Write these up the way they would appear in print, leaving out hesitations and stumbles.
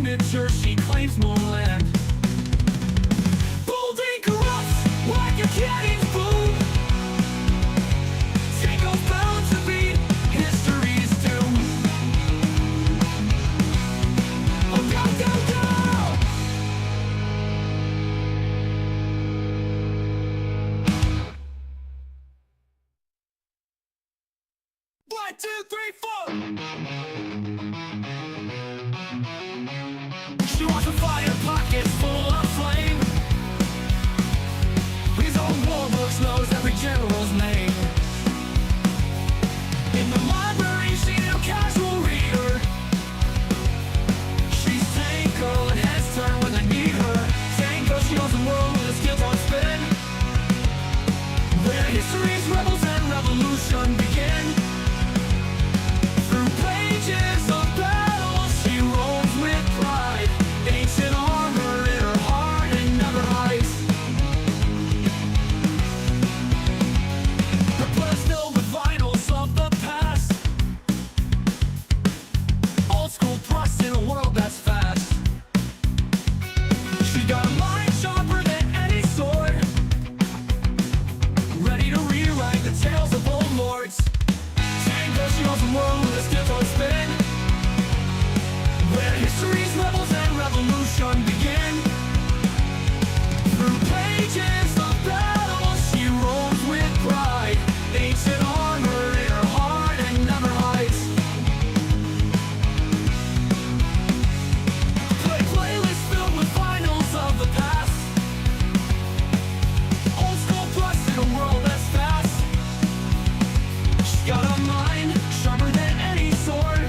signature, she claims more land. Bold and corrupt, like a cannon boom. Tango's bound to be history's doom. Oh, go, go, go! 1, 2, 3, 4. She wants a fire pocket full of flame. His own war books knows every general's name. In the library, she's no casual reader. She's Tango and heads turn when they need her. Tango, she knows the world with her skills on spin. Where history's rebels and revolution begin. Through pages of battle, she roams with pride. Ancient armor in her heart and never hides. Her blood's filled with vinyls of the past. Old school thrust in a world that's fast. She got a mind sharper than any sword, ready to rewrite the tales of old lords. Tango, she owns the world with a skills on spin. Where history's rebels and revolution begin. Through pages of battle, she roams with pride. Ancient armor in her heart and never hides. Playlists filled with vinyls of the past. Old school thrust in a world that's fast. She's got a mind sharper than any sword,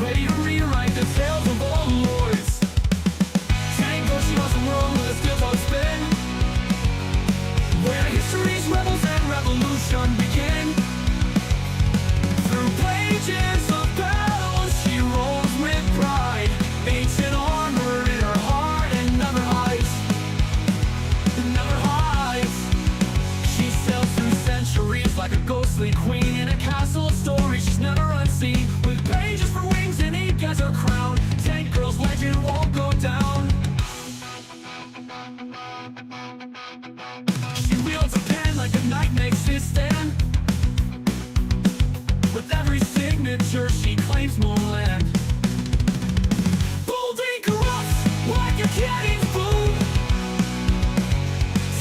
ready to rewrite the tales of old lords. Tango, she knows the world with a skills on spin. Where history's rebels and revolution begin. Through pages of battle, she rolls with pride. Ancient armor in her heart and never hides. Never hides. She sails through centuries like a ghostly queen in a castle of stories she's never unseen. With pages for wings and ink as her crown, Tank Girl's legend won't go down. She wields a pen like a knight makes his stand. With every signature, she claims more land. Bold and corrupt, like a cannon's boom.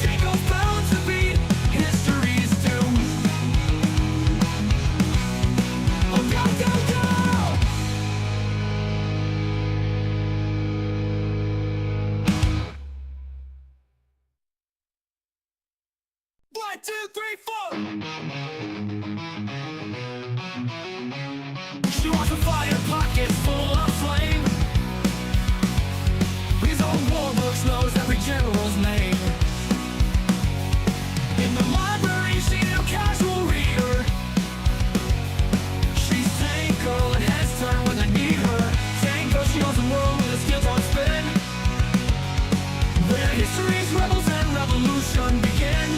Tango's bound to be history's doom. Oh, go, go, go! 1, 2, 3, 4. She wants a fire pocket full of flame. His own war books knows every general's name. In the library, she's no casual reader. She's Tango and heads turn when they need her. Tango, she owns the world with her skills on spin. Where history's rebels and revolution begin.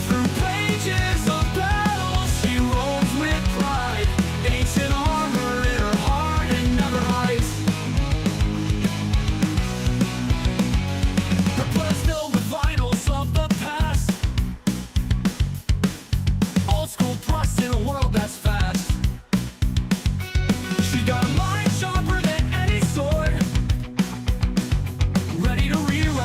Through pages of battle, she roams with pride. Ancient armor in her heart and never hides. Her blood's filled with vinyls of the past. Old school thrust in a world that's fast. She got a mind sharper than any sword, ready to rewrite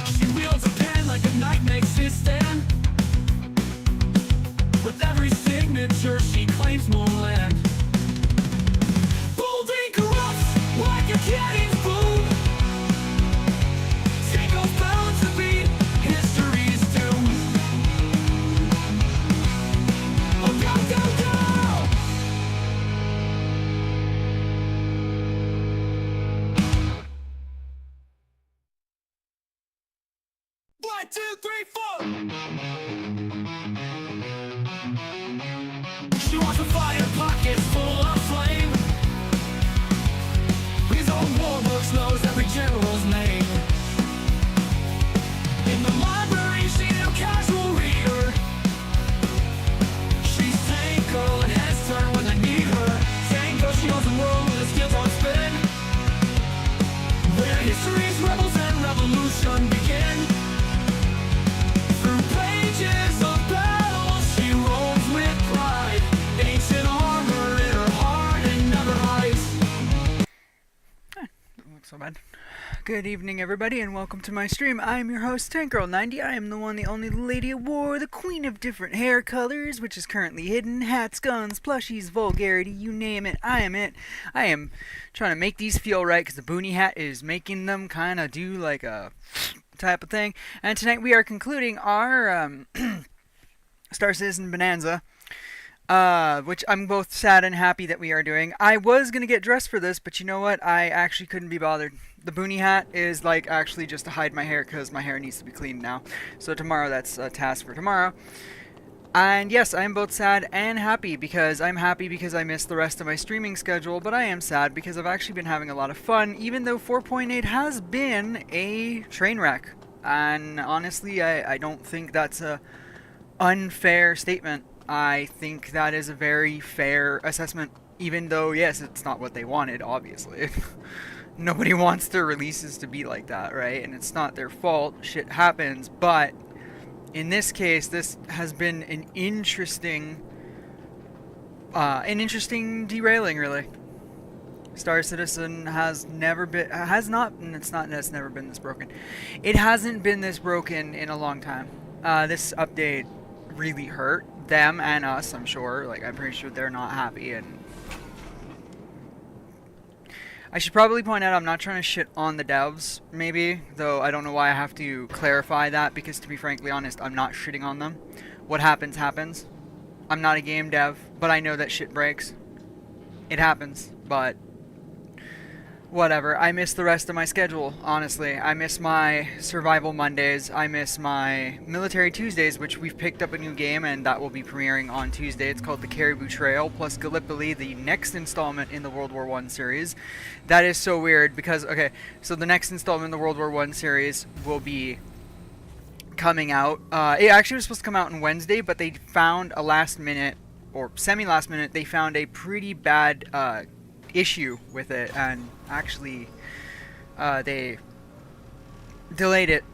She wields a pen like a knight makes his stand. With every signature she claims more land. Boldly corrupts like a cannon's boom. Tango's bound to be history's doom. Oh, go, go, go! 1, 2, 3, 4. She wants a fire pockets full of flame. His own war books knows every general's name. In the library, she's no casual reader. She's Tango and heads turn when they need her. Tango, she knows the world with her skills on spin. Where history's rebels and revolution begin. Through pages of battles, she roams with pride. Ancient armor in her heart and never hides. Doesn't look so bad. Good evening, everybody, and welcome to my stream. I am your host, Tankgirl90. I am the one, the only lady of war, the queen of different hair colors, which is currently hidden. Hats, guns, plushies, vulgarity, you name it, I am it. I am trying to make these feel right because the boonie hat is making them kind of do like a type of thing. And tonight we are concluding our Star Citizen Bonanza, which I'm both sad and happy that we are doing. I was going to get dressed for this, but you know what? I actually couldn't be bothered. The boonie hat is like actually just to hide my hair because my hair needs to be cleaned now. So tomorrow, that's a task for tomorrow. And yes, I am both sad and happy because I'm happy because I missed the rest of my streaming schedule, but I am sad because I've actually been having a lot of fun, even though 4.8 has been a train wreck. And honestly, I don't think that's a unfair statement. I think that is a very fair assessment, even though, yes, it's not what they wanted, obviously. Nobody wants their releases to be like that, right? And it's not their fault. Shit happens, but in this case, this has been an interesting derailing, really. Star Citizen has never been, it's never been this broken. It hasn't been this broken in a long time. This update really hurt them and us, I'm sure. Like, I'm pretty sure they're not happy, and I should probably point out I'm not trying to shit on the devs, maybe, though I don't know why I have to clarify that, because to be frankly honest, I'm not shitting on them. What happens, happens. I'm not a game dev, but I know that shit breaks. It happens, but whatever. I miss the rest of my schedule, honestly. I miss my Survival Mondays. I miss my Military Tuesdays, which we've picked up a new game, and that will be premiering on Tuesday. It's called the Caribou Trail, plus Gallipoli, the next installment in the World War I series. That is so weird, because, okay, so the next installment in the World War I series will be coming out. It actually was supposed to come out on Wednesday, but they found a last minute, or semi-last minute, they found a pretty bad issue with it, and actually they delayed it.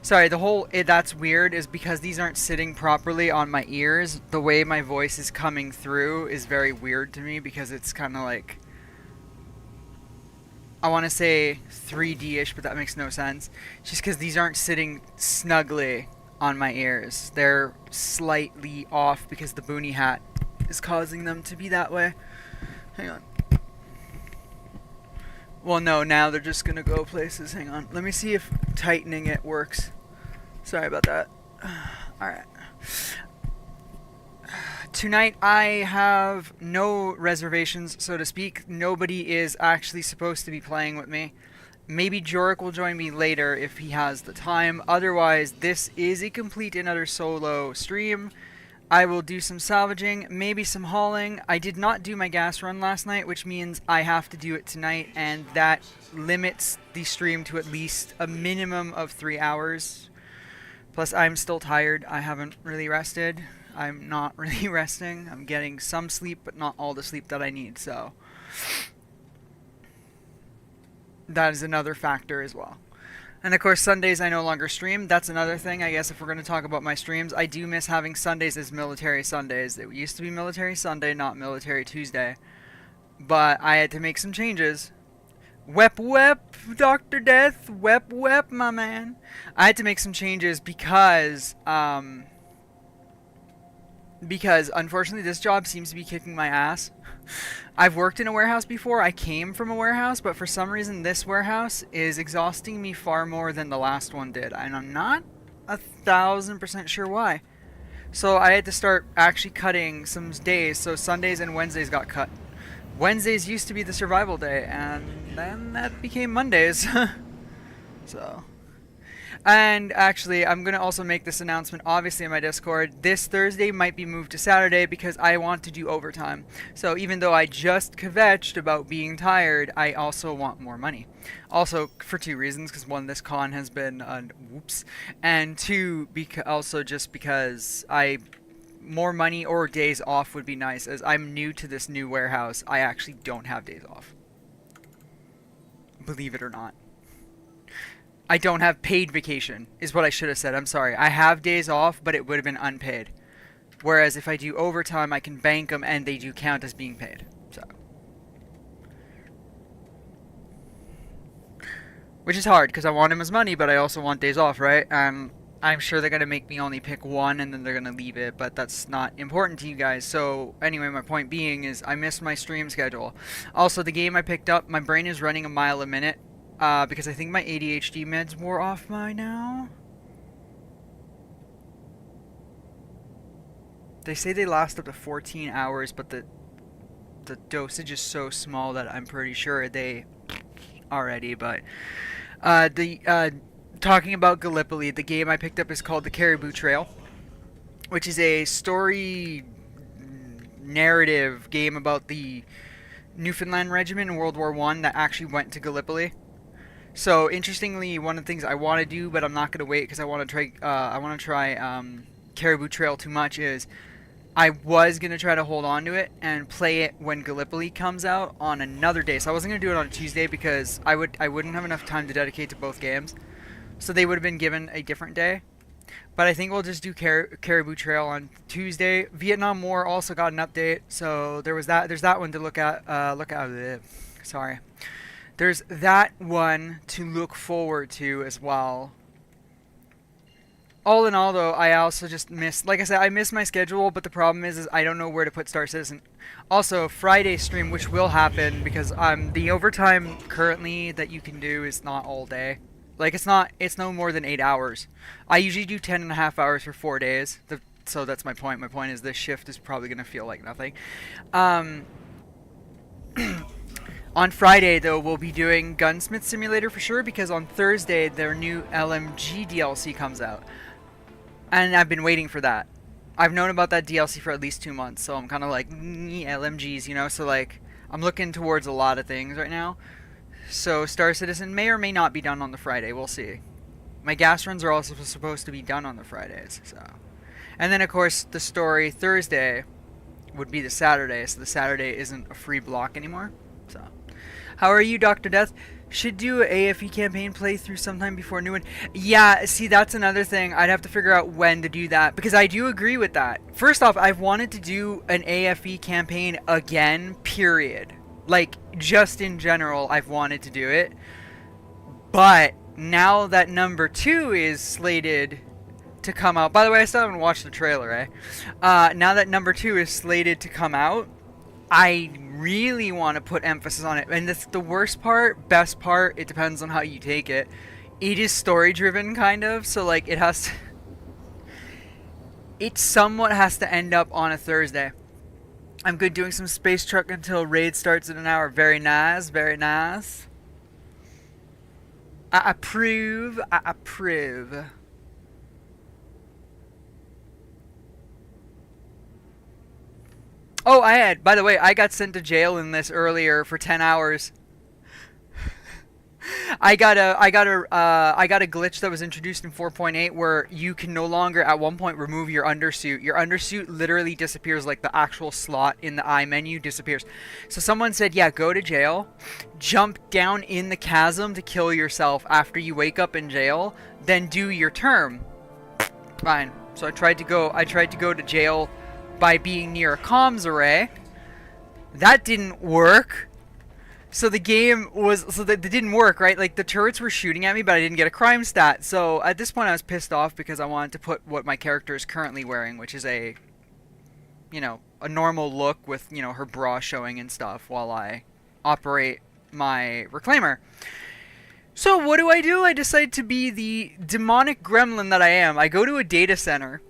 Sorry, that's weird is because these aren't sitting properly on my ears. The way my voice is coming through is very weird to me because it's kind of like, I want to say 3D-ish, but that makes no sense. Just because these aren't sitting snugly on my ears. They're slightly off because the boonie hat is causing them to be that way. Hang on. Well, no, now they're just gonna go places. Hang on. Let me see if tightening it works. Sorry about that. Alright. Tonight I have no reservations, so to speak. Nobody is actually supposed to be playing with me. Maybe Jorik will join me later if he has the time. Otherwise, this is a complete and utter solo stream. I will do some salvaging, maybe some hauling. I did not do my gas run last night, which means I have to do it tonight, and that limits the stream to at least a minimum of 3 hours. Plus, I'm still tired. I haven't really rested. I'm not really resting. I'm getting some sleep, but not all the sleep that I need, so that is another factor as well. And of course, Sundays I no longer stream. That's another thing, I guess, if we're going to talk about my streams. I do miss having Sundays as Military Sundays. It used to be Military Sunday, not Military Tuesday. But I had to make some changes. Wep, Dr. Death. Wep, my man. I had to make some changes because unfortunately this job seems to be kicking my ass. I've worked in a warehouse before. I came from a warehouse, but for some reason this warehouse is exhausting me far more than the last one did, and I'm not 1,000% sure why. So I had to start actually cutting some days, so Sundays and Wednesdays got cut. Wednesdays used to be the survival day, and then that became Mondays. So... And actually, I'm going to also make this announcement, obviously, in my Discord. This Thursday might be moved to Saturday because I want to do overtime. So even though I just kvetched about being tired, I also want more money. Also, for two reasons, because one, this con has been, whoops. And two, also just because more money or days off would be nice. As I'm new to this new warehouse, I actually don't have days off. Believe it or not. I don't have paid vacation, is what I should have said. I'm sorry. I have days off, but it would have been unpaid. Whereas if I do overtime, I can bank them, and they do count as being paid. So, which is hard, because I want them as money, but I also want days off, right? I'm sure they're going to make me only pick one, and then they're going to leave it, but that's not important to you guys. So, anyway, my point being is I missed my stream schedule. Also, the game I picked up, my brain is running a mile a minute. Because I think my ADHD meds wore off by now. They say they last up to 14 hours, but the dosage is so small that I'm pretty sure they already. But talking about Gallipoli, the game I picked up is called The Caribou Trail, which is a story narrative game about the Newfoundland Regiment in World War I that actually went to Gallipoli. So interestingly, one of the things I want to do, but I'm not going to wait because I want to try Caribou Trail too much, is I was going to try to hold on to it and play it when Gallipoli comes out on another day. So I wasn't going to do it on a Tuesday because I wouldn't have enough time to dedicate to both games. So they would have been given a different day. But I think we'll just do Caribou Trail on Tuesday. Vietnam War also got an update, so there's that one to look at. Sorry. There's that one to look forward to as well. All in all, though, I also just missed... Like I said, I missed my schedule, but the problem is I don't know where to put Star Citizen. Also, Friday stream, which will happen, because the overtime currently that you can do is not all day. Like, it's no more than 8 hours. I usually do 10.5 hours for 4 days. So that's my point. My point is this shift is probably going to feel like nothing. On Friday, though, we'll be doing Gunsmith Simulator for sure, because on Thursday, their new LMG DLC comes out. And I've been waiting for that. I've known about that DLC for at least 2 months, so I'm kind of like, LMGs, you know? So, like, I'm looking towards a lot of things right now. So, Star Citizen may or may not be done on the Friday. We'll see. My gas runs are also supposed to be done on the Fridays, so... And then, of course, the story Thursday would be the Saturday, so the Saturday isn't a free block anymore, so... How are you, Dr. Death? Should do an AFE campaign playthrough sometime before new one. Yeah, see, that's another thing. I'd have to figure out when to do that, because I do agree with that. First off, I've wanted to do an AFE campaign again, period. Like, just in general, I've wanted to do it. But now that number 2 is slated to come out... By the way, I still haven't watched the trailer, eh? Now that number 2 is slated to come out, I really want to put emphasis on it. And that's the worst part, best part, it depends on how you take it. It is story driven, kind of, so like it has to... It somewhat has to end up on a Thursday. I'm good doing some space truck until raid starts in an hour. Very nice, very nice. I approve, I approve. Oh, by the way, I got sent to jail in this earlier for 10 hours. I got a glitch that was introduced in 4.8 where you can no longer at one point remove your undersuit. Your undersuit literally disappears, like the actual slot in the I menu disappears. So someone said, yeah, go to jail, jump down in the chasm to kill yourself after you wake up in jail, then do your term. Fine. So I tried to go to jail by being near a comms array. That didn't work. So the game was so that it didn't work, right? Like the turrets were shooting at me, but I didn't get a crime stat. So at this point, I was pissed off because I wanted to put what my character is currently wearing, which is a, a normal look with her bra showing and stuff while I operate my reclaimer. So what do? I decide to be the demonic gremlin that I am. I go to a data center.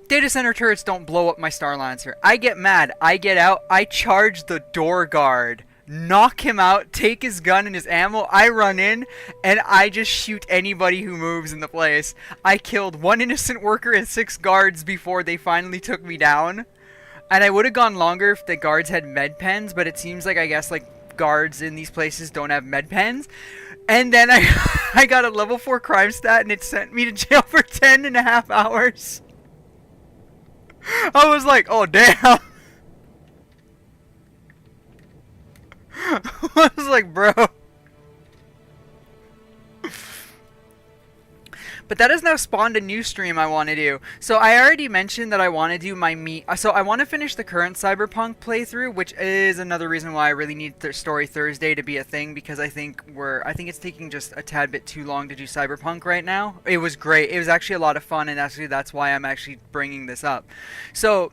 Data center turrets don't blow up my Star Lancer. I get mad. I get out. I charge the door guard. Knock him out. Take his gun and his ammo. I run in. And I just shoot anybody who moves in the place. I killed 1 innocent worker and 6 guards before they finally took me down. And I would have gone longer if the guards had med pens. But it seems like, I guess, like, guards in these places don't have med pens. And then I got a level 4 crime stat and it sent me to jail for 10.5 hours. I was like, oh damn. I was like, bro. But that has now spawned a new stream I want to do. So I already mentioned that I want to do my so I want to finish the current Cyberpunk playthrough, which is another reason why I really need Story Thursday to be a thing, because I think it's taking just a tad bit too long to do Cyberpunk right now. It was great. It was actually a lot of fun, and actually that's why I'm actually bringing this up. So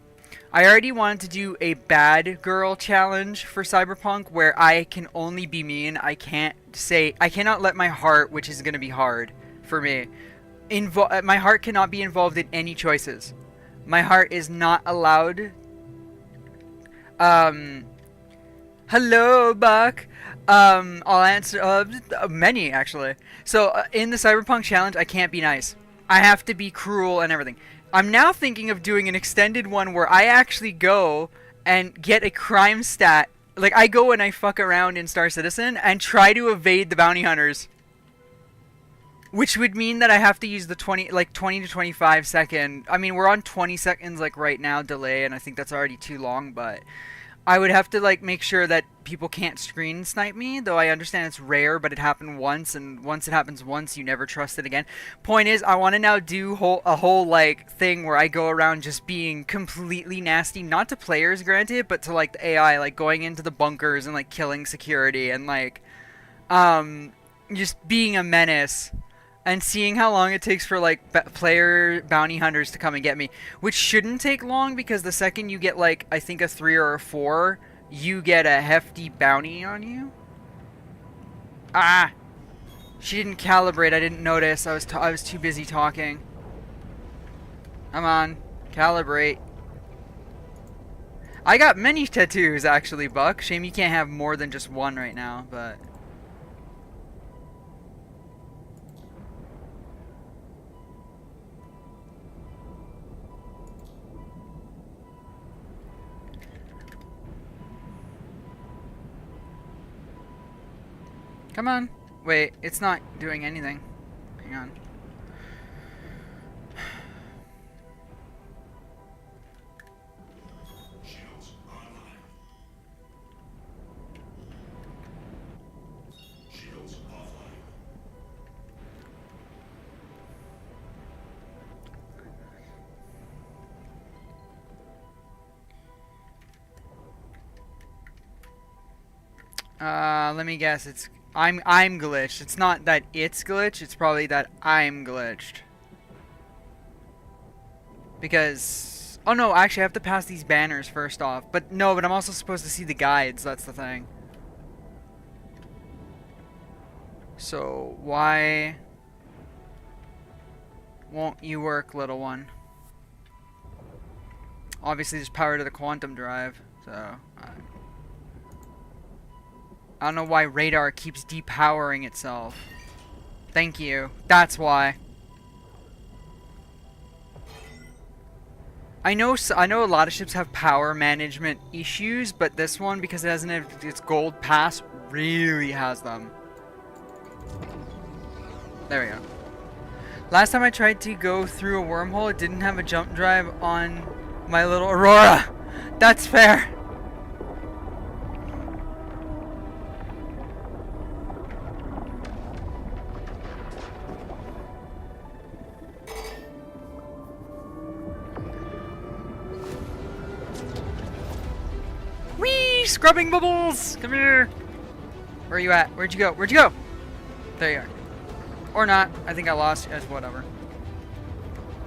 I already wanted to do a bad girl challenge for Cyberpunk where I can only be mean. I cannot let my heart, which is going to be hard for me, my heart cannot be involved in any choices. My heart is not allowed. Hello, Buck. I'll answer many actually. So in the Cyberpunk challenge, I can't be nice. I have to be cruel and everything. I'm now thinking of doing an extended one where I actually go and get a crime stat. Like I go and I fuck around in Star Citizen and try to evade the bounty hunters. Which would mean that I have to use the 20 to 25 second. I mean, we're on 20 seconds like right now delay, and I think that's already too long, but I would have to like make sure that people can't screen snipe me, though I understand it's rare, but it happened once, and once it happens once, you never trust it again. Point is, I want to now do a whole like thing where I go around just being completely nasty, not to players granted, but to like the AI, like going into the bunkers and like killing security and like just being a menace. And seeing how long it takes for, like, player bounty hunters to come and get me. Which shouldn't take long, because the second you get, like, I think a 3 or a 4, you get a hefty bounty on you. Ah! She didn't calibrate, I didn't notice. I was too busy talking. Come on. Calibrate. I got many tattoos, actually, Buck. Shame you can't have more than just one right now, but... Come on. Wait, it's not doing anything. Hang on. Shields online. Shields offline. Let me guess, I'm glitched. It's not that it's glitched, it's probably that I'm glitched. Because... Oh no, actually I have to pass these banners first off. But I'm also supposed to see the guides, that's the thing. So, why won't you work, little one? Obviously there's power to the quantum drive, so... I don't know why radar keeps depowering itself. Thank you. That's why. I know a lot of ships have power management issues, but this one, because it doesn't have its gold pass, really has them. There we go. Last time I tried to go through a wormhole, it didn't have a jump drive on my little Aurora. That's fair. Whee! Scrubbing bubbles! Come here! Where are you at? Where'd you go? Where'd you go? There you are. Or not. I think I lost. As whatever.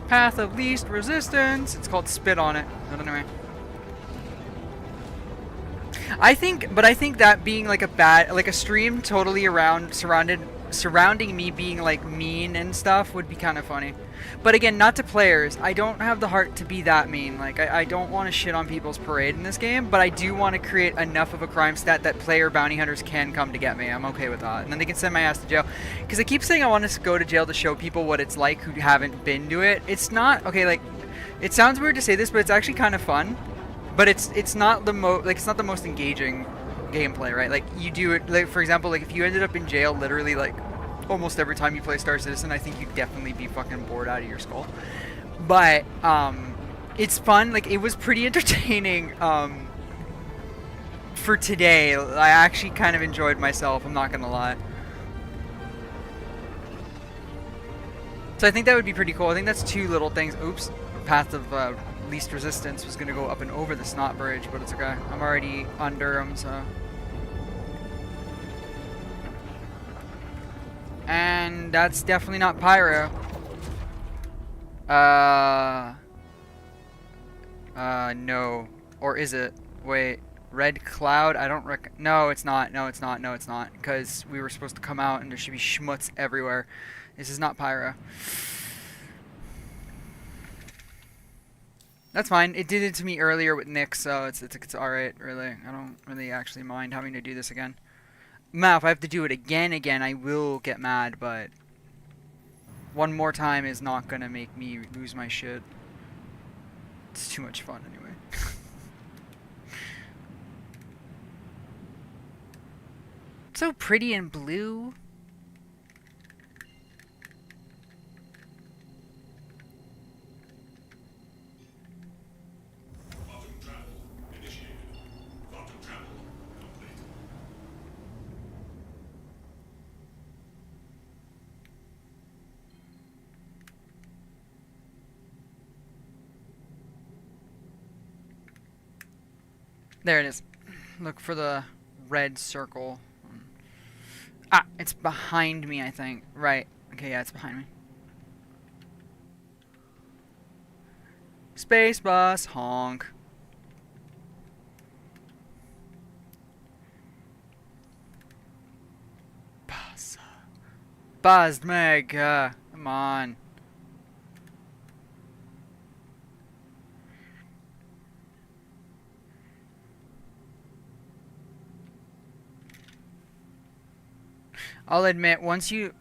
Path of least resistance. It's called spit on it. But anyway. I think that being like a stream totally surrounding me being like mean and stuff would be kind of funny. But again, not to players. I don't have the heart to be that mean. Like, I don't want to shit on people's parade in this game, but I do want to create enough of a crime stat that player bounty hunters can come to get me. I'm okay with that. And then they can send my ass to jail. Because I keep saying I want to go to jail to show people what it's like who haven't been to it. It's not, okay, like, it sounds weird to say this, but it's actually kind of fun. But it's not the most engaging gameplay, right? Like, you do it, like, for example, like, if you ended up in jail literally, like, almost every time you play Star Citizen, I think you'd definitely be fucking bored out of your skull. But it's fun. Like, it was pretty entertaining for today. I actually kind of enjoyed myself, I'm not gonna lie. So I think that would be pretty cool. I think that's two little things. Oops. Path of least resistance was gonna go up and over the Snot Bridge, but it's okay. I'm already under them, so... And that's definitely not Pyro. No. Or is it? Wait. Red Cloud? I don't reckon. No, it's not. No, it's not. No, it's not. Because we were supposed to come out and there should be schmutz everywhere. This is not Pyro. That's fine. It did it to me earlier with Nick, so it's alright, really. I don't really actually mind having to do this again. Now, if I have to do it again, I will get mad, but one more time is not gonna make me lose my shit. It's too much fun anyway. So pretty and blue. Quantum travel initiated. Quantum travel complete. There it is. Look for the red circle. Ah, it's behind me, I think. Right. Okay, yeah, it's behind me. Space bus, honk. Buzzed Meg, come on. I'll admit, once you...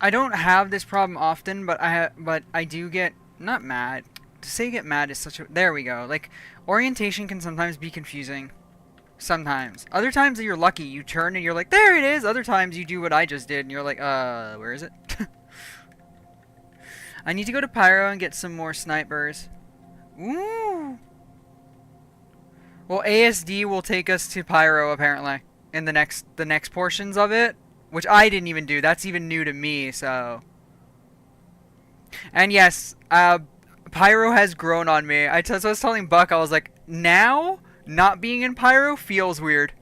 I don't have this problem often, but I do get... Not mad. To say get mad is such a... There we go. Like, orientation can sometimes be confusing. Sometimes. Other times you're lucky. You turn and you're like, there it is! Other times you do what I just did and you're like, where is it? I need to go to Pyro and get some more snipers. Ooh! Well, ASD will take us to Pyro, apparently. In the next portions of it. Which I didn't even do. That's even new to me, so... And yes, Pyro has grown on me. So I was telling Buck, I was like, now, not being in Pyro feels weird.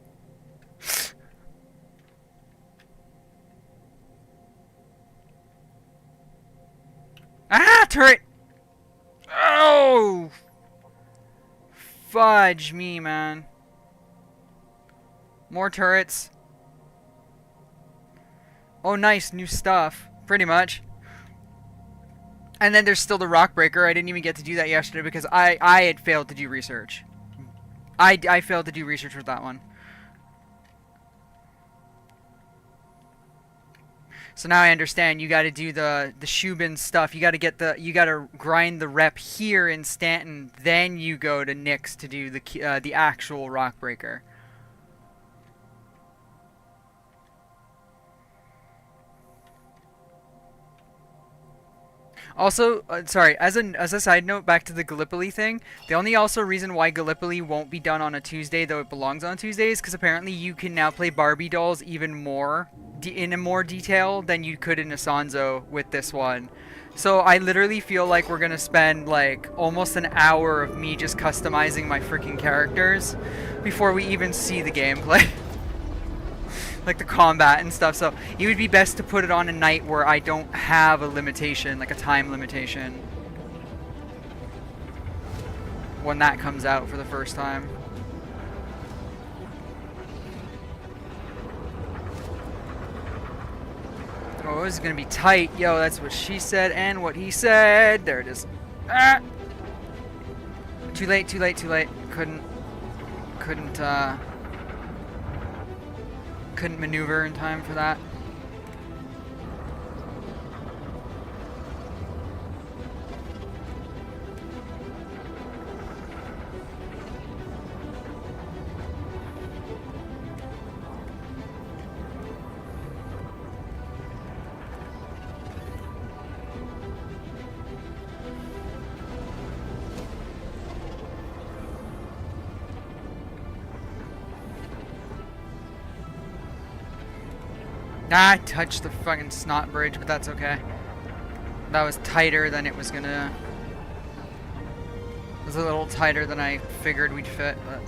Ah, turret! Oh! Fudge me, man. More turrets. Oh, nice, new stuff. Pretty much. And then there's still the Rock Breaker. I didn't even get to do that yesterday because I had failed to do research. I failed to do research with that one. So now I understand. You got to do the Shubin stuff. You got to grind the rep here in Stanton. Then you go to Nyx to do the actual Rock Breaker. Also, sorry, as a side note, back to the Gallipoli thing, the only also reason why Gallipoli won't be done on a Tuesday, though it belongs on Tuesday, is because apparently you can now play Barbie dolls even more, in a more detail than you could in Asanzo with this one. So I literally feel like we're gonna spend like almost an hour of me just customizing my freaking characters before we even see the gameplay. like the combat and stuff. So it would be best to put it on a night where I don't have a limitation, like a time limitation, when that comes out for the first time. Oh, this is gonna be tight. Yo, that's what she said and what he said. There it is. Ah! Too late, too late, too late. Couldn't maneuver in time for that. Ah, I touched the fucking snot bridge, but that's okay. That was tighter than it was gonna... It was a little tighter than I figured we'd fit, but...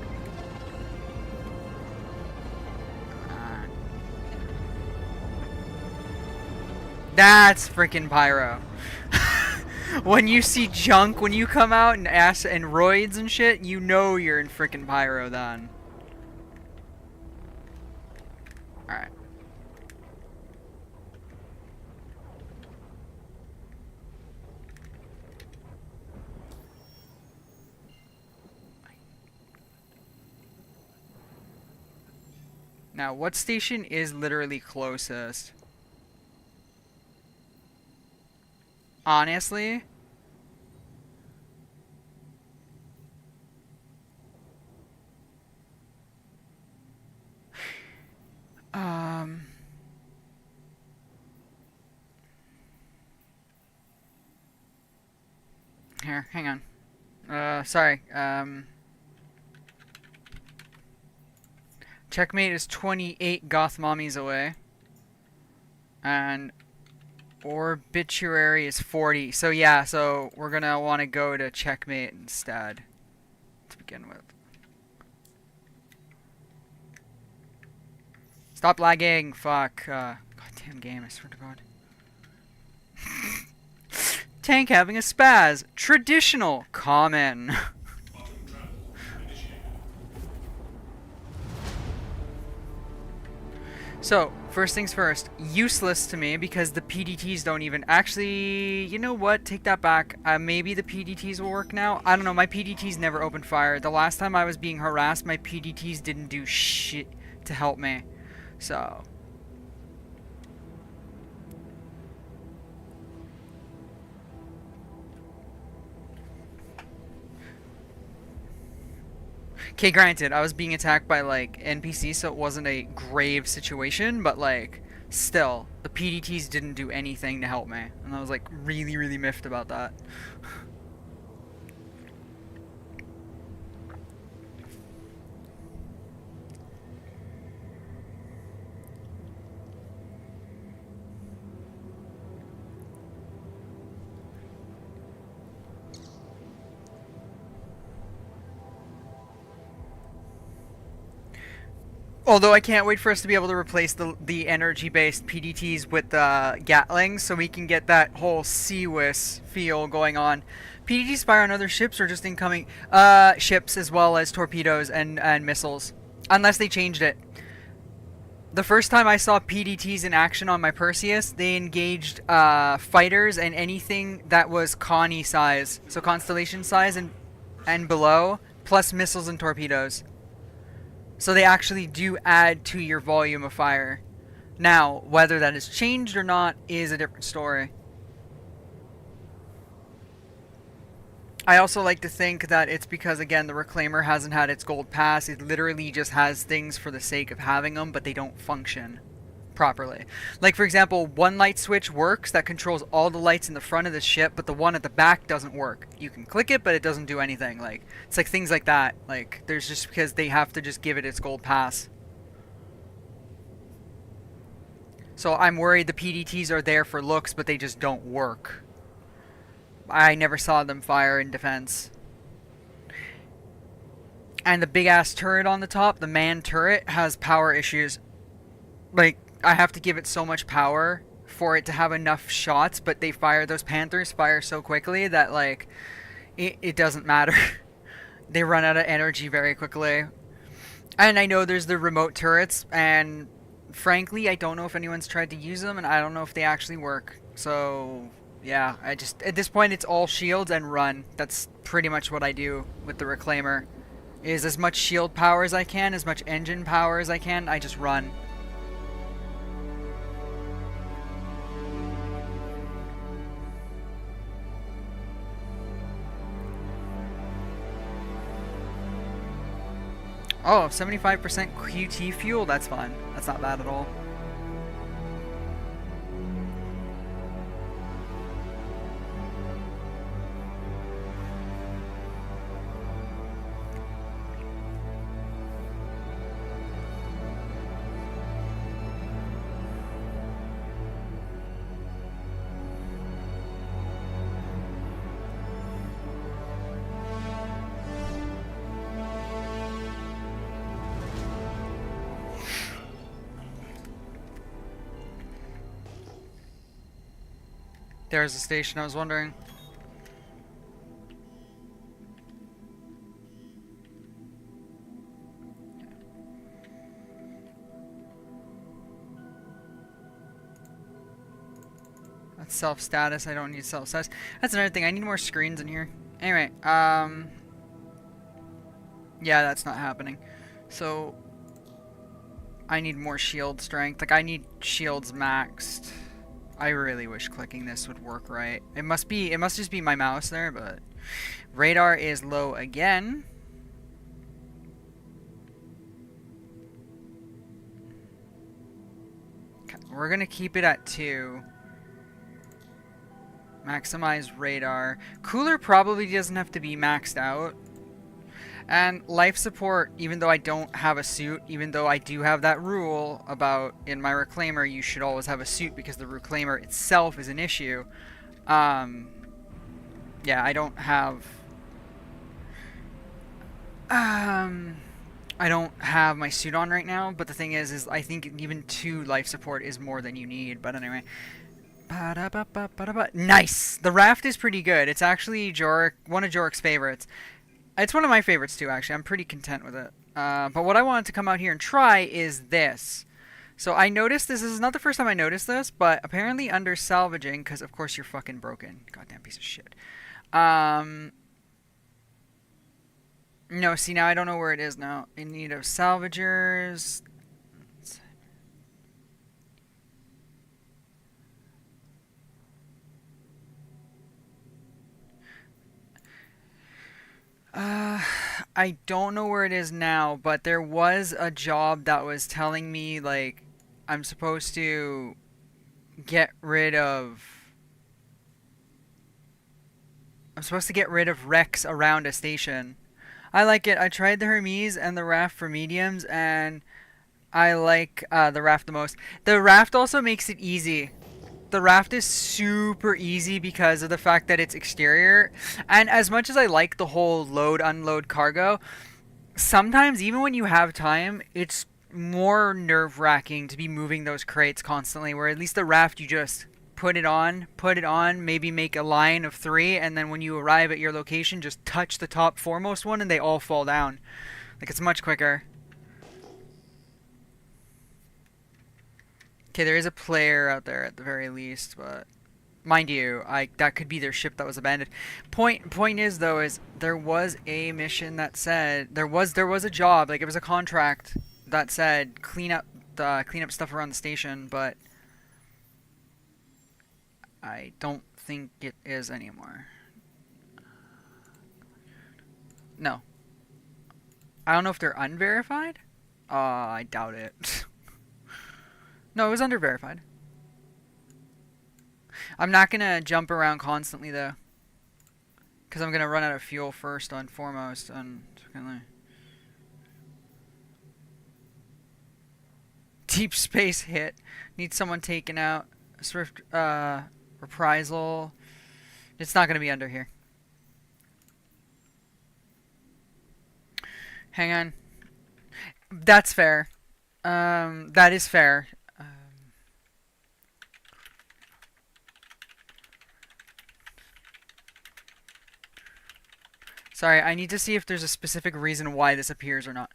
That's freaking pyro. When you see junk, when you come out and and roids and shit, you know you're in freaking pyro then. Alright. Now, what station is literally closest? Honestly? Here, hang on. Sorry. Checkmate is 28 goth mommies away. And Obituary is 40. So yeah, so we're gonna want to go to Checkmate instead. To begin with. Stop lagging! Fuck. Goddamn game, I swear to God. Tank having a spaz. Traditional. Common. So, first things first, useless to me because the PDTs don't even... Actually, you know what? Take that back. Maybe the PDTs will work now. I don't know. My PDTs never opened fire. The last time I was being harassed, my PDTs didn't do shit to help me. So... Okay, granted, I was being attacked by, like, NPCs, so it wasn't a grave situation, but, like, still, the PDTs didn't do anything to help me. And I was, like, really, really miffed about that. Although I can't wait for us to be able to replace the energy-based PDTs with the Gatlings, so we can get that whole CWIS feel going on. PDTs fire on other ships or just incoming ships as well as torpedoes and missiles, unless they changed it. The first time I saw PDTs in action on my Perseus, they engaged fighters and anything that was Connie size, so constellation size and below, plus missiles and torpedoes. So they actually do add to your volume of fire. Now, whether that has changed or not is a different story. I also like to think that it's because, again, the Reclaimer hasn't had its gold pass. It literally just has things for the sake of having them, but they don't function properly. Like, for example, one light switch works that controls all the lights in the front of the ship, but the one at the back doesn't work. You can click it, but it doesn't do anything. Like, it's like things like that. Like, there's just because they have to just give it its gold pass. So I'm worried the PDTs are there for looks, but they just don't work. I never saw them fire in defense. And the big ass turret on the top, the man turret, has power issues. like I have to give it so much power for it to have enough shots, but those Panthers fire so quickly that like it doesn't matter. They run out of energy very quickly. And I know there's the remote turrets, and frankly, I don't know if anyone's tried to use them, and I don't know if they actually work. So, yeah, I just at this point it's all shields and run. That's pretty much what I do with the Reclaimer. Is as much shield power as I can, as much engine power as I can, I just run. Oh, 75% QT fuel, that's fun. That's not bad at all. There's the station, I was wondering. That's self-status, I don't need self-status. That's another thing, I need more screens in here. Anyway, yeah, that's not happening. So, I need more shield strength. Like, I need shields maxed. I really wish clicking this would work right. It must just be my mouse there, but radar is low again. Okay, we're gonna keep it at 2. Maximize radar. Cooler probably doesn't have to be maxed out. And life support, even though I don't have a suit, even though I do have that rule about in my Reclaimer you should always have a suit because the Reclaimer itself is an issue. Yeah, I don't have I don't have my suit on right now, but the thing is I think even 2 life support is more than you need. But anyway. Nice! The raft is pretty good. It's actually one of Jorik's favorites. It's one of my favorites too, actually. I'm pretty content with it. But what I wanted to come out here and try is this. So I noticed this is not the first time I noticed this, but apparently under salvaging, because of course you're fucking broken. Goddamn piece of shit. No, see, now I don't know where it is now. In need of salvagers. I don't know where it is now, but there was a job that was telling me, like, I'm supposed to get rid of... I'm supposed to get rid of wrecks around a station. I like it. I tried the Hermes and the raft for mediums, and I like the raft the most. The raft also makes it easy. The raft is super easy because of the fact that it's exterior. And as much as I like the whole load-unload cargo, sometimes even when you have time, it's more nerve-wracking to be moving those crates constantly, where at least the raft you just put it on, maybe make a line of 3, and then when you arrive at your location, just touch the top foremost one and they all fall down. Like, it's much quicker. Okay, there is a player out there at the very least, but mind you, that could be their ship that was abandoned. Point is though, is there was a mission that said there was a job, like it was a contract that said clean up stuff around the station, but I don't think it is anymore. No. I don't know if they're unverified. I doubt it. No, it was under verified. I'm not gonna jump around constantly though, because I'm gonna run out of fuel first and foremost. And secondly, deep space hit. Need someone taken out. Swift reprisal. It's not gonna be under here. Hang on. That's fair. That is fair. Sorry, I need to see if there's a specific reason why this appears or not.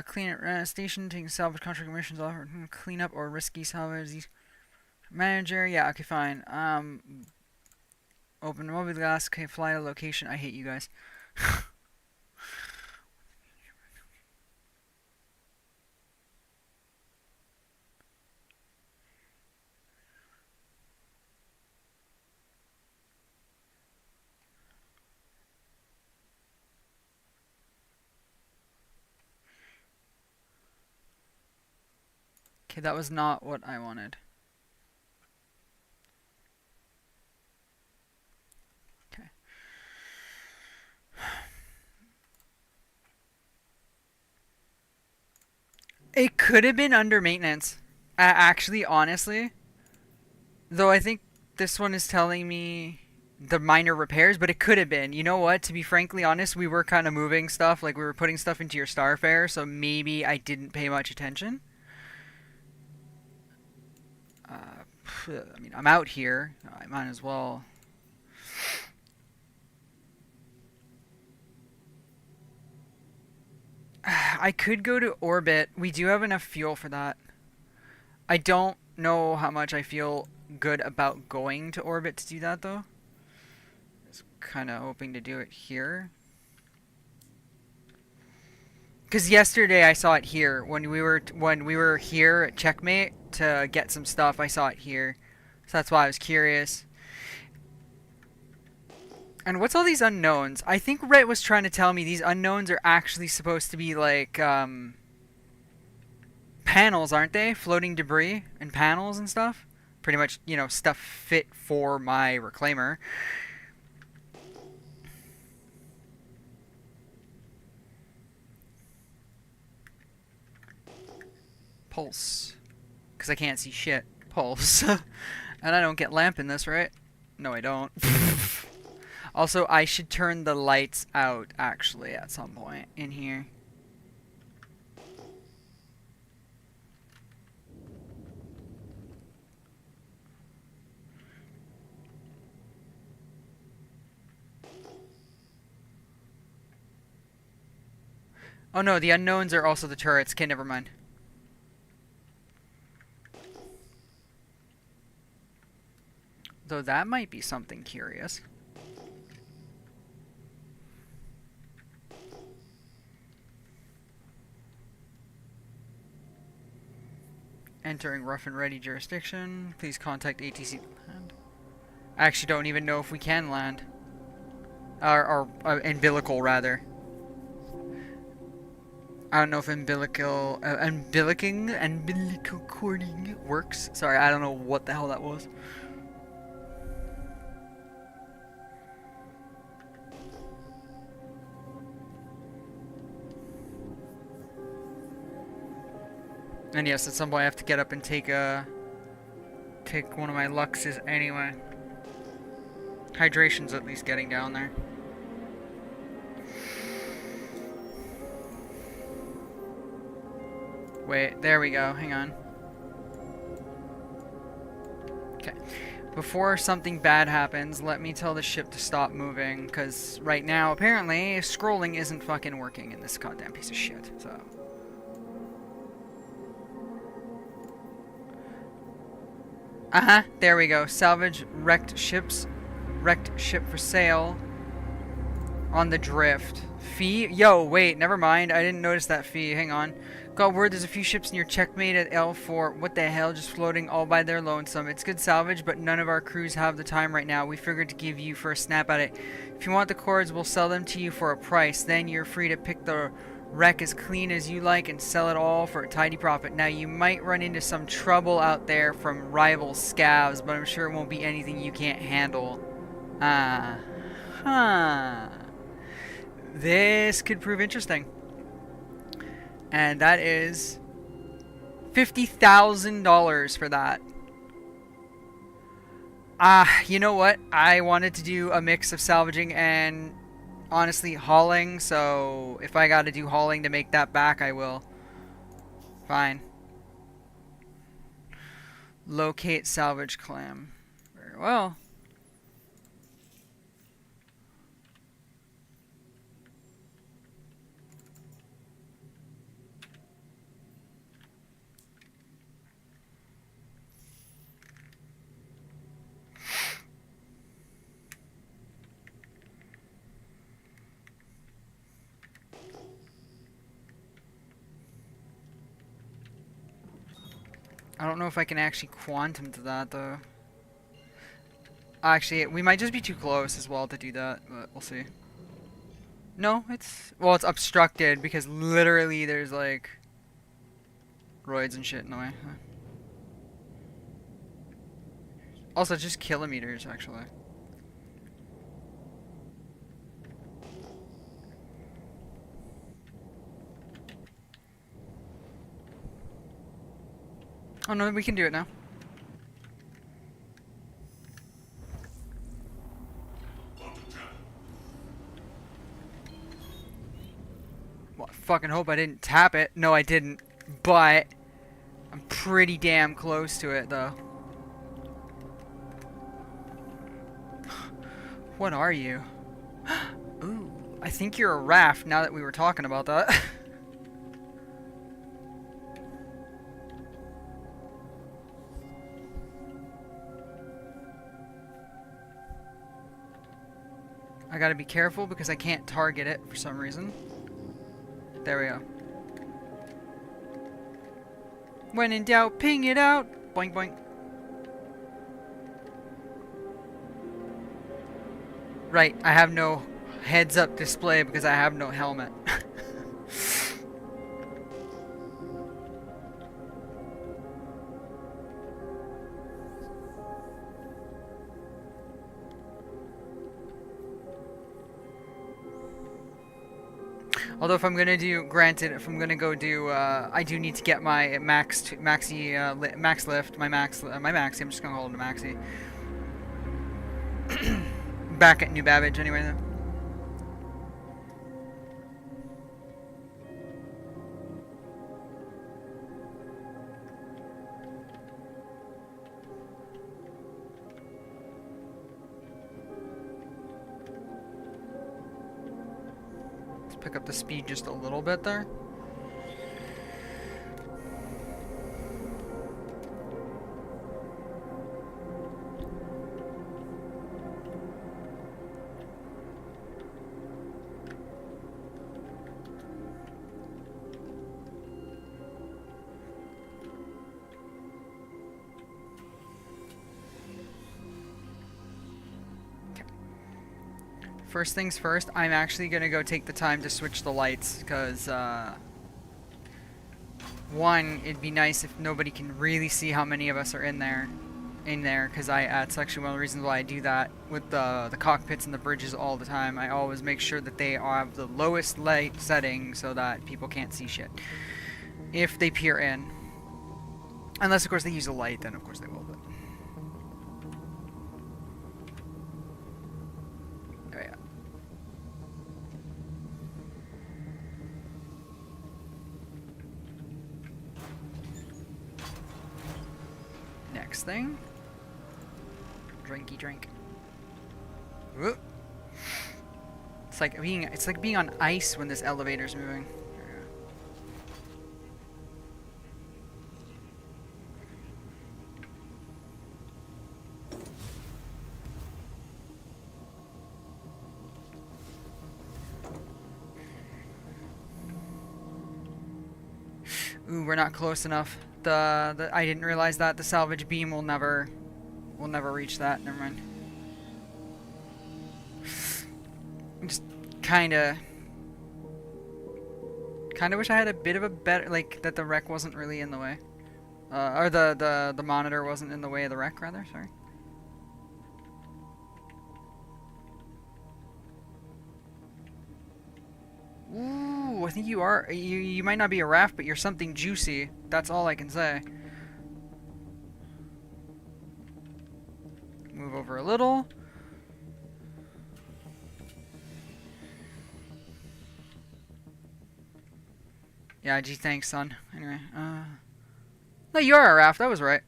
Clean station, taking salvage contract missions offer, clean up or risky salvage. Manager, yeah, okay, fine. Open mobile glass, okay, fly to location. I hate you guys. Okay, that was not what I wanted. Okay. It could have been under maintenance. Actually, honestly. Though I think this one is telling me the minor repairs, but it could have been. You know what? To be frankly honest, we were kind of moving stuff. Like, we were putting stuff into your Starfare, so maybe I didn't pay much attention. I mean, I'm out here. I might as well. I could go to orbit. We do have enough fuel for that. I don't know how much I feel good about going to orbit to do that, though. Just kind of hoping to do it here. Because yesterday I saw it here when we were here at Checkmate to get some stuff. I saw it here, so that's why I was curious. And what's all these unknowns? I think Rhett was trying to tell me these unknowns are actually supposed to be like panels, aren't they? Floating debris and panels and stuff. Pretty much, you know, stuff fit for my reclaimer. Pulse. Because I can't see shit. Pulse. And I don't get lamp in this, right? No, I don't. Also, I should turn the lights out, actually, at some point in here. Oh no, the unknowns are also the turrets. Okay, never mind. Though that might be something curious. Entering rough and ready jurisdiction. Please contact ATC to land. I actually don't even know if we can land. Or umbilical, rather. I don't know if umbilical cording works. Sorry, I don't know what the hell that was. And yes, at some point I have to get up and take one of my Luxes anyway. Hydration's at least getting down there. Wait, there we go. Hang on. Okay. Before something bad happens, let me tell the ship to stop moving, because right now, apparently, scrolling isn't fucking working in this goddamn piece of shit, so... Uh-huh, there we go. Salvage wrecked ship for sale on the drift. Fee? Yo, wait, never mind. I didn't notice that fee. Hang on. Got word there's a few ships near Checkmate at L4. What the hell? Just floating all by their lonesome. It's good salvage, but none of our crews have the time right now. We figured to give you for a snap at it. If you want the cords, we'll sell them to you for a price. Then you're free to pick the wreck as clean as you like and sell it all for a tidy profit. Now, you might run into some trouble out there from rival scavs, but I'm sure it won't be anything you can't handle. This could prove interesting. And that is $50,000 for that. You know what? I wanted to do a mix of salvaging and honestly hauling, so if I gotta do hauling to make that back, I will. Fine. Locate salvage clam. Very well. I don't know if I can actually quantum to that, though. Actually, we might just be too close as well to do that, but we'll see. No, well, it's obstructed because literally there's like roids and shit in the way. Also, just kilometers, actually. Oh no, we can do it now. Well, I fucking hope I didn't tap it. No, I didn't. But I'm pretty damn close to it, though. What are you? Ooh, I think you're a raft now that we were talking about that. I gotta be careful because I can't target it for some reason. There we go. When in doubt, ping it out. Boink, boink. Right, I have no heads-up display because I have no helmet. Although if I'm gonna do, granted, if I'm gonna go do, I do need to get my max lift, my maxi. I'm just gonna hold it a maxi. Back at New Babbage anyway, though. Pick up the speed just a little bit there. First things first, I'm actually gonna go take the time to switch the lights, because, one, it'd be nice if nobody can really see how many of us are in there, because that's actually one of the reasons why I do that with the cockpits and the bridges all the time. I always make sure that they have the lowest light setting so that people can't see shit if they peer in. Unless, of course, they use a light, then of course they will, but... Oh, yeah. Next thing. Drinky drink. Whoop. It's like being on ice when this elevator's moving. Ooh, we're not close enough. I didn't realize that the salvage beam will never reach that. Never mind. I'm just kinda wish I had a bit of a better, like, that the wreck wasn't really in the way. Or the monitor wasn't in the way of the wreck, rather, sorry. Ooh, I think you are. You might not be a raft, but you're something juicy. That's all I can say. Move over a little. Yeah, gee, thanks, son. Anyway, no, you are a raft. That was right.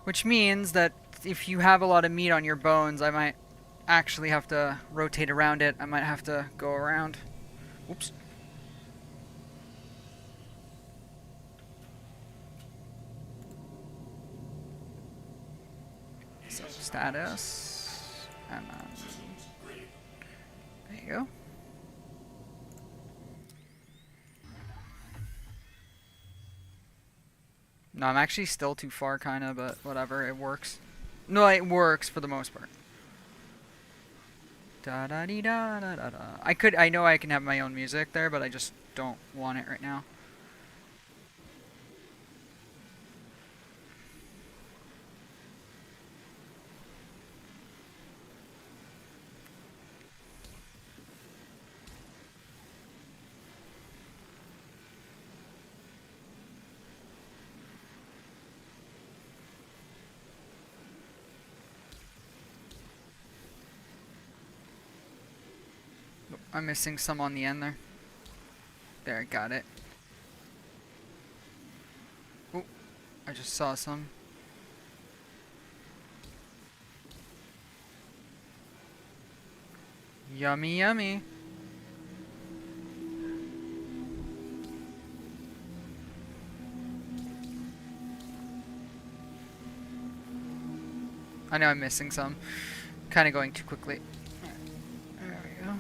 Which means that if you have a lot of meat on your bones, I might actually have to rotate around it. I might have to go around. Oops. So status, and there you go. No, I'm actually still too far, kinda, but whatever, it works. No, it works for the most part. Da da dee da da da da. I know I can have my own music there, but I just don't want it right now. I'm missing some on the end there. There, got it. Oh, I just saw some. Yummy, yummy. I know I'm missing some. Kind of going too quickly. There we go.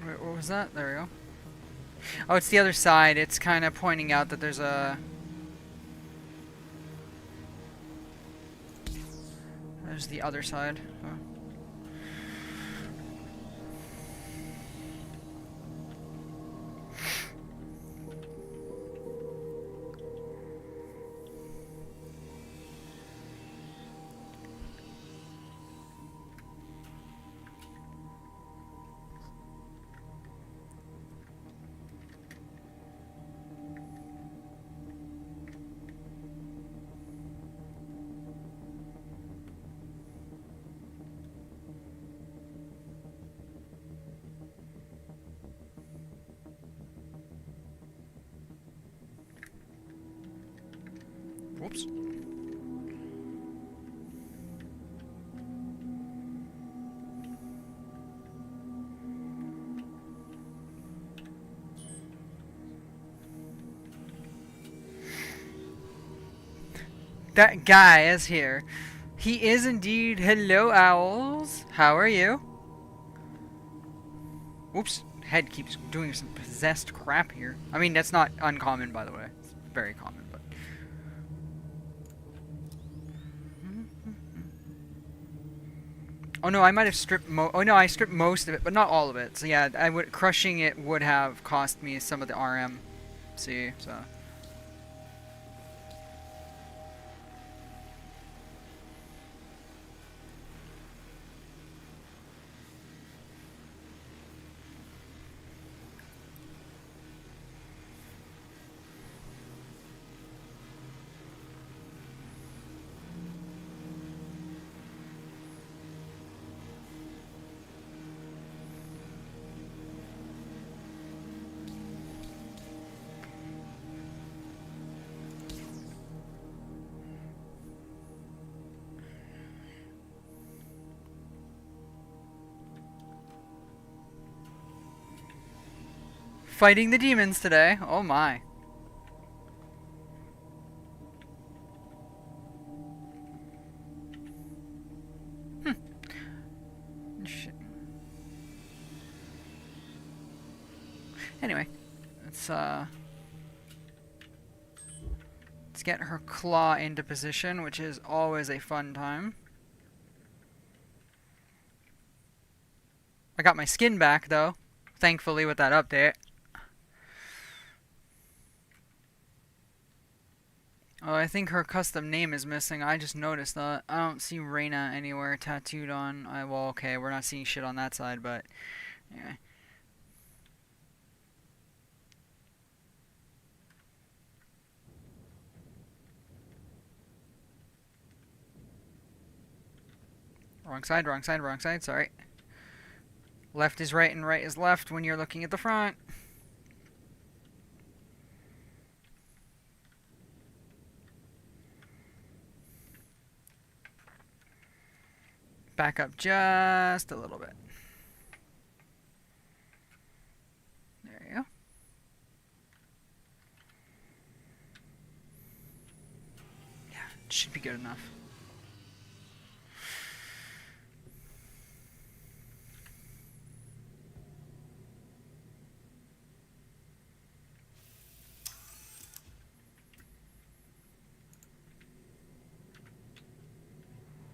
Wait, what was that? There we go. Oh, it's the other side. It's kind of pointing out that there's a... There's the other side. Oh. Whoops. That guy is here. He is indeed. Hello, owls. How are you? Whoops. Head keeps doing some possessed crap here. I mean, that's not uncommon, by the way. It's very common, but... Oh no, I might have stripped oh no, I stripped most of it, but not all of it. So yeah, crushing it would have cost me some of the RM. See, so... Fighting the demons today. Oh my. Shit. Anyway, let's get her claw into position, which is always a fun time. I got my skin back though, thankfully, with that update. Oh, I think her custom name is missing. I just noticed that. I don't see Reina anywhere tattooed on. Well, okay, we're not seeing shit on that side, but... Yeah. Wrong side, wrong side, wrong side, sorry. Left is right and right is left when you're looking at the front. Back up just a little bit. There you go. Yeah, it should be good enough.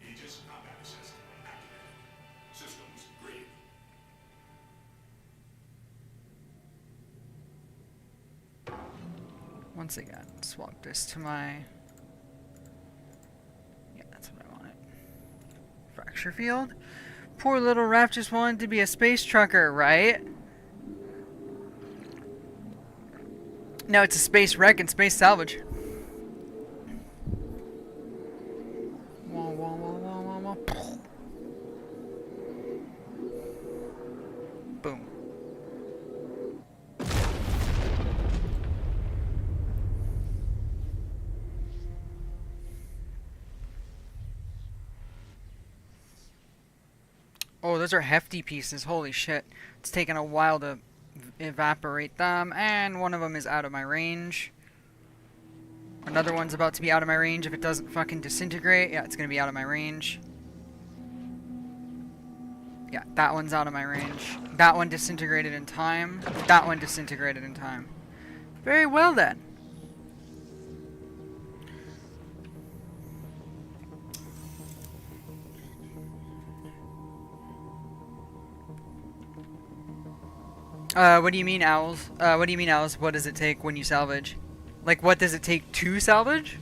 Aegis combat assist activated. Systems green. Once again, swap this to my... Yeah, that's what I wanted. Fracture field. Poor little Raph just wanted to be a space trucker, right? No, it's a space wreck and space salvage. Wah, wah, wah, wah, wah, wah. Boom. Oh, those are hefty pieces. Holy shit. It's taken a while to evaporate them. And one of them is out of my range. Another one's about to be out of my range if it doesn't fucking disintegrate. Yeah, it's going to be out of my range. Yeah, that one's out of my range. That one disintegrated in time. That one disintegrated in time. Very well then. What do you mean, owls? What do you mean, owls? What does it take when you salvage? Like, what does it take to salvage?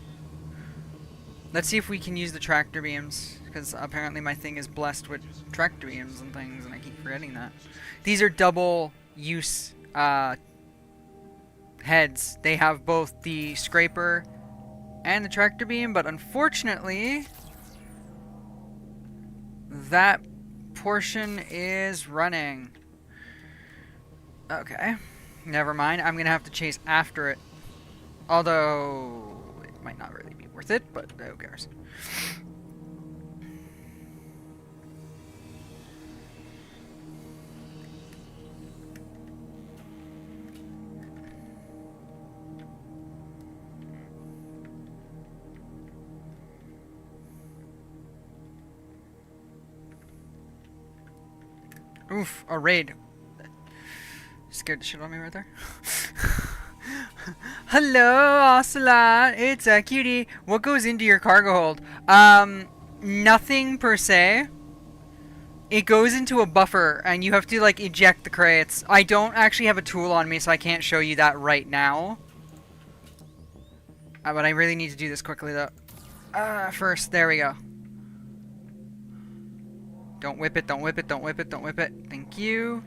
Let's see if we can use the tractor beams, because apparently my thing is blessed with tractor beams and things, and I keep forgetting that. These are double use heads. They have both the scraper and the tractor beam, but unfortunately, that portion is running. Okay, never mind. I'm gonna have to chase after it. Although, it might not really be worth it, but who cares? Oof, a raid. Scared the shit out of me right there. Hello, Ocelot. It's a cutie. What goes into your cargo hold? Nothing per se. It goes into a buffer, and you have to, like, eject the crates. I don't actually have a tool on me, so I can't show you that right now. But I really need to do this quickly, though. First, there we go. Don't whip it, don't whip it, don't whip it, don't whip it. Thank you.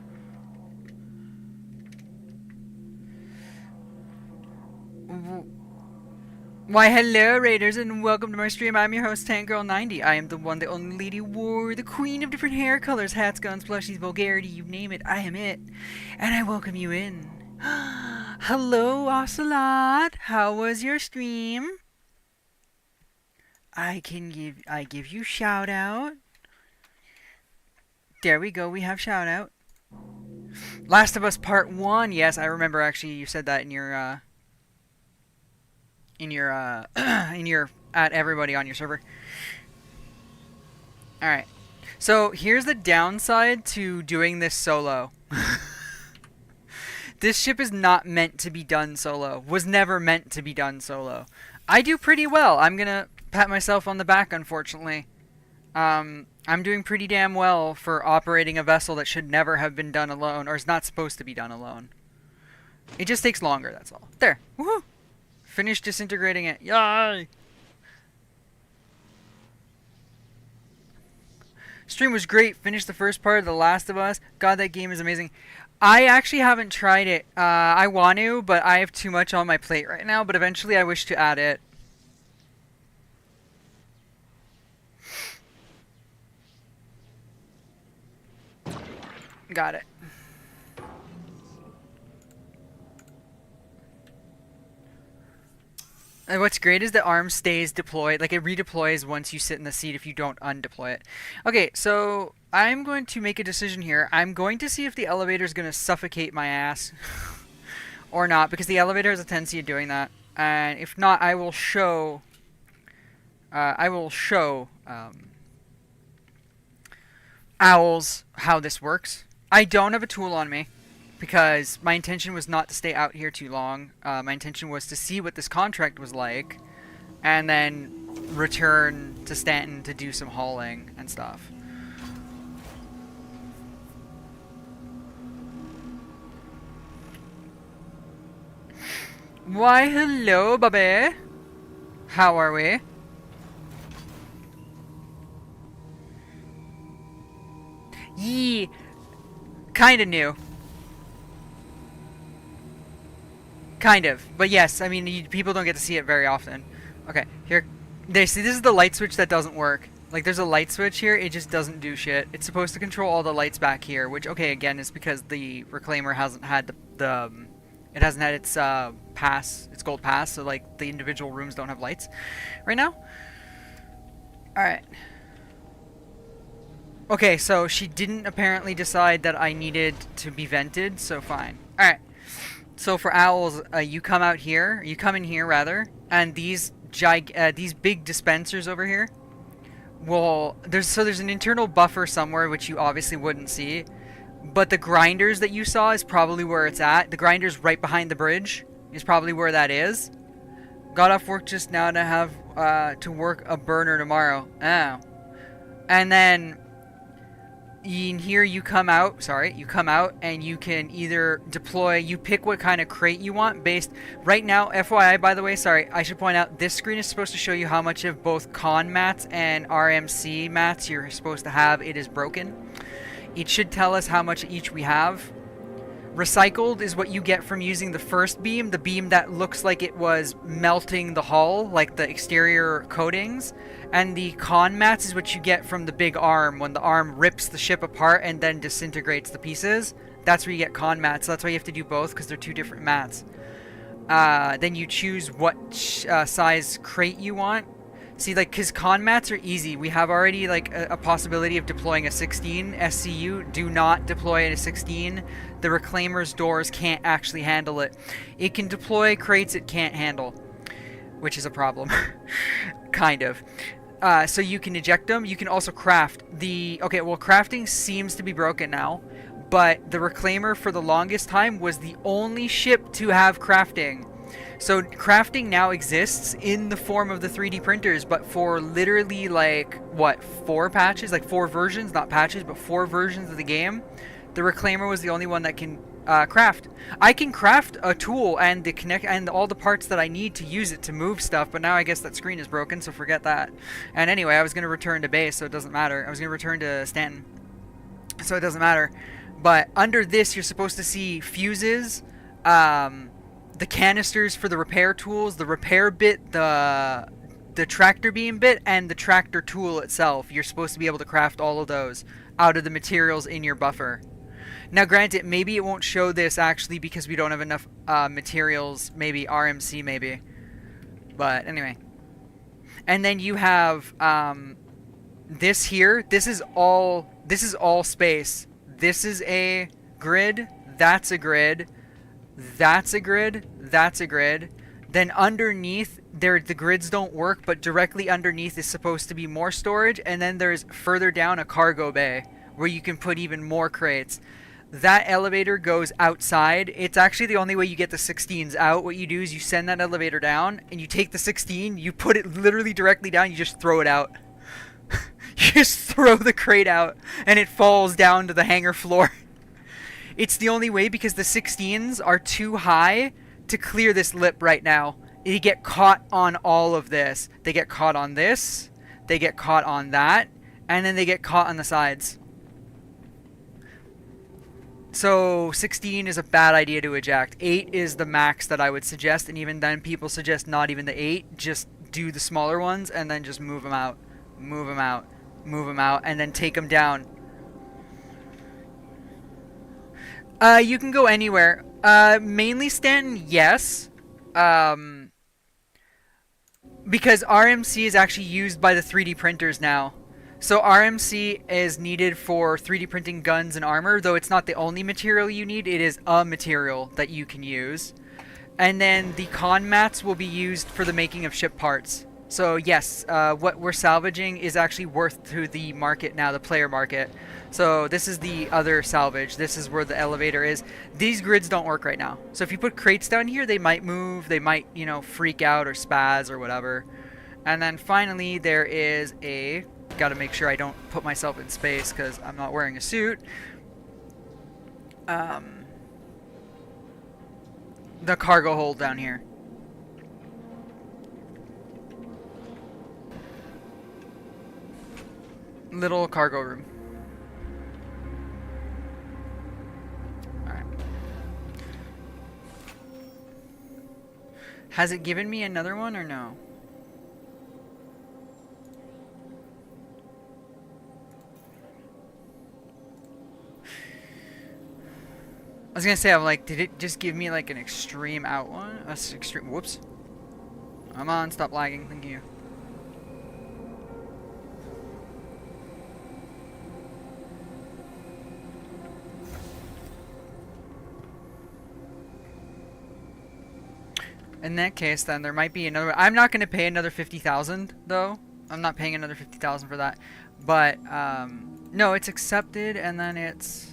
Why, hello, Raiders, and welcome to my stream. I'm your host, Tangirl90. I am the one, the only lady war, the queen of different hair colors, hats, guns, plushies, vulgarity, you name it, I am it. And I welcome you in. Hello, Ocelot. How was your stream? I give you shout out. There we go, we have shout out. Last of Us Part 1. Yes, I remember actually you said that in your at everybody on your server. Alright. So here's the downside to doing this solo. This ship is not meant to be done solo. Was never meant to be done solo. I do pretty well. I'm gonna pat myself on the back, unfortunately. I'm doing pretty damn well for operating a vessel that should never have been done alone, or is not supposed to be done alone. It just takes longer, that's all. There. Woohoo! Finished disintegrating it. Yay! Stream was great. Finished the first part of The Last of Us. God, that game is amazing. I actually haven't tried it. I want to, but I have too much on my plate right now. But eventually I wish to add it. Got it. And what's great is the arm stays deployed, like it redeploys once you sit in the seat if you don't undeploy it. Okay, so I'm going to make a decision here. I'm going to see if the elevator is going to suffocate my ass or not, because the elevator has a tendency of doing that. And if not, I will show owls how this works. I don't have a tool on me, because my intention was not to stay out here too long. My intention was to see what this contract was like, and then return to Stanton to do some hauling and stuff. Why, hello, baby. How are we? Yee. Kinda new. Kind of. But yes, I mean, people don't get to see it very often. Okay, here. There, see, this is the light switch that doesn't work. Like, there's a light switch here, it just doesn't do shit. It's supposed to control all the lights back here, which, okay, again, is because the Reclaimer hasn't had it hasn't had its pass, its gold pass, so, like, the individual rooms don't have lights right now. Alright. Okay, so she didn't apparently decide that I needed to be vented, so fine. Alright. So for owls, you come out here, you come in here rather, and these big dispensers over here will, there's an internal buffer somewhere which you obviously wouldn't see, but the grinders that you saw is probably where it's at. The grinders right behind the bridge is probably where that is. Got off work just now to have to work a burner tomorrow. Oh. And then in here you come out, and you can either deploy, you pick what kind of crate you want based, right now, FYI, by the way, sorry, I should point out, this screen is supposed to show you how much of both con mats and RMC mats you're supposed to have. It is broken. It should tell us how much each we have. Recycled is what you get from using the first beam, the beam that looks like it was melting the hull, like the exterior coatings. And the con mats is what you get from the big arm, when the arm rips the ship apart and then disintegrates the pieces. That's where you get con mats. So that's why you have to do both, because they're two different mats. Then you choose what size crate you want. See, like, because con mats are easy. We have already, like, a possibility of deploying a 16 SCU. Do not deploy a 16. The Reclaimer's doors can't actually handle it. It can deploy crates it can't handle, which is a problem. Kind of. So you can eject them. You can also craft. Okay, well, crafting seems to be broken now, but the Reclaimer for the longest time was the only ship to have crafting. So crafting now exists in the form of the 3D printers, but for literally, like, what, 4 patches? Like 4 versions, not patches, but 4 versions of the game. The Reclaimer was the only one that can craft. I can craft a tool and and all the parts that I need to use it to move stuff, but now I guess that screen is broken, so forget that. And anyway, I was going to return to base, so it doesn't matter. I was going to return to Stanton, so it doesn't matter. But under this, you're supposed to see fuses, the canisters for the repair tools, the repair bit, the tractor beam bit, and the tractor tool itself. You're supposed to be able to craft all of those out of the materials in your buffer. Now, granted, maybe it won't show this actually because we don't have enough materials, maybe RMC maybe. But anyway. And then you have this here. This is all space. This is a grid, that's a grid, that's a grid, that's a grid. Then underneath there, the grids don't work, but directly underneath is supposed to be more storage, and then there's further down a cargo bay where you can put even more crates. That elevator goes outside. It's actually the only way you get the 16s out. What you do is you send that elevator down, and you take the 16, you put it literally directly down, you just throw it out. You just throw the crate out, and it falls down to the hangar floor. It's the only way because the 16s are too high to clear this lip right now. They get caught on all of this. They get caught on this, they get caught on that, and then they get caught on the sides. So 16 is a bad idea to eject. 8 is the max that I would suggest, and even then people suggest not even the 8, just do the smaller ones and then just move them out. Move them out. Move them out, and then take them down. You can go anywhere. Mainly Stanton, yes. Um, because RMC is actually used by the 3D printers now. So RMC is needed for 3D printing guns and armor, though it's not the only material you need. It is a material that you can use. And then the con mats will be used for the making of ship parts. So yes, what we're salvaging is actually worth to the market now, the player market. So this is the other salvage. This is where the elevator is. These grids don't work right now. So if you put crates down here, they might move. They might, you know, freak out or spaz or whatever. And then finally, there is a... Gotta make sure I don't put myself in space because I'm not wearing a suit. The cargo hold down here. Little cargo room. Alright. Has it given me another one or no? I was gonna say, I'm like, did it just give me like an extreme out one? Extreme, whoops. Come on, stop lagging, thank you. In that case, then there might be another. I'm not gonna pay another 50,000 though. I'm not paying another 50,000 for that. But no, it's accepted, and then it's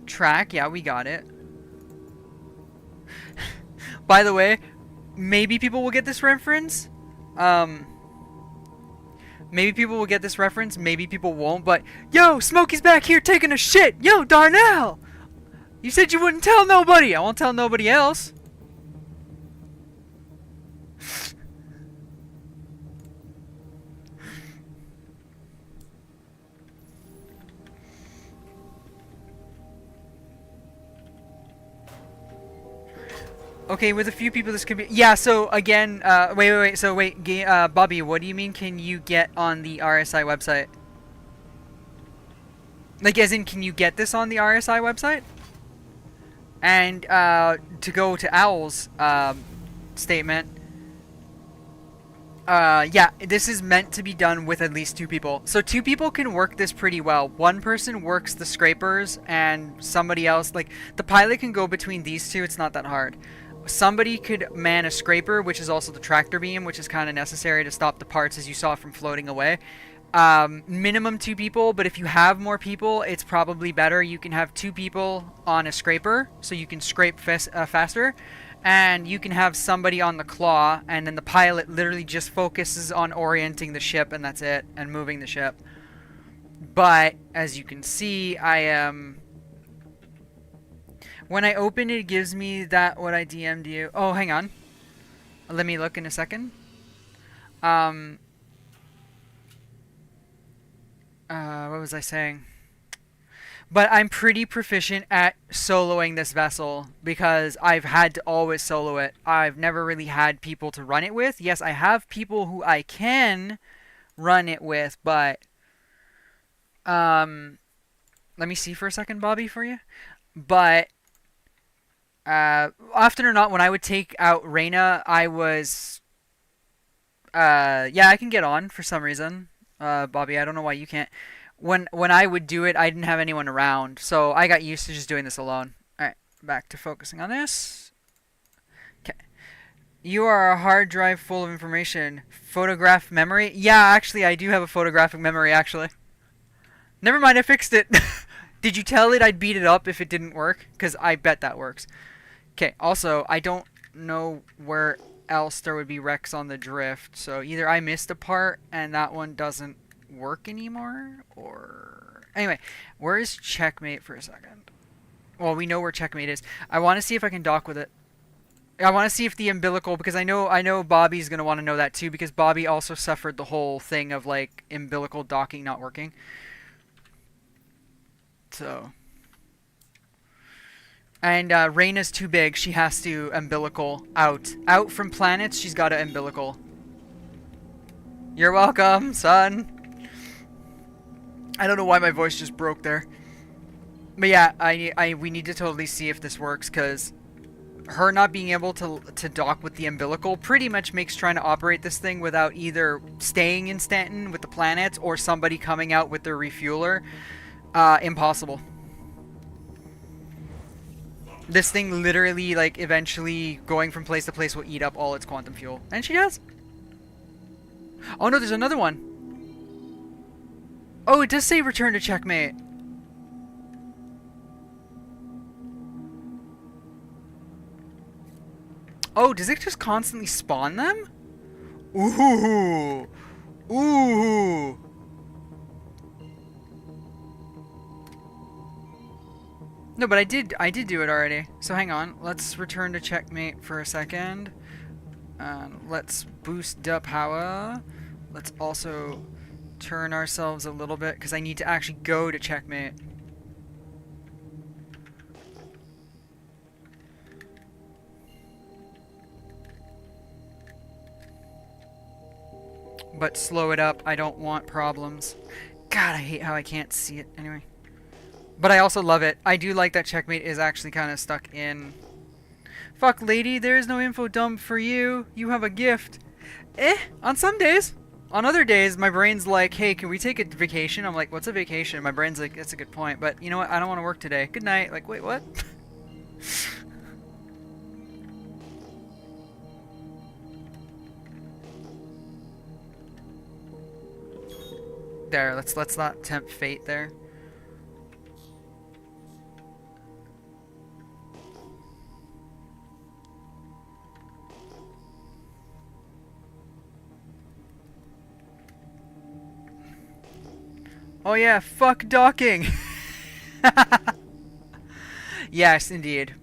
track. Yeah, we got it. By the way, maybe people will get this reference. Maybe people will get this reference. Maybe people won't. But yo, Smokey's back here taking a shit. Yo, Darnell, you said you wouldn't tell nobody. I won't tell nobody else. Okay, with a few people this could be... Yeah, so again, wait. So wait, Bobby, what do you mean can you get on the RSI website? Like, as in, can you get this on the RSI website? And to go to Owl's statement, yeah, this is meant to be done with at least 2 people. So 2 people can work this pretty well. One person works the scrapers, and somebody else, like, the pilot can go between these 2. It's not that hard. Somebody could man a scraper, which is also the tractor beam, which is kind of necessary to stop the parts, as you saw, from floating away. Minimum 2 people, but if you have more people, it's probably better. You can have 2 people on a scraper, so you can scrape faster. And you can have somebody on the claw, and then the pilot literally just focuses on orienting the ship, and that's it, and moving the ship. But, as you can see, I am... When I open it, it gives me that what I DM'd you. Oh, hang on. Let me look in a second. What was I saying? But I'm pretty proficient at soloing this vessel because I've had to always solo it. I've never really had people to run it with. Yes, I have people who I can run it with, but let me see for a second, Bobby, for you. But often or not, when I would take out Reyna, I was yeah, I can get on for some reason. Bobby, I don't know why you can't. When I would do it, I didn't have anyone around, so I got used to just doing this alone. Alright, back to focusing on this. Okay. You are a hard drive full of information. Photograph memory? Yeah, actually, I do have a photographic memory, actually. Never mind, I fixed it. Did you tell it I'd beat it up if it didn't work? Because I bet that works. Okay, also, I don't know where else there would be wrecks on the drift, so either I missed a part and that one doesn't work anymore, or... Anyway, where is Checkmate for a second? Well, we know where Checkmate is. I want to see if I can dock with it. I want to see if the umbilical, because I know Bobby's going to want to know that too, because Bobby also suffered the whole thing of, like, umbilical docking not working. So... And Reyna's too big. She has to umbilical out. Out from planets, she's got to umbilical. You're welcome, son. I don't know why my voice just broke there. But yeah, we need to totally see if this works, because her not being able to dock with the umbilical pretty much makes trying to operate this thing without either staying in Stanton with the planets or somebody coming out with their refueler impossible. This thing literally, like, eventually going from place to place will eat up all its quantum fuel. And she does. Oh no, there's another one. Oh, it does say return to checkmate. Oh, does it just constantly spawn them? Ooh. Ooh. No, but I did do it already. So hang on. Let's return to checkmate for a second. Let's boost up power. Let's also turn ourselves a little bit, because I need to actually go to checkmate. But slow it up. I don't want problems. God, I hate how I can't see it. Anyway. But I also love it. I do like that checkmate is actually kind of stuck in. Fuck, lady, there is no info dump for you. You have a gift. On some days. On other days, my brain's like, hey, can we take a vacation? I'm like, what's a vacation? My brain's like, that's a good point. But you know what? I don't want to work today. Good night. Like, wait, what? There, let's not tempt fate there. Oh yeah, fuck docking. Yes, indeed.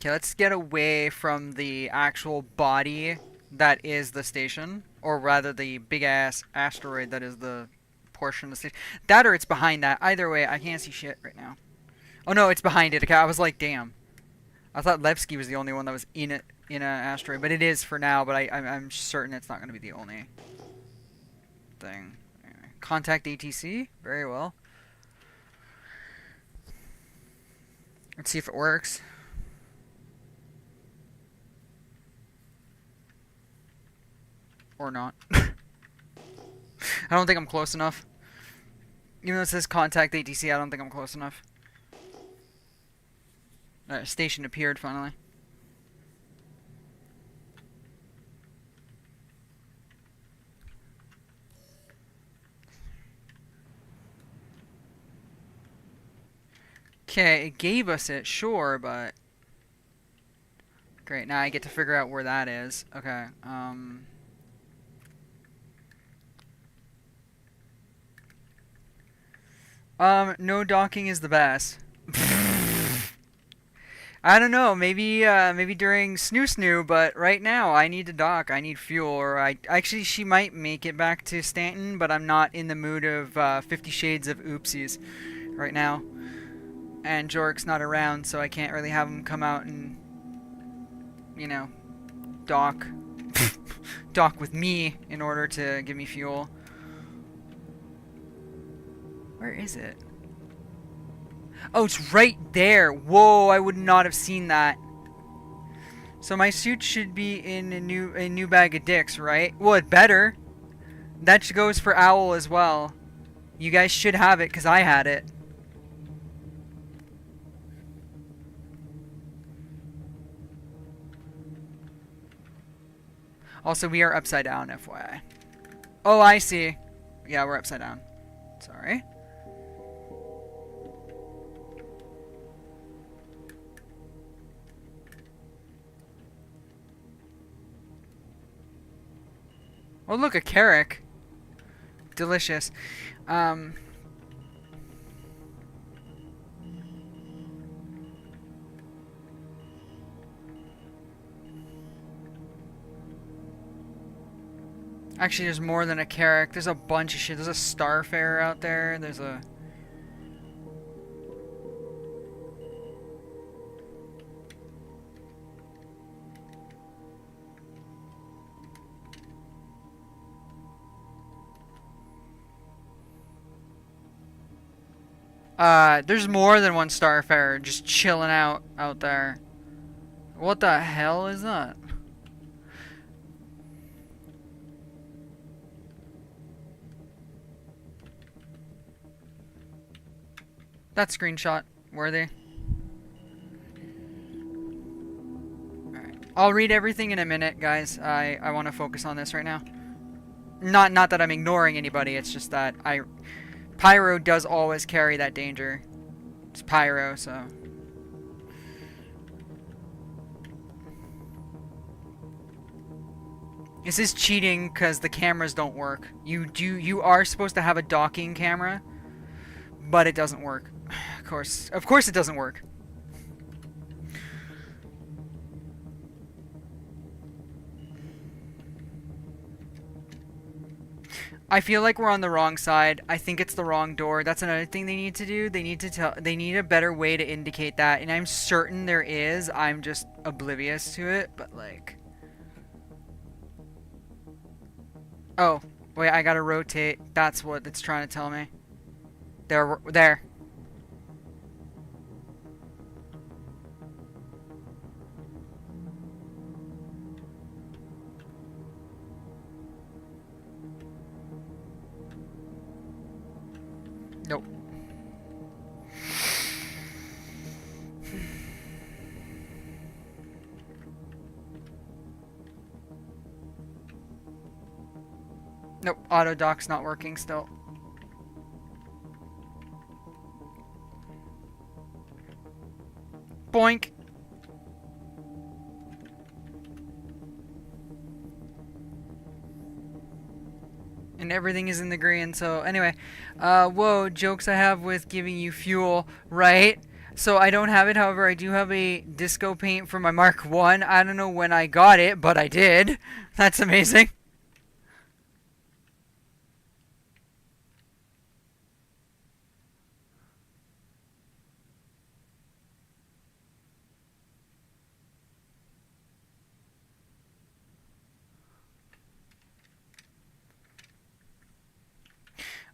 Okay, let's get away from the actual body that is the station, or rather the big-ass asteroid that is the portion of the station. That or it's behind that. Either way, I can't see shit right now. Oh no, it's behind it. Okay, I was like, damn. I thought Levski was the only one that was in it, in an asteroid, but it is for now, but I'm certain it's not going to be the only thing. Anyway, contact ATC? Very well. Let's see if it works. Or not. I don't think I'm close enough. Even though it says contact ATC, I don't think I'm close enough. Alright, station appeared finally. Okay, it gave us it, sure, but... Great, now I get to figure out where that is. Okay, no docking is the best. I don't know, maybe during snoo, but right now I need to dock, I need fuel, or actually she might make it back to Stanton, but I'm not in the mood of 50 Shades of Oopsies right now. And Jorik's not around, so I can't really have him come out and, you know, dock with me in order to give me fuel. Where is it? Oh, it's right there. Whoa, I would not have seen that. So my suit should be in a new bag of dicks, right? Well, it better. That goes for Owl as well. You guys should have it, because I had it. Also, we are upside down, FYI. Oh, I see. Yeah, we're upside down. Sorry. Oh, look, a carrot. Delicious. Actually, there's more than a carrot. There's a bunch of shit. There's a starfarer out there. There's a... There's more than one Starfarer just chilling out there. What the hell is that? That's screenshot worthy. Alright. I'll read everything in a minute, guys. I want to focus on this right now. Not that I'm ignoring anybody, it's just that Pyro does always carry that danger. It's Pyro, so. This is cheating because the cameras don't work. You are supposed to have a docking camera, but it doesn't work. Of course it doesn't work. I feel like we're on the wrong side. I think it's the wrong door. That's another thing they need to do. They need a better way to indicate that, and I'm certain there is. I'm just oblivious to it, but like, oh, wait, I gotta rotate. That's what it's trying to tell me. There. Nope. Nope, auto dock's not working still. Boink. And everything is in the green, so anyway. Whoa, jokes I have with giving you fuel, right? So I don't have it, however, I do have a disco paint for my Mark 1. I don't know when I got it, but I did. That's amazing.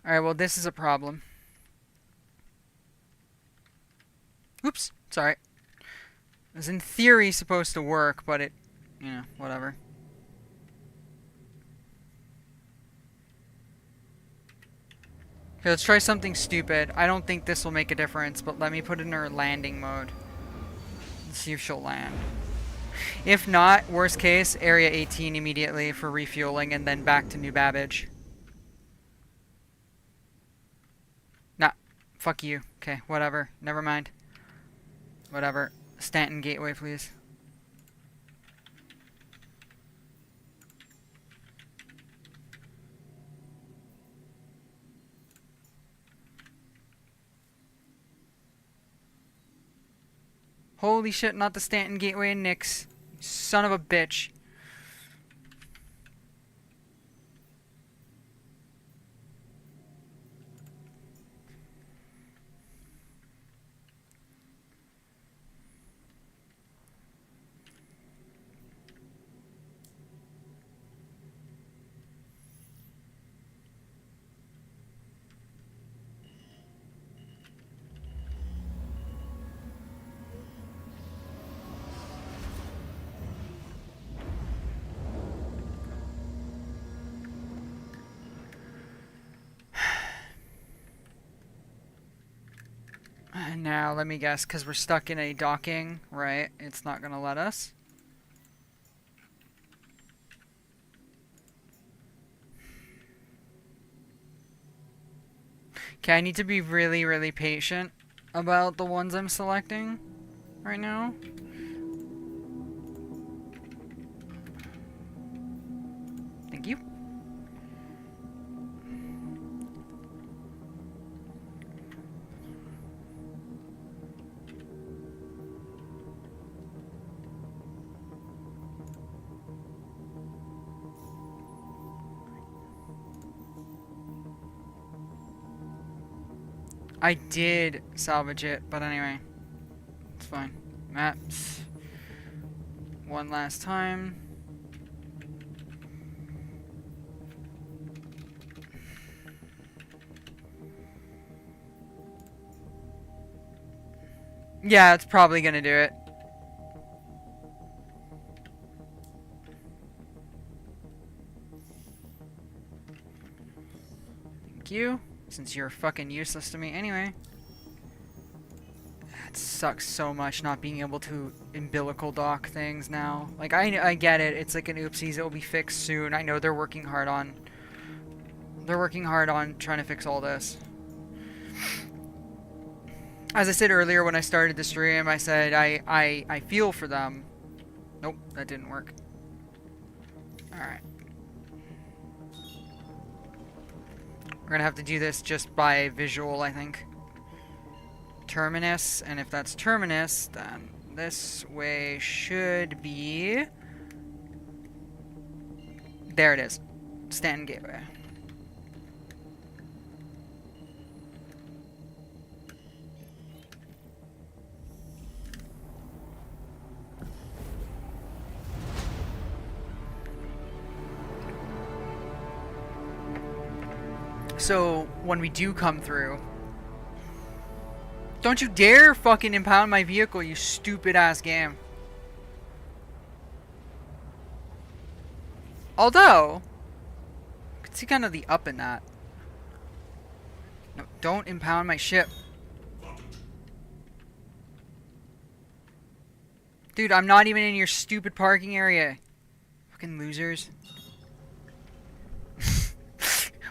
Alright, well, this is a problem. Oops, sorry. It was in theory supposed to work, but it, whatever. Okay, let's try something stupid. I don't think this will make a difference, but let me put it in her landing mode. Let's see if she'll land. If not, worst case, Area 18 immediately for refueling and then back to New Babbage. Nah, fuck you. Okay, whatever. Never mind. Whatever. Stanton Gateway, please. Holy shit, not the Stanton Gateway and Nix. Son of a bitch. And now, let me guess, because we're stuck in a docking, right? It's not going to let us. Okay, I need to be really, really patient about the ones I'm selecting right now. Thank you. I did salvage it, but anyway, it's fine. Maps. One last time. Yeah, it's probably gonna do it. Thank you, since you're fucking useless to me anyway. It sucks so much not being able to umbilical dock things now. Like, I get it. It's like an oopsies. It will be fixed soon. I know they're working hard on... They're working hard on trying to fix all this. As I said earlier when I started the stream, I said I feel for them. Nope, that didn't work. Alright. We're gonna have to do this just by visual, I think. Terminus, and if that's terminus, then this way should be... There it is. Stanton Gateway. So, when we do come through... Don't you dare fucking impound my vehicle, you stupid ass game. Although, I could see kind of the up in that. No, don't impound my ship. Dude, I'm not even in your stupid parking area. Fucking losers.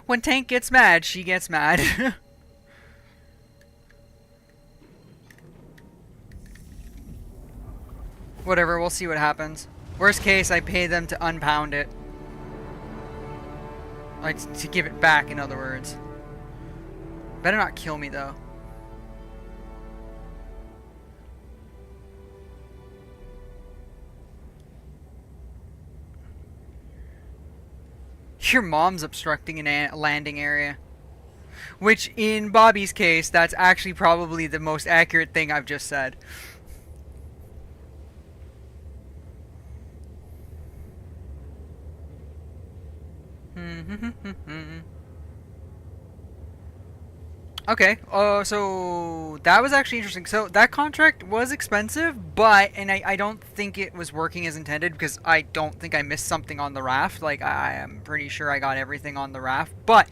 When Tank gets mad, she gets mad. Whatever, we'll see what happens. Worst case, I pay them to unpound it. Like, to give it back, in other words. Better not kill me, though. Your mom's obstructing a landing area. Which, in Bobby's case, that's actually probably the most accurate thing I've just said. Okay, so that was actually interesting. So that contract was expensive, but, and I don't think it was working as intended because I don't think I missed something on the raft. Like, I am pretty sure I got everything on the raft, but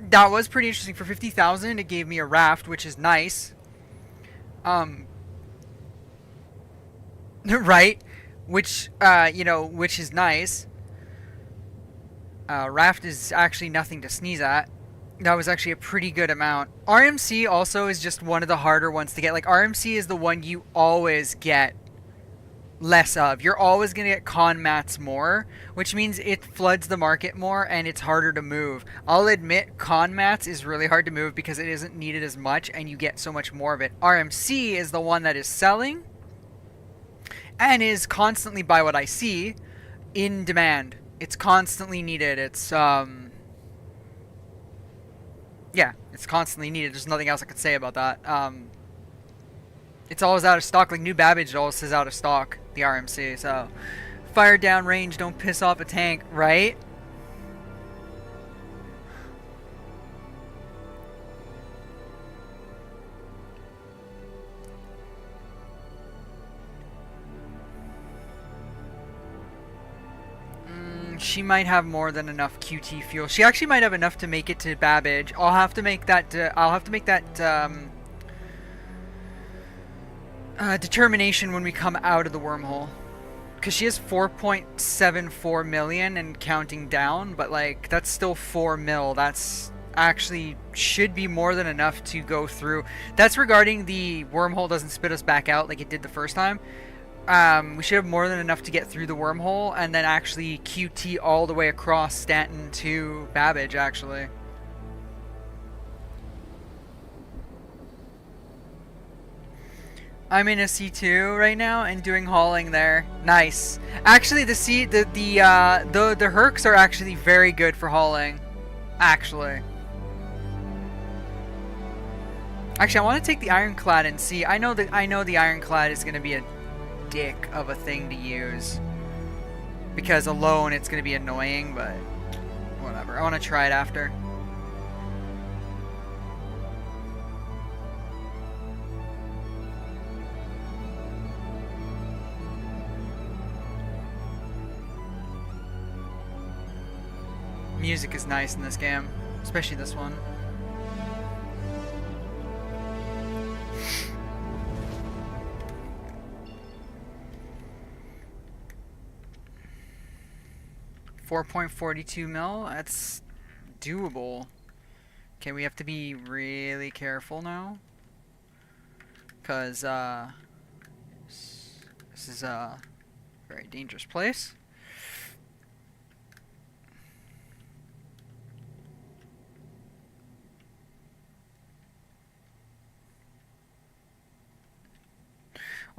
that was pretty interesting. For 50,000, it gave me a raft, which is nice. Right? Which, you know, which is nice. Raft is actually nothing to sneeze at. That was actually a pretty good amount. RMC also is just one of the harder ones to get. Like, RMC is the one you always get less of. You're always going to get con mats more, which means it floods the market more and it's harder to move. I'll admit con mats is really hard to move because it isn't needed as much and you get so much more of it. RMC is the one that is selling and is constantly, by what I see, in demand. It's constantly needed. It's, yeah, it's constantly needed. There's nothing else I could say about that. It's always out of stock. Like, new Babbage always is out of stock, the RMC. So, fire down range, don't piss off a tank, right? She might have more than enough QT fuel. She actually might have enough to make it to Babbage. I'll have to make that. Determination when we come out of the wormhole, because she has 4.74 million and counting down. But like, that's still 4 mil. That's actually should be more than enough to go through. That's regarding the wormhole doesn't spit us back out like it did the first time. We should have more than enough to get through the wormhole and then actually QT all the way across Stanton to Babbage, actually. I'm in a C2 right now and doing hauling there. Nice. Actually, the Hercs are actually very good for hauling. Actually, I want to take the Ironclad and see. I know the Ironclad is going to be a dick of a thing to use because alone it's going to be annoying, but whatever. I want to try it after. music is nice in this game, especially this one. $4.42 mil. That's doable. Okay, we have to be really careful now, because this is a very dangerous place.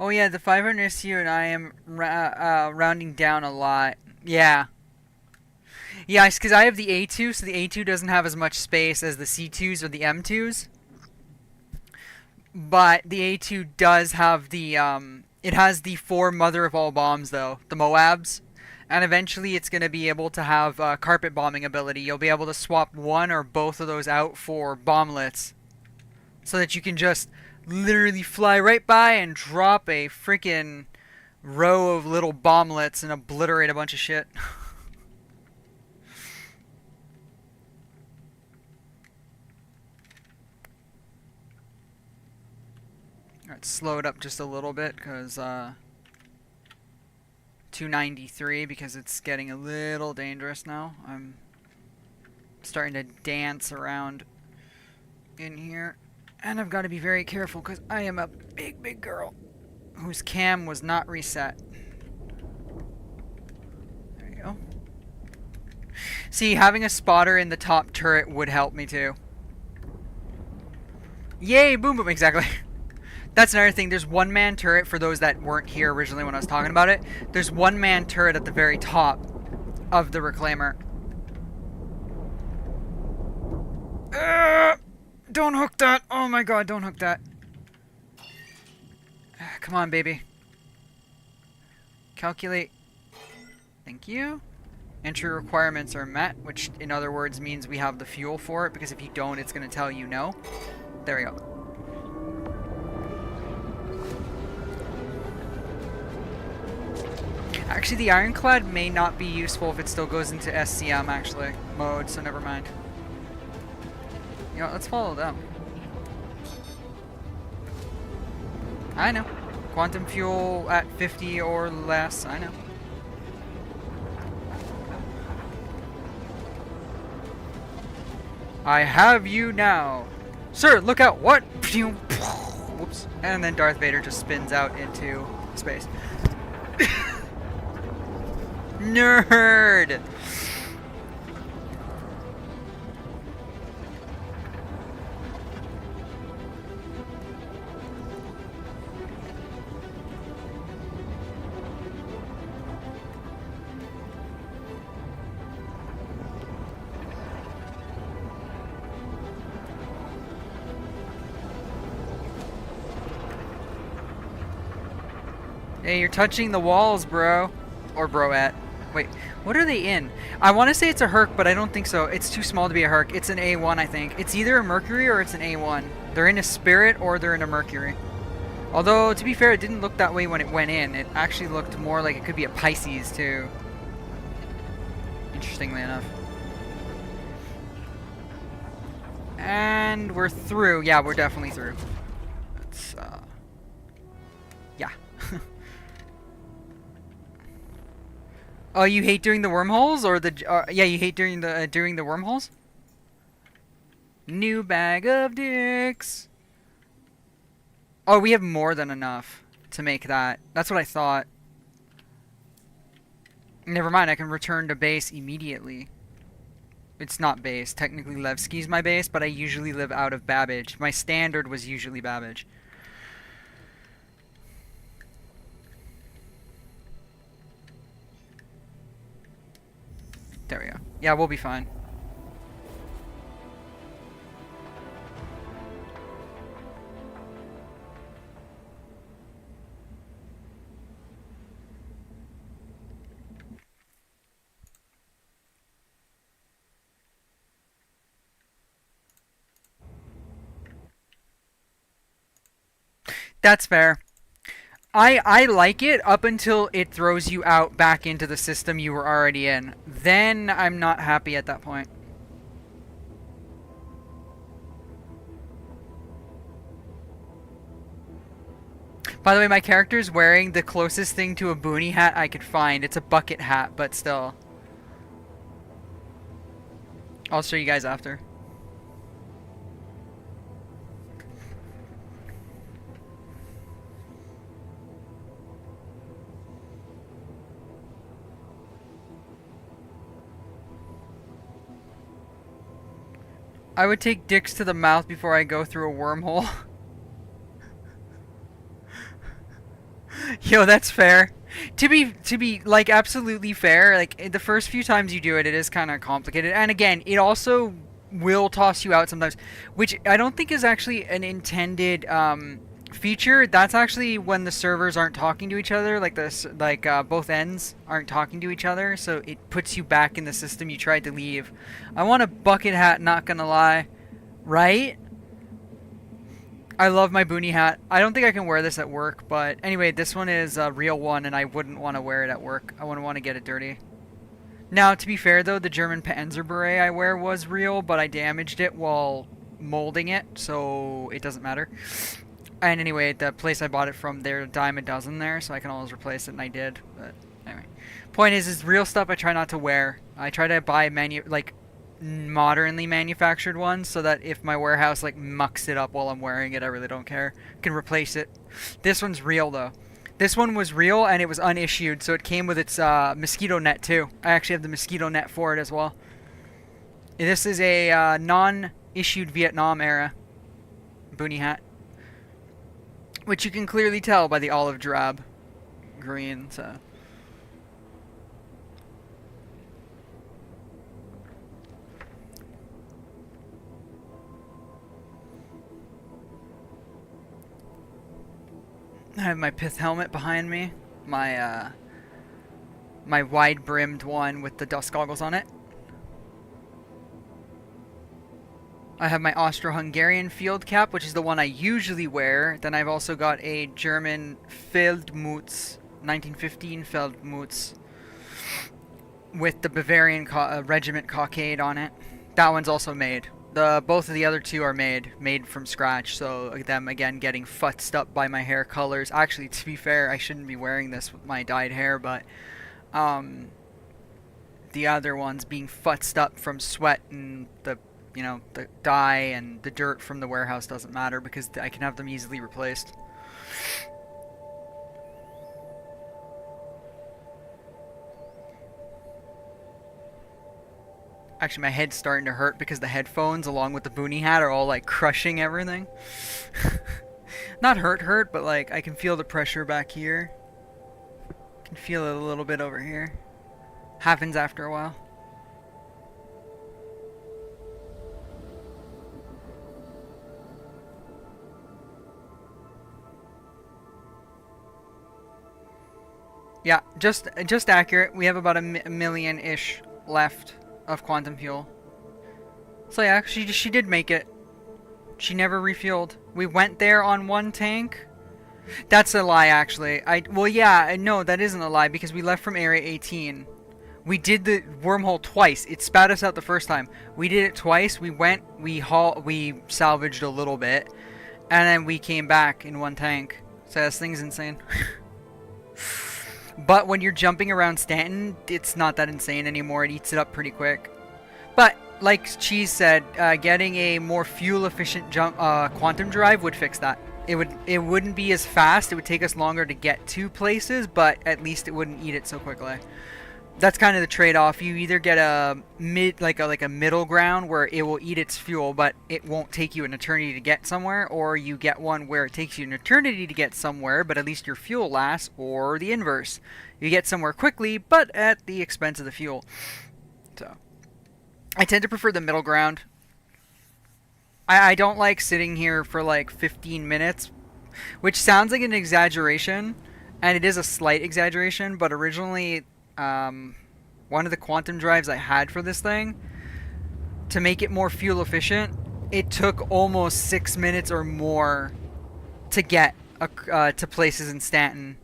Oh yeah, the 500 SU and I am rounding down a lot. Yeah. Yeah, it's because I have the A2, so the A2 doesn't have as much space as the C2s or the M2s. But the A2 does have the, it has the 4 mother of all bombs, though. The Moabs. And eventually it's going to be able to have carpet bombing ability. You'll be able to swap one or both of those out for bomblets. So that you can just literally fly right by and drop a freaking row of little bomblets and obliterate a bunch of shit. Alright, slow it up just a little bit, because 293, because it's getting a little dangerous now. I'm starting to dance around in here. And I've got to be very careful, because I am a big, big girl whose cam was not reset. There you go. See, having a spotter in the top turret would help me too. Yay, boom boom, exactly. That's another thing. There's one-man turret for those that weren't here originally when I was talking about it. There's one-man turret at the very top of the Reclaimer. Don't hook that. Oh my god, don't hook that. Come on, baby. Calculate. Thank you. Entry requirements are met, which in other words means we have the fuel for it, because if you don't, it's going to tell you no. There we go. Actually, the Ironclad may not be useful if it still goes into SCM, actually, mode, so never mind. You know, let's follow them. I know. Quantum fuel at 50 or less, I know. I have you now. Sir, look out, what? Whoops. And then Darth Vader just spins out into space. Nerd! Hey, you're touching the walls, bro. Or broette. Wait, what are they in? I want to say it's a Herc, but I don't think so. It's too small to be a Herc. It's an A1, I think. It's either a Mercury or it's an A1. They're in a Spirit or they're in a Mercury. Although, to be fair, it didn't look that way when it went in. It actually looked more like it could be a Pisces, too. Interestingly enough. And we're through. Yeah, we're definitely through. That's, yeah. Oh, you hate doing the wormholes, or the yeah, you hate doing the wormholes. New bag of dicks. Oh, we have more than enough to make that. That's what I thought. Never mind, I can return to base immediately. It's not base. Technically, Levski's my base, but I usually live out of Babbage. My standard was usually Babbage. There we go. Yeah, we'll be fine. That's fair. I like it up until it throws you out back into the system you were already in. Then I'm not happy at that point. By the way, my character's wearing the closest thing to a boonie hat I could find. It's a bucket hat, but still. I'll show you guys after. I would take dicks to the mouth before I go through a wormhole. Yo, that's fair. To be like absolutely fair, like the first few times you do it, it is kind of complicated. And again, it also will toss you out sometimes, which I don't think is actually an intended feature. That's actually when the servers aren't talking to each other, like this, like both ends aren't talking to each other, so it puts you back in the system you tried to leave. I want a bucket hat, not gonna lie, right? I love my boonie hat. I don't think I can wear this at work, but anyway, this one is a real one, and I wouldn't want to wear it at work. I wouldn't want to get it dirty. Now, to be fair, though, the German Panzer beret I wear was real, but I damaged it while molding it, so it doesn't matter. And anyway, the place I bought it from, they're a dime a dozen there, so I can always replace it, and I did. But anyway, point is real stuff I try not to wear. I try to buy modernly manufactured ones, so that if my warehouse like mucks it up while I'm wearing it, I really don't care. I can replace it. This one's real though. This one was real and it was unissued, so it came with its mosquito net too. I actually have the mosquito net for it as well. This is a non-issued Vietnam era boonie hat, which you can clearly tell by the olive drab green. So. I have my pith helmet behind me, my my wide-brimmed one with the dust goggles on it. I have my Austro-Hungarian field cap, which is the one I usually wear. Then I've also got a German Feldmutz, 1915 Feldmutz, with the Bavarian regiment cockade on it. That one's also made. Both of the other two are made from scratch, so them again getting futzed up by my hair colors. Actually, to be fair, I shouldn't be wearing this with my dyed hair, but the other ones being futzed up from sweat and the dye and the dirt from the warehouse doesn't matter because I can have them easily replaced. Actually, my head's starting to hurt because the headphones, along with the boonie hat, are all like crushing everything. Not hurt, but like I can feel the pressure back here. Can feel it a little bit over here. Happens after a while. Yeah, just accurate. We have about a million-ish left of quantum fuel. So yeah, she did make it. She never refueled. We went there on one tank. That's a lie, actually. Well, yeah, no, that isn't a lie because we left from Area 18. We did the wormhole twice. It spat us out the first time. We did it twice. We went, we salvaged a little bit, and then we came back in one tank. So this thing's insane. But when you're jumping around Stanton, it's not that insane anymore. It eats it up pretty quick. But like Cheese said, getting a more fuel-efficient quantum drive would fix that. It wouldn't be as fast. It would take us longer to get to places, but at least it wouldn't eat it so quickly. That's kind of the trade-off. You either get a middle ground where it will eat its fuel, but it won't take you an eternity to get somewhere, or you get one where it takes you an eternity to get somewhere, but at least your fuel lasts, or the inverse. You get somewhere quickly, but at the expense of the fuel. So, I tend to prefer the middle ground. I don't like sitting here for like 15 minutes, which sounds like an exaggeration, and it is a slight exaggeration, but originally one of the quantum drives I had for this thing, to make it more fuel efficient, it took almost 6 minutes or more to get to places in Stanton.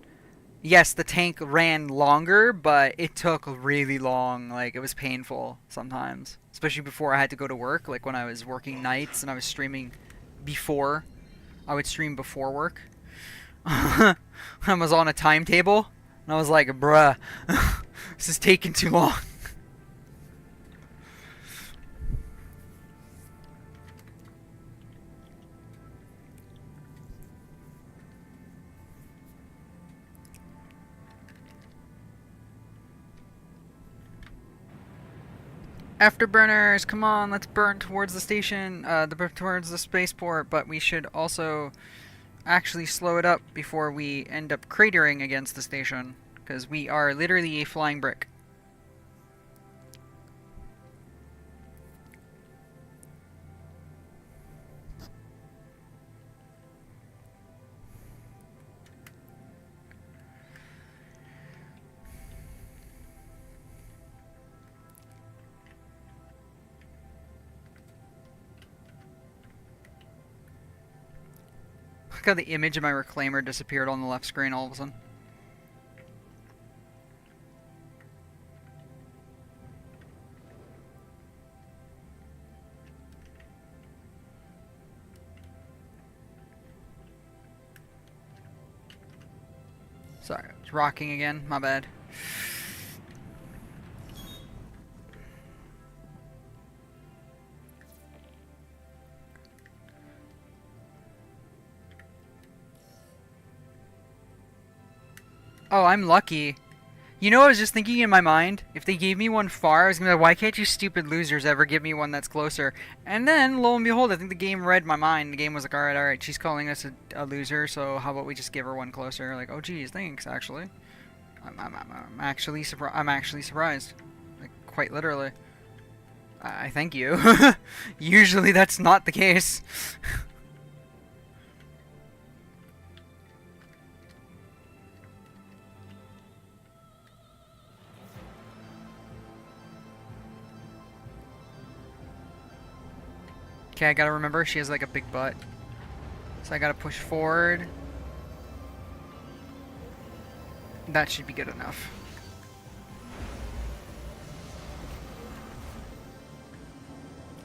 Yes, the tank ran longer, but it took really long. Like, it was painful sometimes, especially before I had to go to work. Like when I was working nights and I was streaming before. I would stream before work. I was on a timetable, and I was like, bruh, this is taking too long. Afterburners, come on, let's burn towards the station, towards the spaceport, but we should also actually slow it up before we end up cratering against the station, because we are literally a flying brick. Look how the image of my reclaimer disappeared on the left screen all of a sudden. Sorry, it's rocking again. My bad. Oh, I'm lucky. You know, I was just thinking in my mind, if they gave me one far, I was gonna be like, why can't you stupid losers ever give me one that's closer? And then, lo and behold, I think the game read my mind. The game was like, alright, she's calling us a loser, so how about we just give her one closer? Like, oh geez, thanks, actually. I'm actually surprised. Like, quite literally. I thank you. Usually that's not the case. Okay, I gotta remember she has like a big butt. So I gotta push forward. That should be good enough.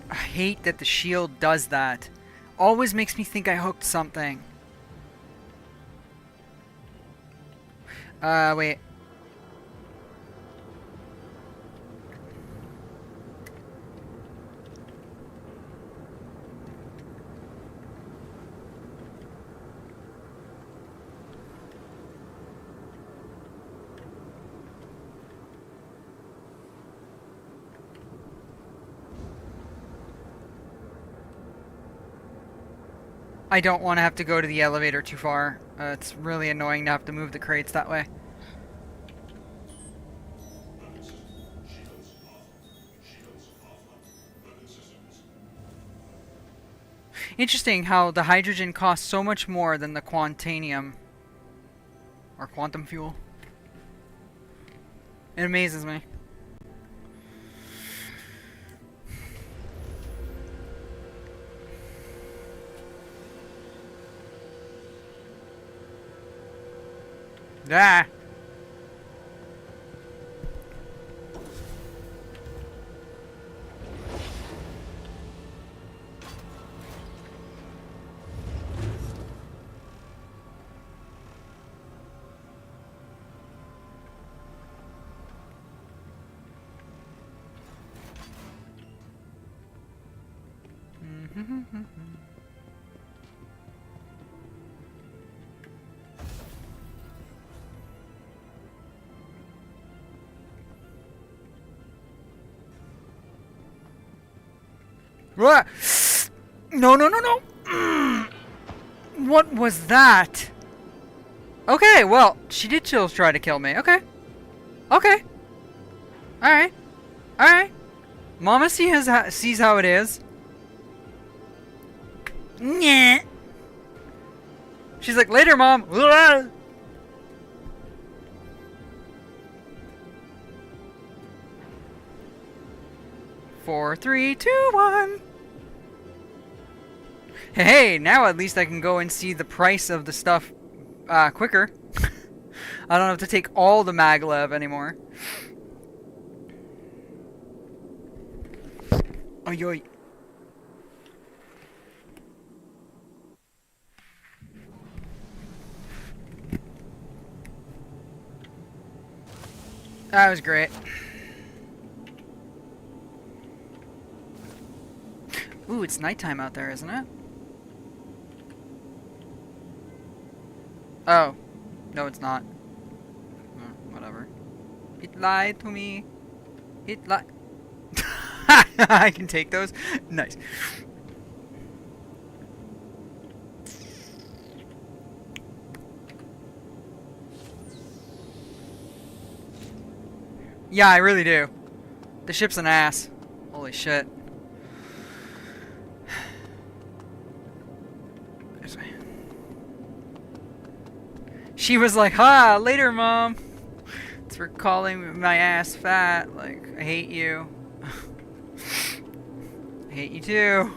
I hate that the shield does that. Always makes me think I hooked something. Wait. I don't want to have to go to the elevator too far. It's really annoying to have to move the crates that way. Interesting how the hydrogen costs so much more than the quantanium. Or quantum fuel. It amazes me. Ah! What? No, no, no, no! What was that? Okay, well, she did still try to kill me. Okay. Okay. Alright. Alright. Mama sees how it is. Nyeh. She's like, later, Mom. 4, 3, 2, 1. Hey, now at least I can go and see the price of the stuff quicker. I don't have to take all the maglev anymore. Oh, yoy. That was great. Ooh, it's nighttime out there, isn't it? Oh. No, it's not. Whatever. It lied to me. It lied. I can take those. Nice. Yeah, I really do. The ship's an ass. Holy shit. She was like, "Ha, later, Mom. It's for calling my ass fat. Like, I hate you. I hate you too."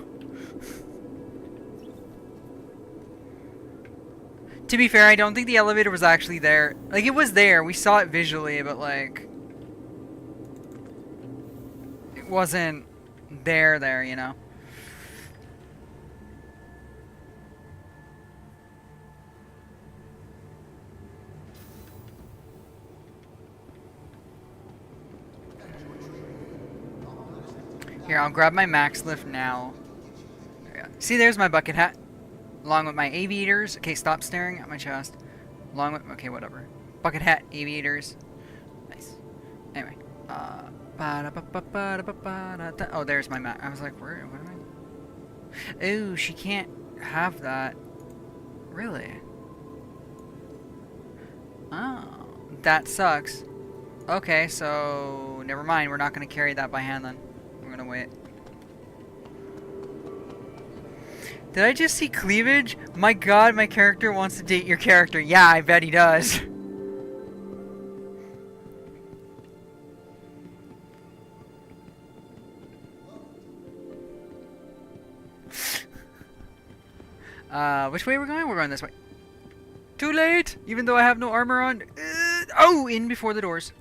To be fair, I don't think the elevator was actually there. Like, it was there. We saw it visually, but like, it wasn't there, you know? Here, I'll grab my max lift now. There we go. See, there's my bucket hat. Along with my aviators. Okay, stop staring at my chest. Along with... Okay, whatever. Bucket hat, aviators. Nice. Anyway. Oh, there's my max. I was like, where? What am I... Ooh, she can't have that. Really? Oh. That sucks. Okay, so... Never mind. We're not going to carry that by hand then. We're gonna wait. Did I just see cleavage? My god, my character wants to date your character. Yeah, I bet he does. Which way we're going? We're going this way. Too late! Even though I have no armor on. Oh, in before the doors.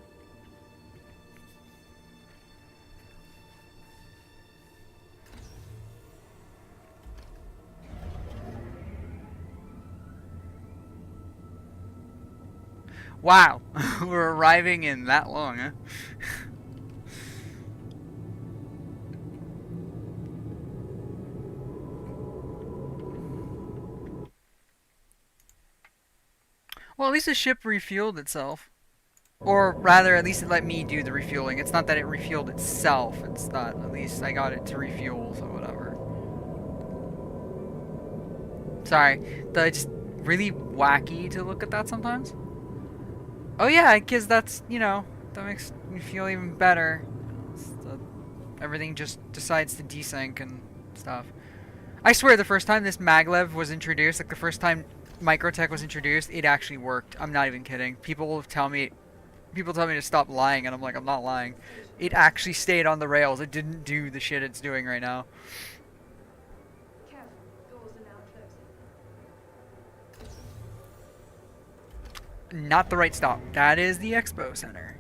Wow, we're arriving in that long, huh? Well, at least the ship refueled itself. Or rather, at least it let me do the refueling. It's not that it refueled itself, it's that at least I got it to refuel, so whatever. Sorry, it's really wacky to look at that sometimes. Oh yeah, because that's, you know, that makes me feel even better. Everything just decides to desync and stuff. I swear the first time this maglev was introduced, like the first time Microtech was introduced, it actually worked. I'm not even kidding. People tell me to stop lying, and I'm like, I'm not lying. It actually stayed on the rails. It didn't do the shit it's doing right now. Not the right stop. That is the Expo Center.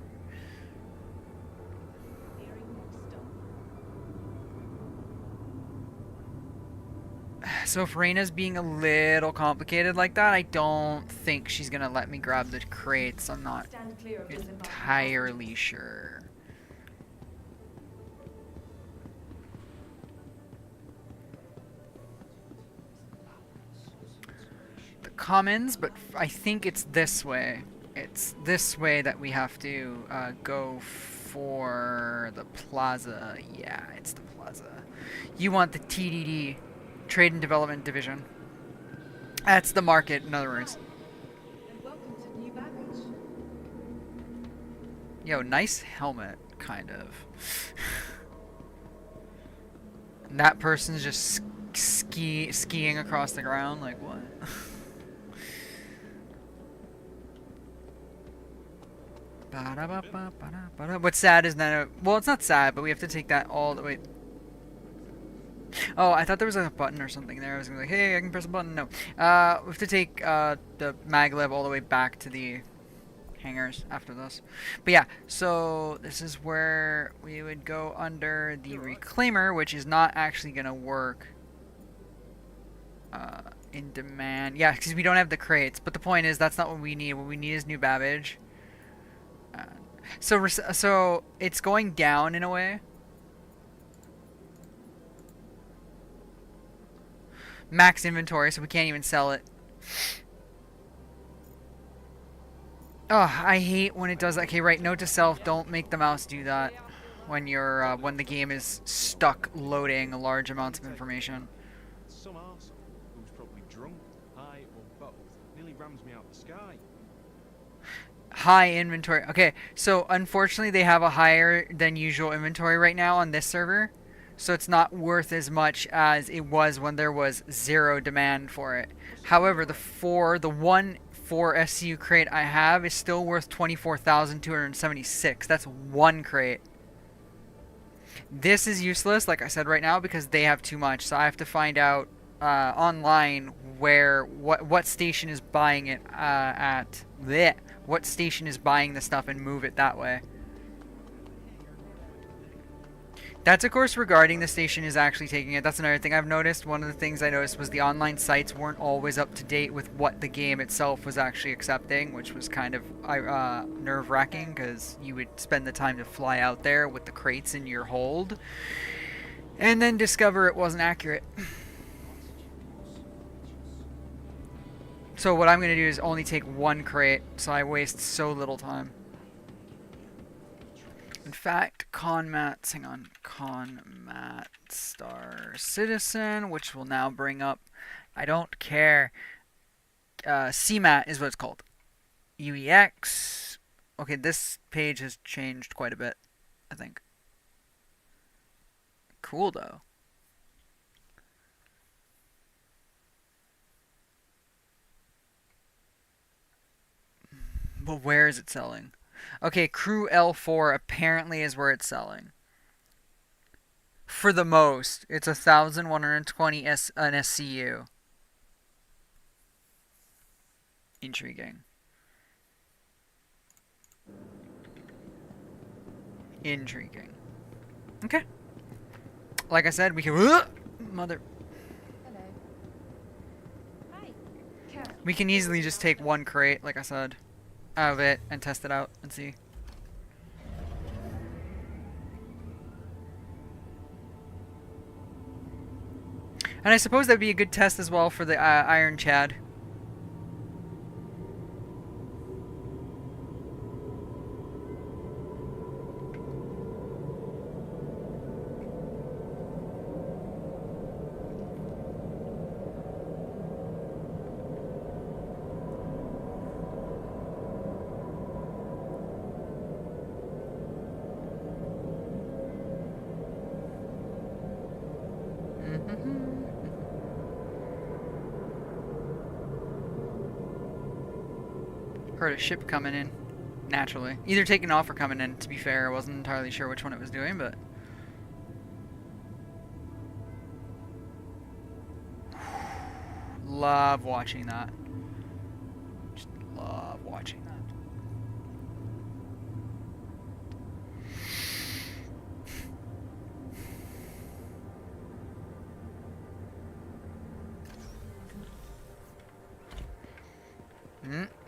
So if Reina's being a little complicated like that, I don't think she's gonna let me grab the crates. I'm not entirely sure. The commons, but I think it's this way. It's this way that we have to go for the plaza. Yeah, it's the plaza. You want the TDD. Trade and Development Division. That's the market, in other words. Yo, nice helmet, kind of. And that person's just skiing across the ground, like what? What's sad is that, well, it's not sad, but we have to take that all the way. Oh, I thought there was a button or something there. I was gonna be like, hey, I can press a button. No. We have to take the maglev all the way back to the hangars after this. But yeah, so this is where we would go under the reclaimer, which is not actually gonna work in demand. Yeah, because we don't have the crates. But the point is, that's not what we need. What we need is new Babbage. So it's going down in a way. Max inventory, so we can't even sell it. Oh, I hate when it does that. Okay, right. Note to self: don't make the mouse do that when you're when the game is stuck loading large amounts of information. Some arsehole who's probably drunk, high, or both nearly rams me out the sky. High inventory. Okay, so unfortunately they have a higher than usual inventory right now on this server. So it's not worth as much as it was when there was zero demand for it. However, the one 4 SCU crate I have is still worth 24,276. That's one crate. This is useless, like I said right now, because they have too much. So I have to find out online where what station is buying it at. Blech. What station is buying the stuff and move it that way. That's, of course, regarding the station is actually taking it. That's another thing I've noticed. One of the things I noticed was the online sites weren't always up to date with what the game itself was actually accepting, which was kind of nerve-wracking because you would spend the time to fly out there with the crates in your hold and then discover it wasn't accurate. So what I'm going to do is only take one crate, so I waste so little time. In fact, Conmat, hang on, Conmat Star Citizen, which will now bring up, I don't care, CMAT is what it's called. UEX, okay, this page has changed quite a bit, I think. Cool, though. But where is it selling? Okay, Crew L4 apparently is where it's selling. For the most, it's 1,120 an SCU. Intriguing. Intriguing. Okay. Like I said, we can... Mother... Hello. Hi. Cat. We can easily just take one crate, like I said, out of it and test it out and see. And I suppose that'd be a good test as well for the Iron Chad. Heard a ship coming in, naturally. Either taking off or coming in, to be fair. I wasn't entirely sure which one it was doing, but... Love watching that. Just love watching that.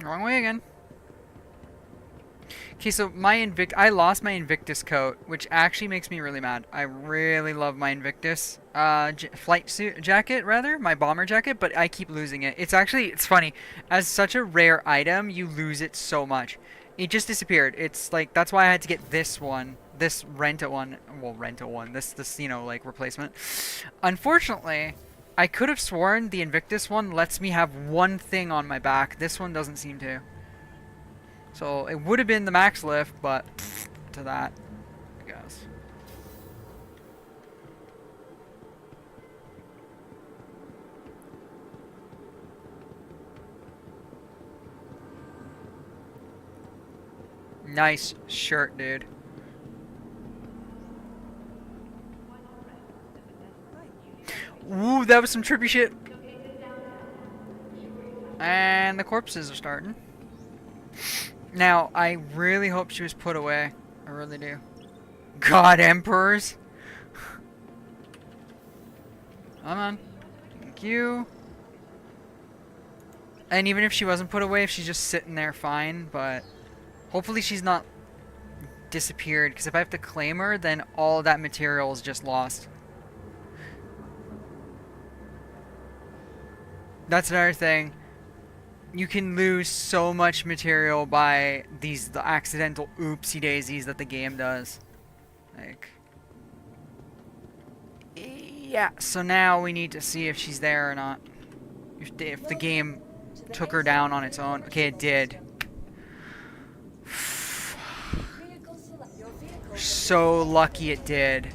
Wrong way again. Okay, so I lost my Invictus coat, which actually makes me really mad. I really love my Invictus flight suit jacket, rather, my bomber jacket, but I keep losing it. It's funny. As such a rare item, you lose it so much. It just disappeared. It's like, that's why I had to get this one, this rental one, this, you know, like, replacement. Unfortunately, I could have sworn the Invictus one lets me have one thing on my back. This one doesn't seem to. So it would have been the max lift, but to that, I guess. Nice shirt, dude. Ooh, that was some trippy shit. And the corpses are starting. Now, I really hope she was put away. I really do. God, emperors. Come on. Thank you. And even if she wasn't put away, if she's just sitting there, fine. But hopefully she's not disappeared. Because if I have to claim her, then all of that material is just lost. That's another thing. You can lose so much material by the accidental oopsie daisies that the game does. Like, yeah. So now we need to see if she's there or not. If the game took her down on its own. Okay, it did. So lucky it did.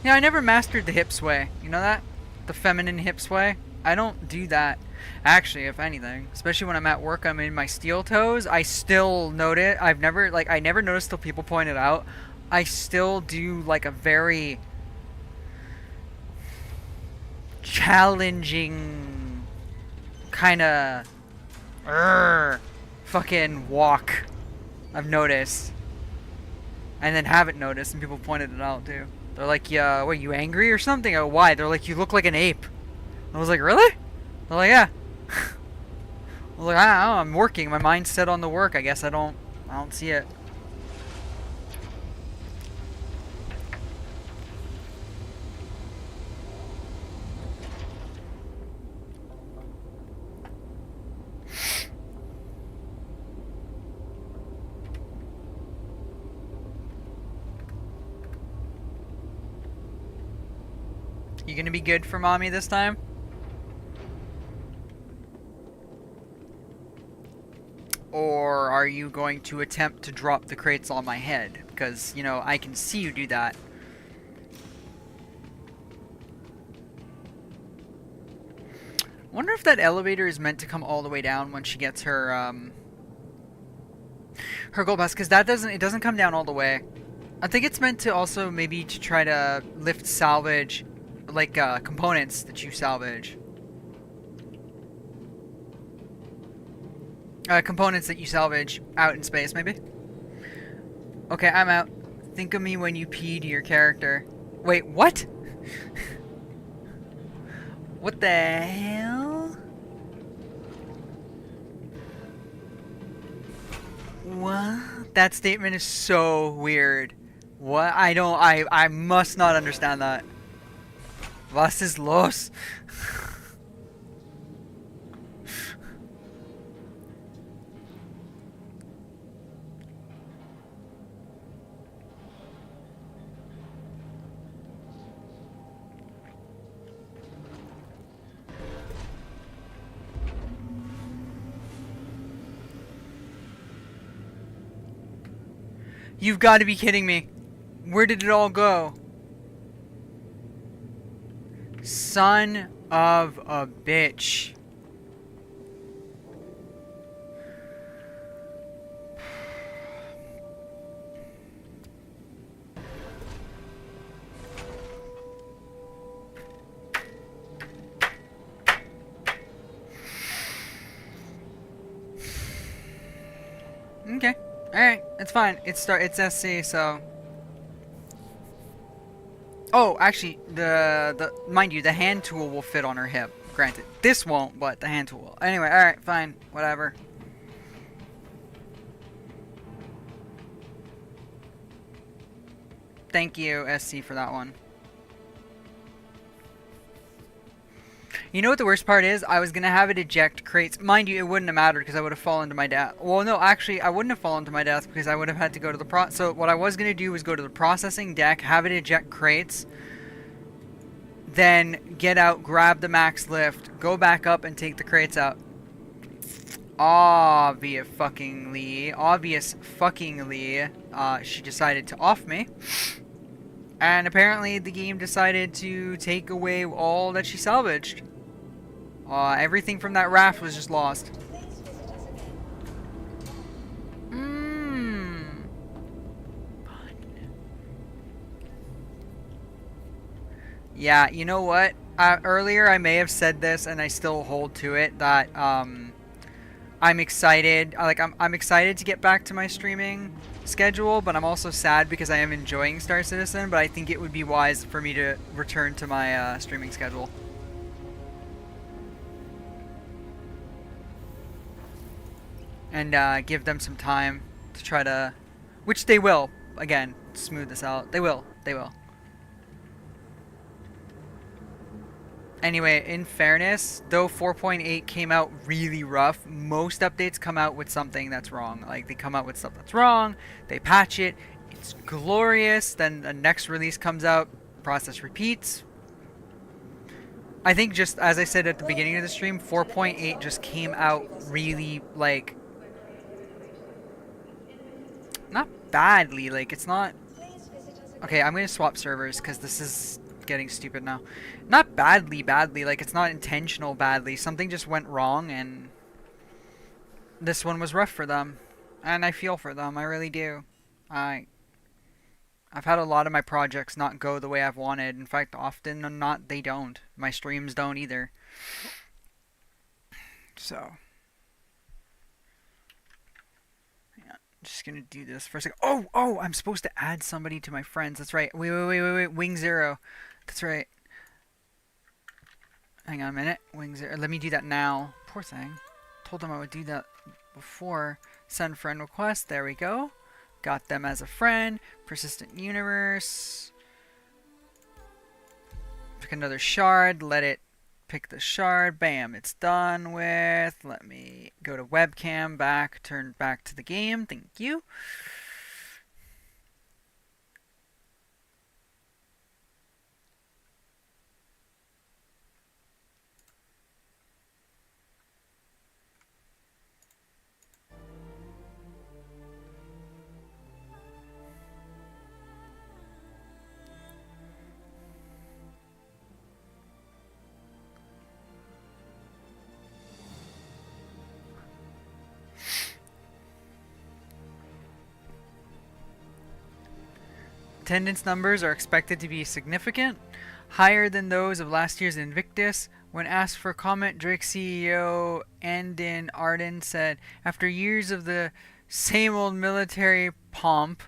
Yeah, I never mastered the hip sway. You know that? The feminine hip sway? I don't do that. Actually, if anything. Especially when I'm at work, I'm in my steel toes. I still note it. I never noticed till people point it out. I still do like a very challenging kind of fucking walk. I've noticed. And then haven't noticed, and people pointed it out too. They're like, yeah, what, you angry or something? Oh, why? They're like, you look like an ape. I was like, really? They're like, yeah. I was like, I don't know, I'm working. My mind's set on the work. I guess I don't see it. You gonna be good for mommy this time? Or are you going to attempt to drop the crates on my head? Because, you know, I can see you do that. Wonder if that elevator is meant to come all the way down when she gets her, her gold pass, because it doesn't come down all the way. I think it's meant to also maybe to try to lift salvage, like, components that you salvage. Components that you salvage out in space, maybe? Okay, I'm out. Think of me when you pee to your character. Wait, what? What the hell? What? That statement is so weird. What? I must not understand that. Was ist los? You've got to be kidding me. Where did it all go? Son of a bitch. Okay. Alright, it's fine. It's SC, so... Oh, actually, mind you, the hand tool will fit on her hip. Granted, this won't, but the hand tool will. Anyway, alright, fine. Whatever. Thank you, SC, for that one. You know what the worst part is? I was going to have it eject crates. Mind you, it wouldn't have mattered because I would have fallen to my death. Well, no, actually, I wouldn't have fallen to my death because I would have had to go to the So what I was going to do was go to the processing deck, have it eject crates, then get out, grab the max lift, go back up and take the crates out. obvious fuckingly, she decided to off me. And apparently the game decided to take away all that she salvaged. Everything from that raft was just lost. Mmm. Yeah, you know what? Earlier I may have said this, and I still hold to it, that I'm excited. I'm excited to get back to my streaming schedule, but I'm also sad because I am enjoying Star Citizen. But I think it would be wise for me to return to my streaming schedule. And give them some time to try to, which they will. Again, smooth this out. They will. They will. Anyway, in fairness, though 4.8 came out really rough, most updates come out with something that's wrong. Like, they come out with stuff that's wrong, they patch it, it's glorious, then the next release comes out, process repeats. I think, just as I said at the beginning of the stream, 4.8 just came out really, like, not badly, like, it's not... Okay, I'm gonna swap servers, because this is getting stupid now. Not badly, like, it's not intentional badly. Something just went wrong, and this one was rough for them. And I feel for them, I really do. I've had a lot of my projects not go the way I've wanted. In fact, often than not, they don't. My streams don't either. So... just gonna do this for a second. Oh, I'm supposed to add somebody to my friends. That's right. Wait. Wing Zero. That's right. Hang on a minute. Wing Zero. Let me do that now. Poor thing. Told them I would do that before. Send friend request. There we go. Got them as a friend. Persistent universe. Pick another shard. Let it pick the shard. Bam. It's done with. Let me go to webcam. Back. Turn back to the game. Thank you. Attendance numbers are expected to be significant, higher than those of last year's Invictus. When asked for comment, Drake CEO Andin Arden said, "After years of the same old military pomp,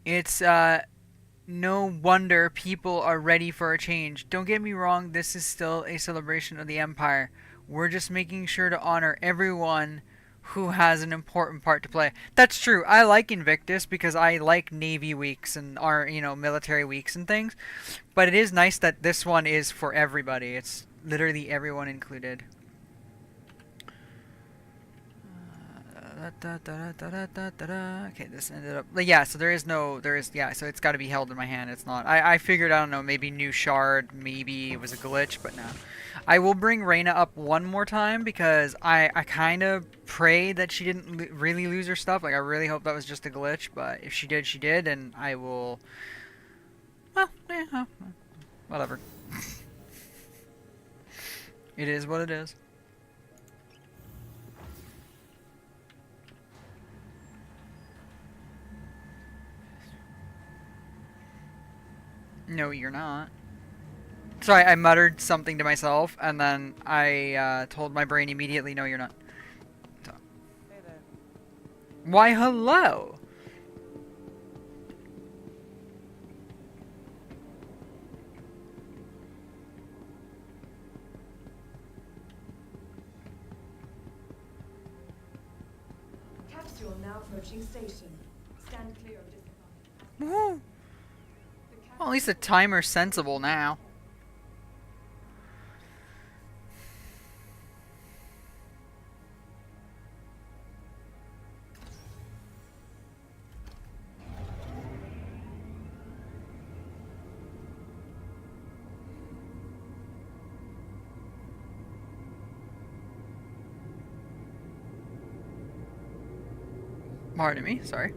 it's no wonder people are ready for a change. Don't get me wrong, this is still a celebration of the Empire. We're just making sure to honor everyone who has an important part to play." That's true. I like Invictus because I like Navy weeks and our, military weeks and things. But it is nice that this one is for everybody. It's literally everyone included. Okay, this ended up... Yeah, so so it's got to be held in my hand. It's not... I figured, I don't know, maybe new shard, maybe it was a glitch, but no. I will bring Reyna up one more time because I kind of pray that she didn't really lose her stuff. Like, I really hope that was just a glitch, but if she did, she did, and I will... Well, yeah, whatever. It is what it is. No, you're not. Sorry, I muttered something to myself, and then I told my brain immediately, no, you're not. So. Hey there. Why, hello! Capsule now approaching station. Stand clear of disadvantage. Woo! Well, at least the timer's sensible now. Pardon me, sorry.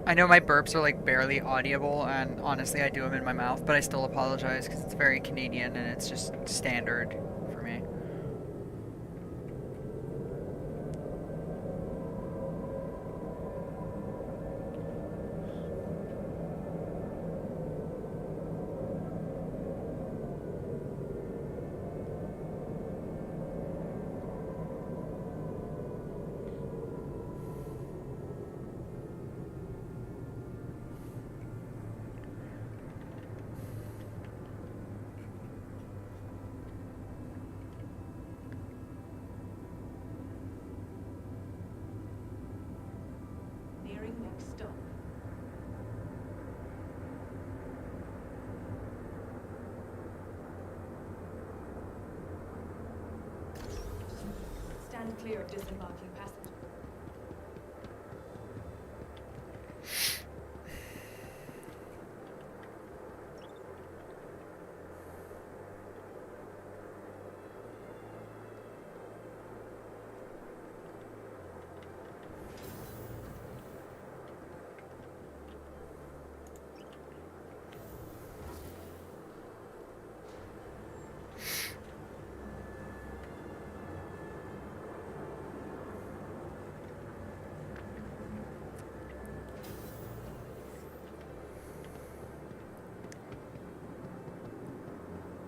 I know my burps are like barely audible, and honestly I do them in my mouth, but I still apologize because it's very Canadian and it's just standard for me. Nearing next stop. Stand clear of disembarking passengers.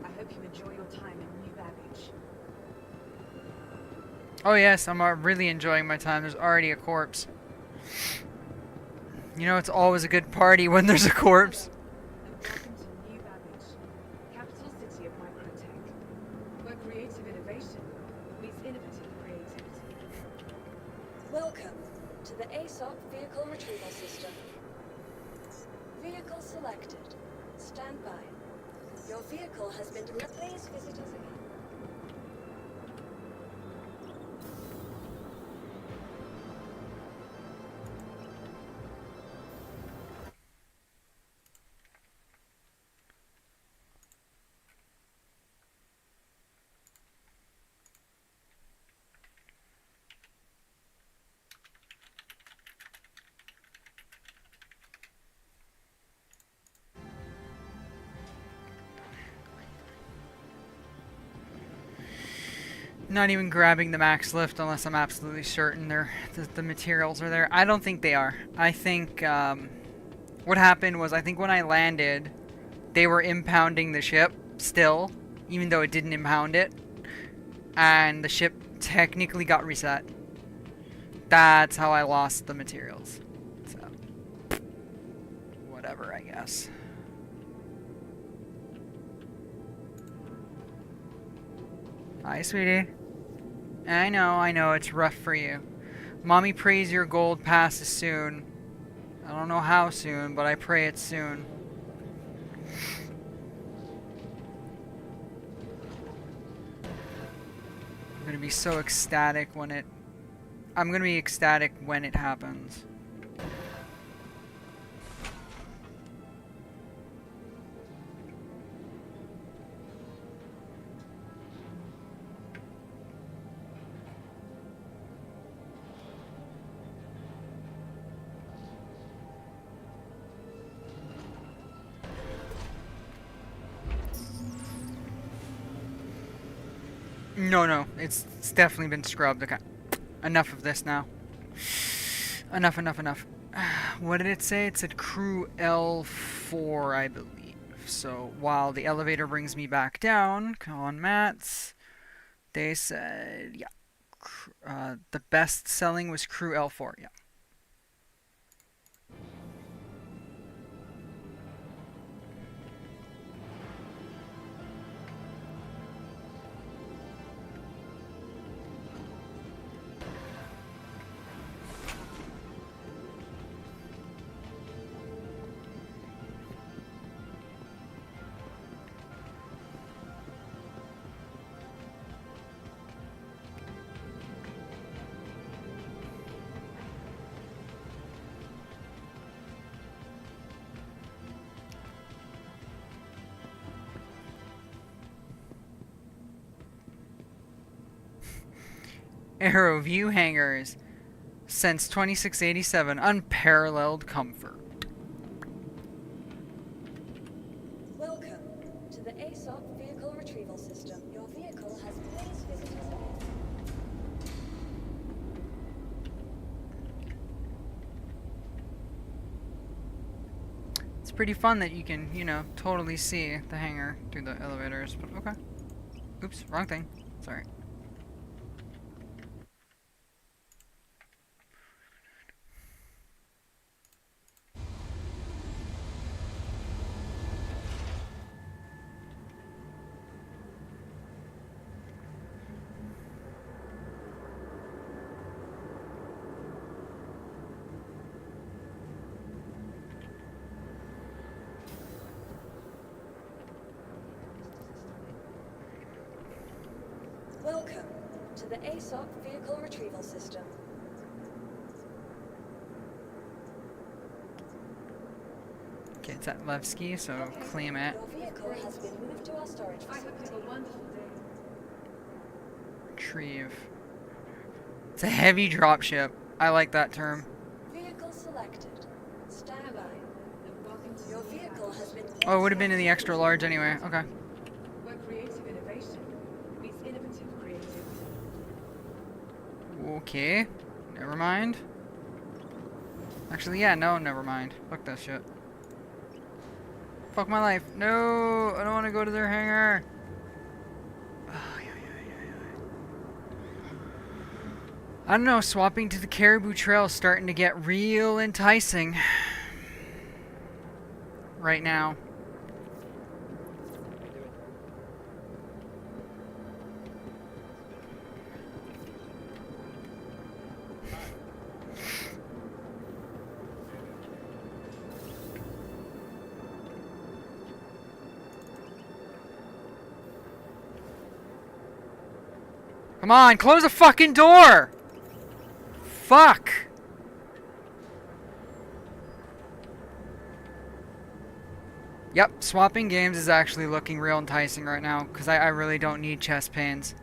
I hope you enjoy your time in New Babbage. Oh yes, I'm really enjoying my time. There's already a corpse. You know, it's always a good party when there's a corpse. And welcome to New Babbage, capital city of microtech, where creative innovation meets innovative creativity. Welcome to the ASOP Vehicle Retrieval System. Vehicle selected. Stand by. Your vehicle has been delivered. Please visit us again. Not even grabbing the max lift unless I'm absolutely certain the materials are there. I don't think they are. I think what happened was I think when I landed, they were impounding the ship still, even though it didn't impound it, and the ship technically got reset. That's how I lost the materials. So, whatever, I guess. Hi, sweetie. I know, it's rough for you. Mommy prays your gold passes soon. I don't know how soon, but I pray it's soon. I'm gonna be so ecstatic when it... I'm gonna be ecstatic when it happens. No, it's definitely been scrubbed. Okay, enough of this now. Enough. What did it say? It said crew L4, I believe. So while the elevator brings me back down, on mats, they said, yeah, the best selling was crew L4, yeah. Arrow View hangars. Since 2687, unparalleled comfort. Welcome to the ASOP vehicle retrieval system. Your vehicle has please visit us again. It's pretty fun that you can, you know, totally see the hangar through the elevators, but okay. Oops, wrong thing. Sorry. Welcome to the ASOP vehicle retrieval system. Okay, it's at Levski, so claim it. Your vehicle has been moved to our storage I hope you facility. have a wonderful day. Retrieve. It's a heavy dropship. I like that term. Vehicle selected. Stand Hello, by. and welcome to Your New vehicle has been. Oh, it would have been in the extra large anyway. Okay. where creative innovation meets innovative creativity. Okay. Never mind. Actually, yeah, no, never mind. Fuck that shit. Fuck my life. No, I don't want to go to their hangar. I don't know, swapping to the Caribou Trail is starting to get real enticing right now. Come on, close the fucking door! Fuck! Yep, swapping games is actually looking real enticing right now, because I really don't need chest pains.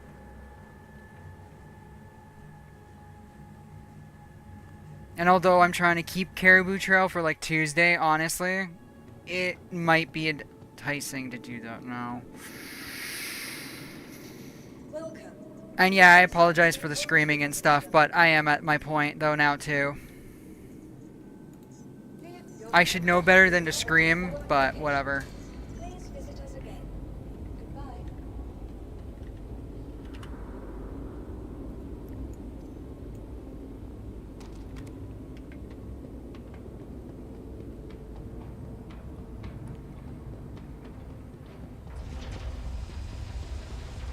And although I'm trying to keep Caribou Trail for like Tuesday, honestly, it might be enticing to do that now. Welcome. And yeah, I apologize for the screaming and stuff, but I am at my point though now too. I should know better than to scream, but whatever. Please visit us again. Goodbye.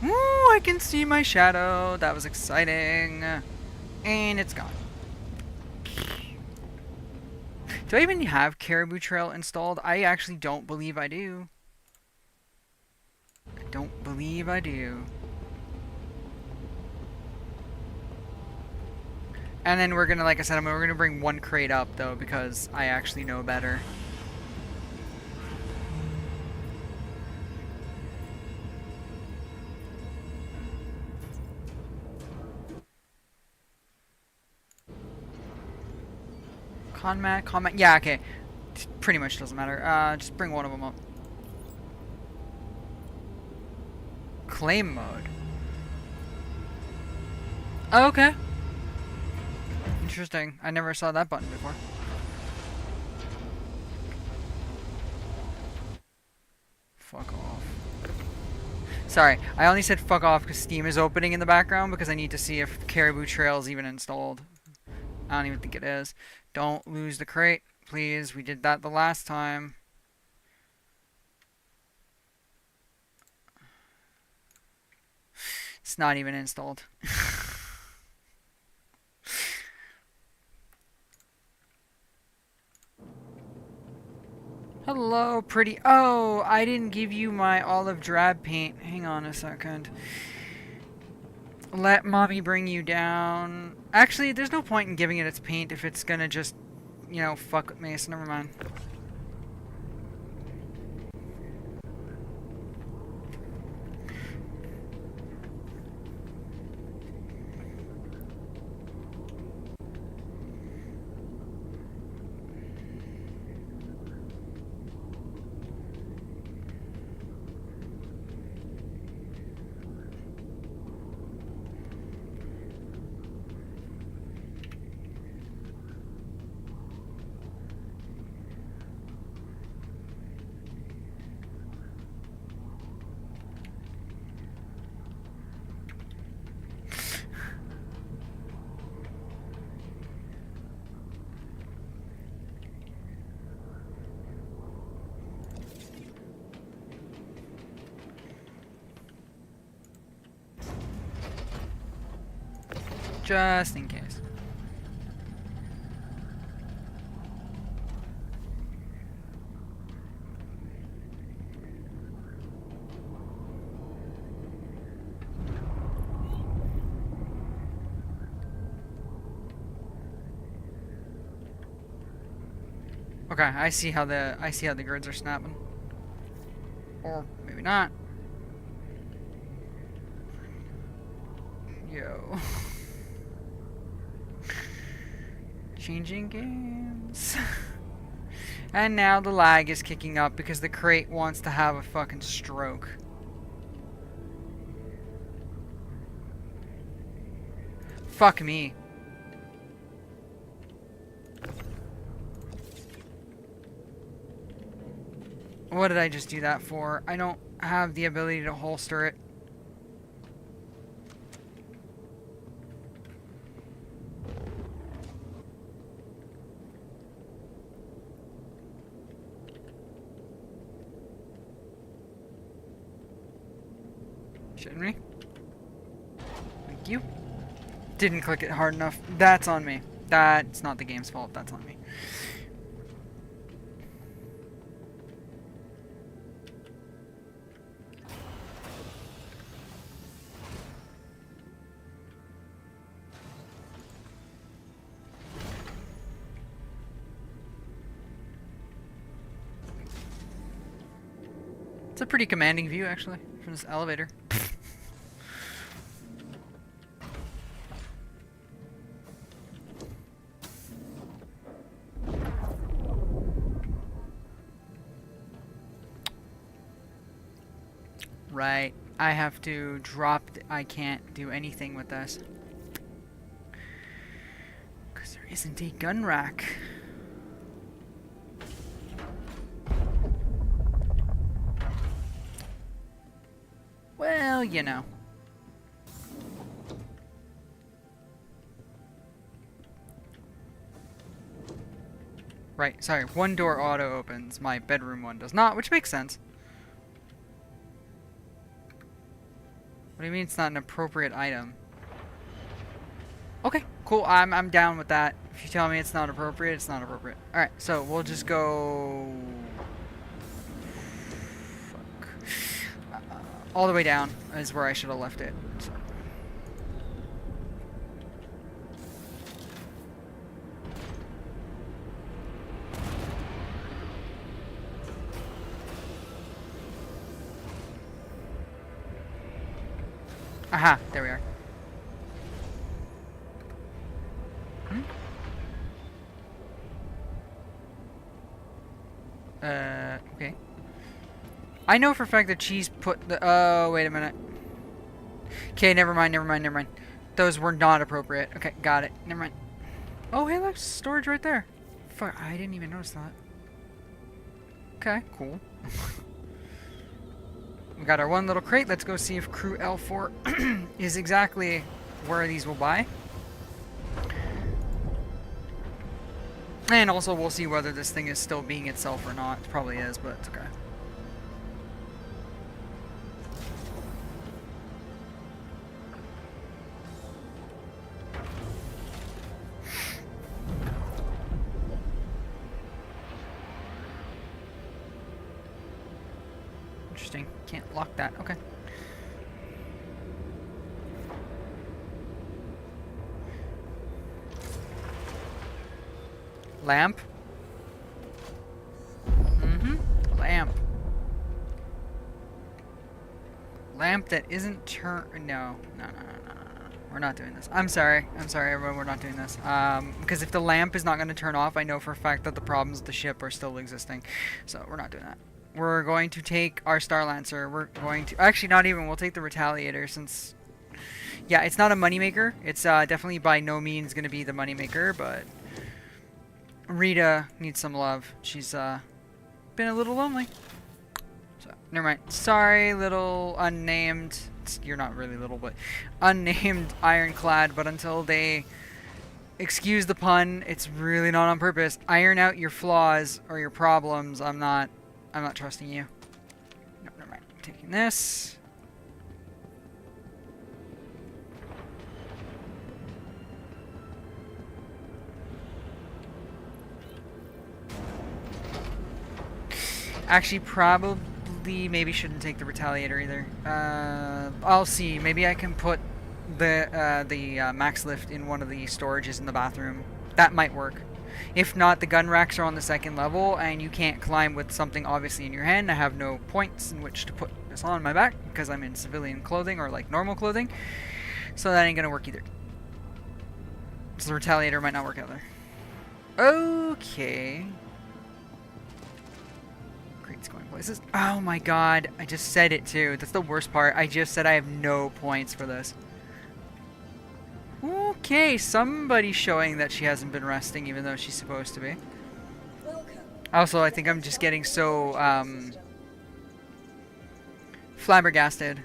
Ooh, I can see my shadow. That was exciting. And it's gone. Do I even have Caribou Trail installed? I actually don't believe I do. I don't believe I do. And then we're gonna, like I said, we're gonna bring one crate up though because I actually know better. Combat, yeah, okay. Pretty much doesn't matter. Just bring one of them up. Claim mode. Oh, okay. Interesting. I never saw that button before. Fuck off. Sorry, I only said fuck off because Steam is opening in the background because I need to see if Caribou Trail is even installed. I don't even think it is. Don't lose the crate, please. We did that the last time. It's not even installed. Hello, pretty. Oh, I didn't give you my olive drab paint. Hang on a second. Let mommy bring you down. Actually, there's no point in giving it its paint if it's gonna just, you know, fuck with me, so never mind. Just in case. Okay, I see how the grids are snapping. Or maybe not. Yo. Changing games. And now the lag is kicking up because the crate wants to have a fucking stroke. Fuck me. What did I just do that for? I don't have the ability to holster it. Shouldn't we? Thank you. Didn't click it hard enough. That's on me. That's not the game's fault. That's on me. It's a pretty commanding view, actually, from this elevator. Right. I have to drop... I can't do anything with this. Because there isn't a gun rack. Well, you know. Right, sorry. One door auto opens. My bedroom one does not, which makes sense. What do you mean it's not an appropriate item? Okay, cool. I'm down with that. If you tell me it's not appropriate, it's not appropriate. Alright, so we'll just go... Fuck. All the way down is where I should have left it. So. Aha, there we are. Okay. I know for a fact that she's put the... Oh, wait a minute. Okay, never mind. Those were not appropriate. Okay, got it. Never mind. Oh, hey, look, storage right there. Fuck, I didn't even notice that. Okay, cool. We got our one little crate. Let's go see if crew L4 is exactly where these will buy. And also we'll see whether this thing is still being itself or not. It probably is, but it's okay. Interesting. Can't lock that. Okay. Lamp. Lamp. Lamp that isn't No. We're not doing this. I'm sorry, everyone. We're not doing this. Because if the lamp is not going to turn off, I know for a fact that the problems with the ship are still existing. So we're not doing that. We're going to take our Star Lancer. We're going to... Actually, not even. We'll take the Retaliator since... Yeah, it's not a moneymaker. It's definitely by no means going to be the moneymaker, but... Rita needs some love. She's been a little lonely. So, never mind. Sorry, little unnamed... You're not really little, but... Unnamed Ironclad, but until they... Excuse the pun, it's really not on purpose. Iron out your flaws or your problems. I'm not trusting you. No, never mind. I'm taking this. Actually, probably maybe shouldn't take the Retaliator either. I'll see. Maybe I can put the max lift in one of the storages in the bathroom. That might work. If not, the gun racks are on the second level, and you can't climb with something obviously in your hand. I have no points in which to put this on my back because I'm in civilian clothing or like normal clothing. So that ain't gonna work either. So the Retaliator might not work either. Okay. Crate's going places. Oh my god, I just said it too. That's the worst part. I just said I have no points for this. Okay, somebody's showing that she hasn't been resting even though she's supposed to be. Also, I think I'm just getting so flabbergasted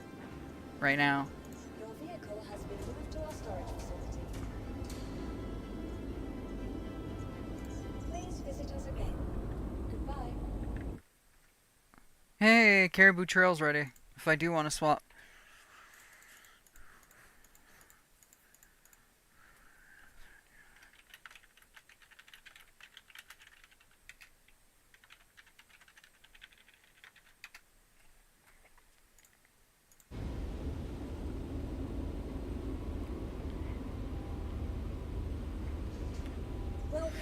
right now. Your vehicle has been moved to our storage facility. Please visit us again. Goodbye. Hey, Caribou Trail's ready. If I do want to swap. Welcome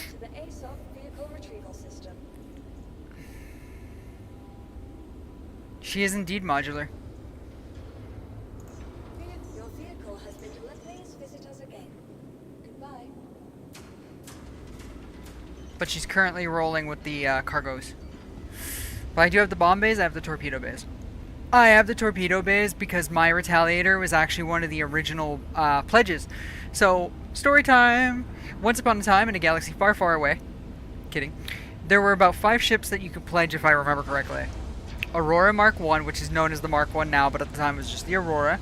to the ASOP vehicle retrieval system. She is indeed modular. Your vehicle has been delivered. Please visit us again. Goodbye. But she's currently rolling with the cargoes. But I do have the bomb bays, I have the torpedo bays. I have the torpedo bays because my Retaliator was actually one of the original pledges. So, story time. Once upon a time in a galaxy far, far away. Kidding. There were about 5 ships that you could pledge if I remember correctly. Aurora Mark 1, which is known as the Mark 1 now, but at the time it was just the Aurora.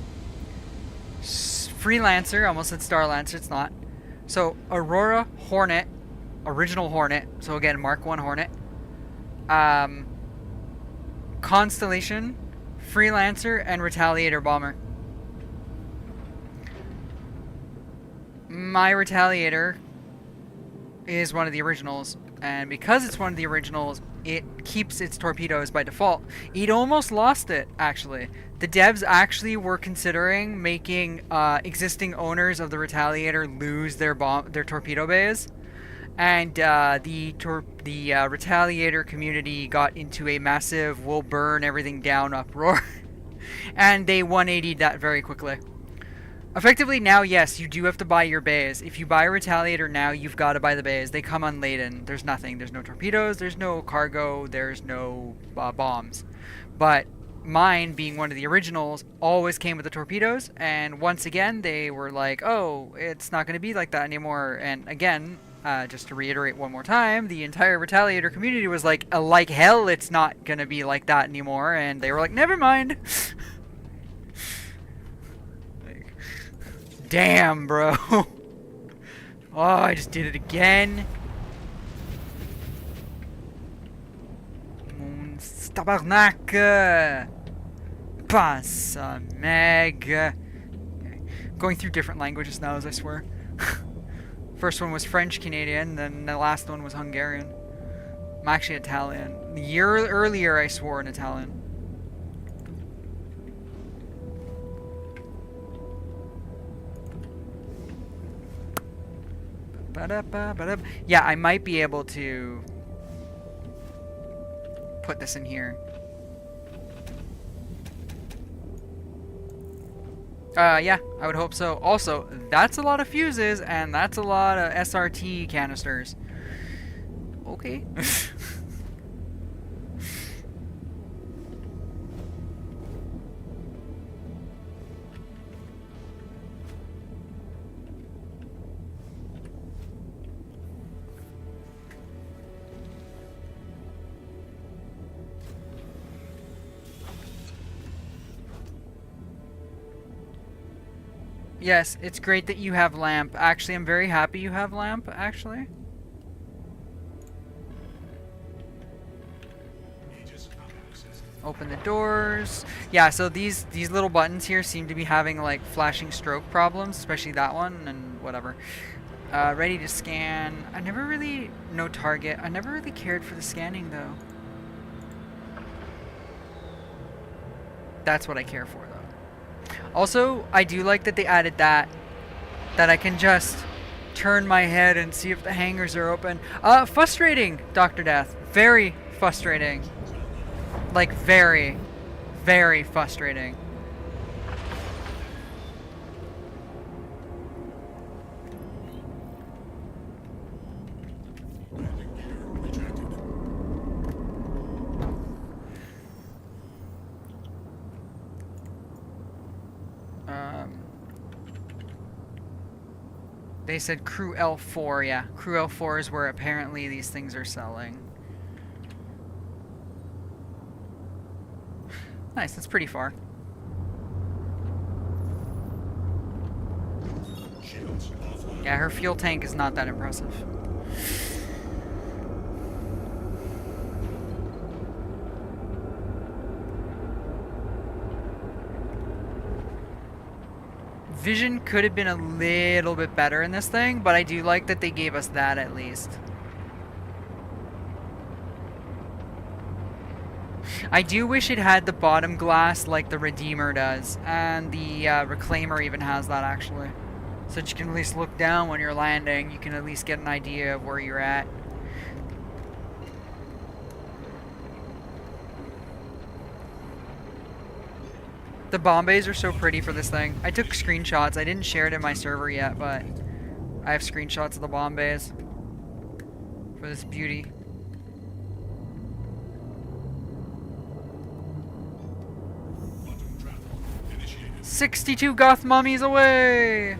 Freelancer, I almost said Starlancer, it's not. So, Aurora, Hornet, original Hornet, so again, Mark 1 Hornet. Constellation, Freelancer, and Retaliator Bomber. My Retaliator is one of the originals, and because it's one of the originals, it keeps its torpedoes by default. It almost lost it, actually. The devs actually were considering making existing owners of the Retaliator lose their torpedo bays, and the Retaliator community got into a massive "we'll burn everything down" uproar, and they 180'd that very quickly. Effectively, now, yes, you do have to buy your bays. If you buy a Retaliator now, you've got to buy the bays. They come unladen. There's nothing. There's no torpedoes. There's no cargo. There's no bombs. But mine, being one of the originals, always came with the torpedoes. And once again, they were like, oh, it's not going to be like that anymore. And again, just to reiterate one more time, the entire Retaliator community was like hell, it's not going to be like that anymore. And they were like, never mind. Damn, bro. Oh, I just did it again. Mon tabarnak. Passa meg. Going through different languages now, as I swear. First one was French Canadian, then the last one was Hungarian. I'm actually Italian. A year earlier, I swore in Italian. Yeah, I might be able to put this in here. Yeah, I would hope so. Also, that's a lot of fuses, and that's a lot of SRT canisters. Okay. Yes, it's great that you have lamp. Actually, I'm very happy you have lamp, actually. Open the doors. Yeah, so these little buttons here seem to be having like flashing stroke problems, especially that one and whatever. Ready to scan. I never really... No target. I never really cared for the scanning though. That's what I care for, though. Also, I do like that they added that I can just turn my head and see if the hangars are open. Frustrating, Dr. Death. Very frustrating. Like, very, very frustrating. Landing gear rejected. They said Crew L4, yeah. Crew L4 is where apparently these things are selling. Nice, that's pretty far. Shields offline. Yeah, her fuel tank is not that impressive. Vision could have been a little bit better in this thing, but I do like that they gave us that at least. I do wish it had the bottom glass like the Redeemer does, and the Reclaimer even has that actually. So that you can at least look down when you're landing, you can at least get an idea of where you're at. The bomb bays are so pretty for this thing. I took screenshots. I didn't share it in my server yet, but I have screenshots of the bomb bays for this beauty. Quantum travel initiated. 62 goth mummies away!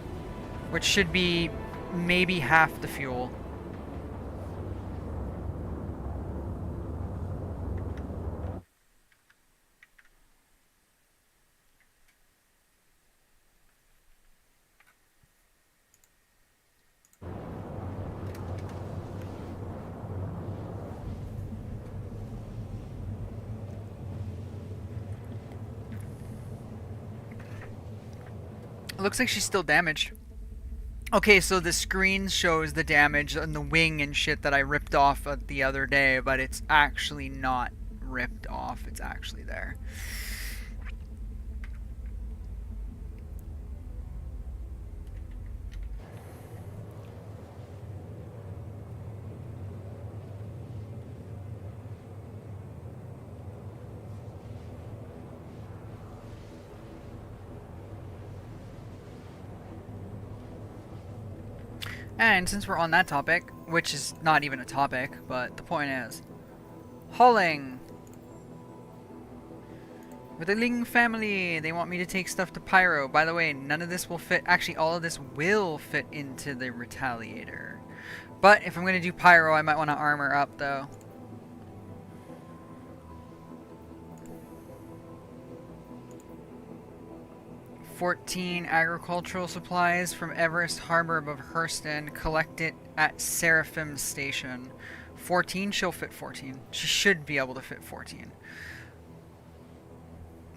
Which should be maybe half the fuel. It looks like she's still damaged. Okay, so the screen shows the damage on the wing and shit that I ripped off the other day, but it's actually not ripped off. It's actually there. And since we're on that topic, which is not even a topic, but the point is, hauling with the Ling family. They want me to take stuff to Pyro. By the way, none of this will fit. Actually, all of this will fit into the Retaliator. But if I'm going to do Pyro, I might want to armor up, though. "14 agricultural supplies from Everest Harbor above Hurston. Collect it at Seraphim Station." 14? She'll fit 14. She should be able to fit 14.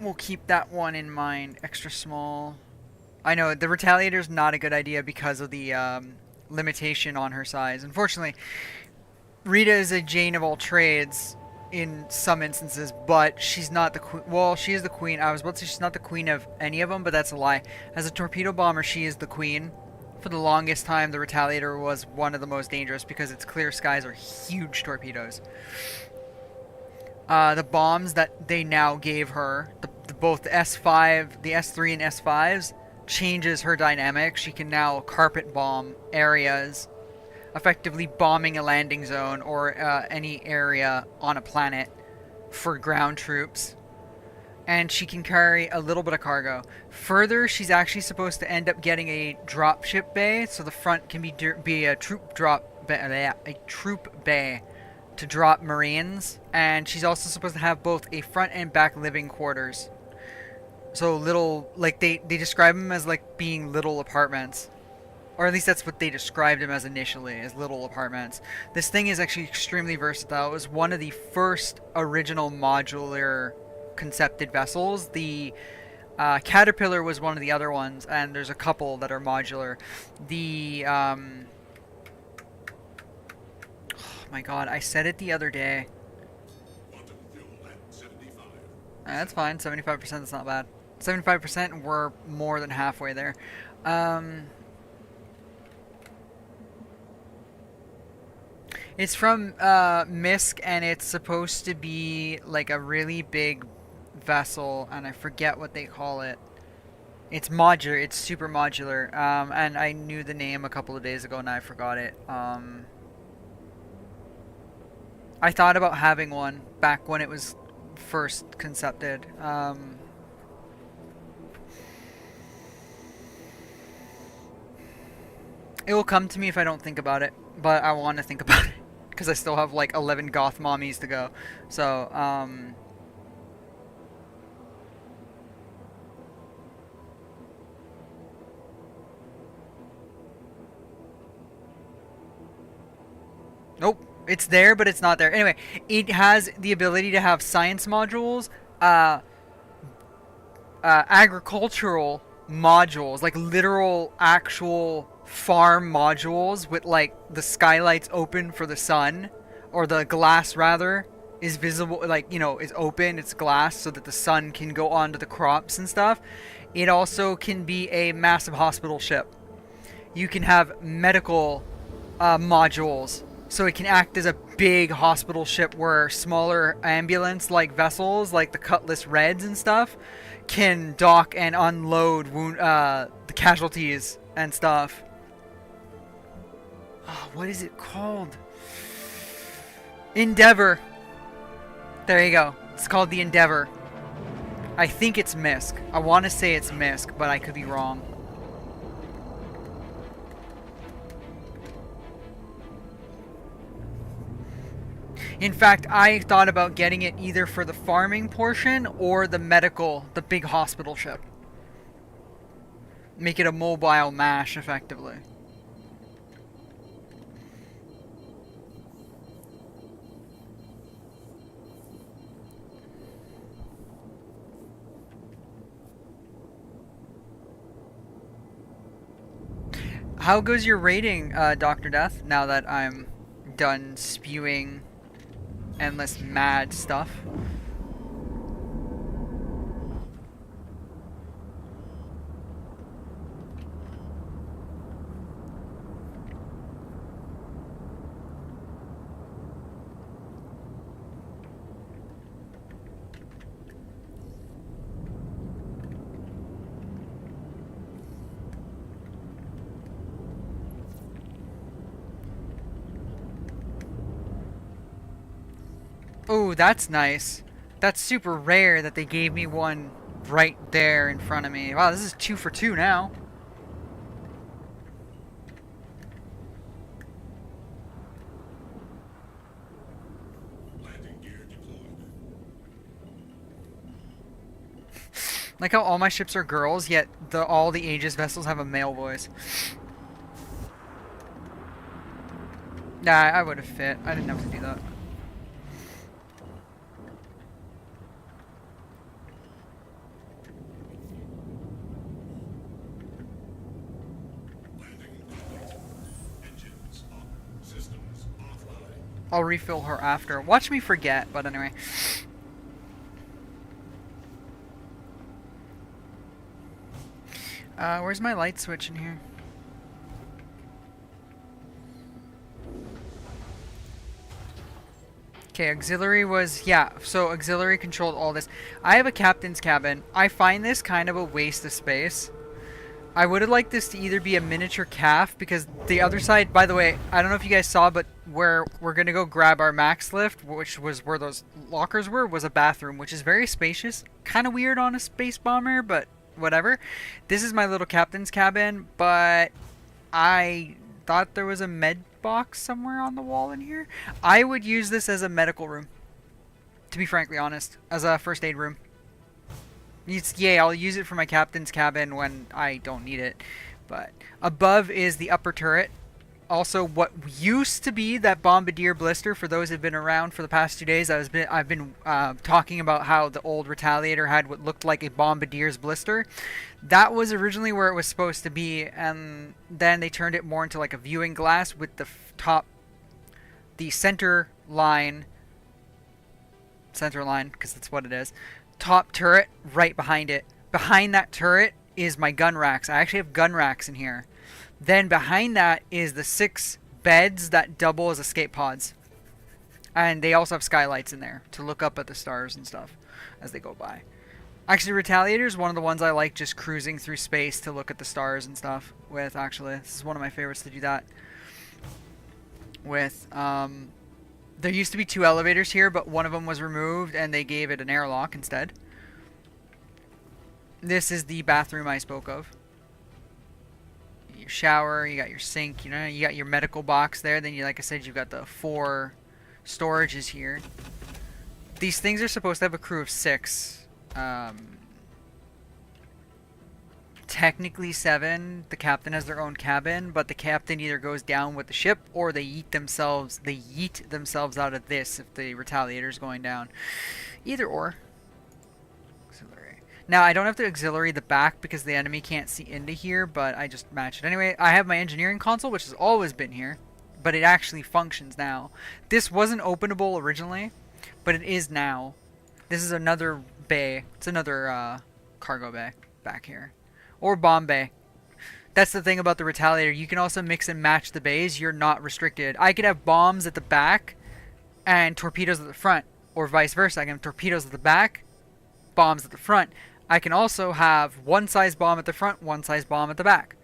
We'll keep that one in mind. Extra small. I know, the Retaliator's not a good idea because of the limitation on her size. Unfortunately, Rita is a Jane of all trades in some instances, but she's not the queen. Well, she is the queen. I was about to say she's not the queen of any of them, but that's a lie. As a torpedo bomber, she is the queen. For the longest time, the Retaliator was one of the most dangerous because its clear skies are huge torpedoes. The bombs that they now gave her, both the S5, the S3 and S5s, changes her dynamic. She can now carpet bomb areas, effectively bombing a landing zone or any area on a planet for ground troops. And she can carry a little bit of cargo. Further, she's actually supposed to end up getting a dropship bay, so the front can be a troop bay to drop Marines. And she's also supposed to have both a front and back living quarters. So little, like they describe them as like being little apartments. Or at least that's what they described them as initially, as little apartments. This thing is actually extremely versatile. It was one of the first original modular concepted vessels. The Caterpillar was one of the other ones, and there's a couple that are modular. The oh my god, I said it the other day. Quantum fuel at 75. That's fine. 75%, that's not bad. 75%, we're more than halfway there. It's from Misk, and it's supposed to be like a really big vessel, and I forget what they call it. It's modular. It's super modular. And I knew the name a couple of days ago, and I forgot it. I thought about having one back when it was first concepted. It will come to me if I don't think about it, but I want to think about it because I still have like 11 goth mommies to go. So, nope, it's there, but it's not there. Anyway, it has the ability to have science modules, agricultural modules, like literal actual farm modules with like the skylights open for the sun, or the glass rather is visible, like, you know, is open, it's glass so that the sun can go onto the crops and stuff. It also can be a massive hospital ship. You can have medical modules, so it can act as a big hospital ship where smaller ambulance like vessels like the Cutlass Reds and stuff can dock and unload the casualties and stuff. Oh, what is it called? Endeavor. There you go. It's called the Endeavor. I think it's Misk. I want to say it's Misk, but I could be wrong. In fact, I thought about getting it either for the farming portion or the medical, the big hospital ship. Make it a mobile MASH, effectively. How goes your rating, Dr. Death, now that I'm done spewing endless mad stuff? Oh, that's nice. That's super rare that they gave me one right there in front of me. Wow, this is 2 for 2 now. Landing gear deployed. Like how all my ships are girls, yet all the Aegis vessels have a male voice. Nah, I would have fit. I didn't have to do that. Engines up. Systems offline. I'll refill her after. Watch me forget, but anyway. Where's my light switch in here? Okay, auxiliary was, yeah, so auxiliary controlled all this. I have a captain's cabin. I find this kind of a waste of space. I would have liked this to either be a miniature calf, because the other side, by the way, I don't know if you guys saw, but where we're going to go grab our max lift, which was where those lockers were, was a bathroom, which is very spacious. Kind of weird on a space bomber, but whatever. This is my little captain's cabin, but I thought there was a med box somewhere on the wall in here. I would use this as a medical room, to be frankly honest, as a first aid room. Yeah, I'll use it for my captain's cabin when I don't need it. But above is the upper turret. Also, what used to be that bombardier blister, for those who've been around for the past 2 days, I've been talking about how the old Retaliator had what looked like a bombardier's blister. That was originally where it was supposed to be, and then they turned it more into like a viewing glass with the center line, because that's what it is. top turret right behind it. Behind that turret is my gun racks. I actually have gun racks in here. Then behind that is the 6 beds that double as escape pods. And they also have skylights in there to look up at the stars and stuff as they go by. Actually, Retaliator is one of the ones I like just cruising through space to look at the stars and stuff with, actually. This is one of my favorites to do that with. There used to be 2 elevators here, but one of them was removed and they gave it an airlock instead. This is the bathroom I spoke of. Your shower, you got your sink, you know, you got your medical box there. Then, like I said, you've got the 4 storages here. These things are supposed to have a crew of 6. Technically 7. The captain has their own cabin, but the captain either goes down with the ship or they yeet themselves out of this if the Retaliator is going down. Either or. Auxiliary. Now I don't have to auxiliary the back because the enemy can't see into here, but I just match it. Anyway, I have my engineering console, which has always been here, but it actually functions now. This wasn't openable originally, but it is now. This is another bay. It's another cargo bay back here. Or bomb bay. That's the thing about the Retaliator. You can also mix and match the bays. You're not restricted. I could have bombs at the back and torpedoes at the front. Or vice versa. I can have torpedoes at the back, bombs at the front. I can also have one size bomb at the front, one size bomb at the back.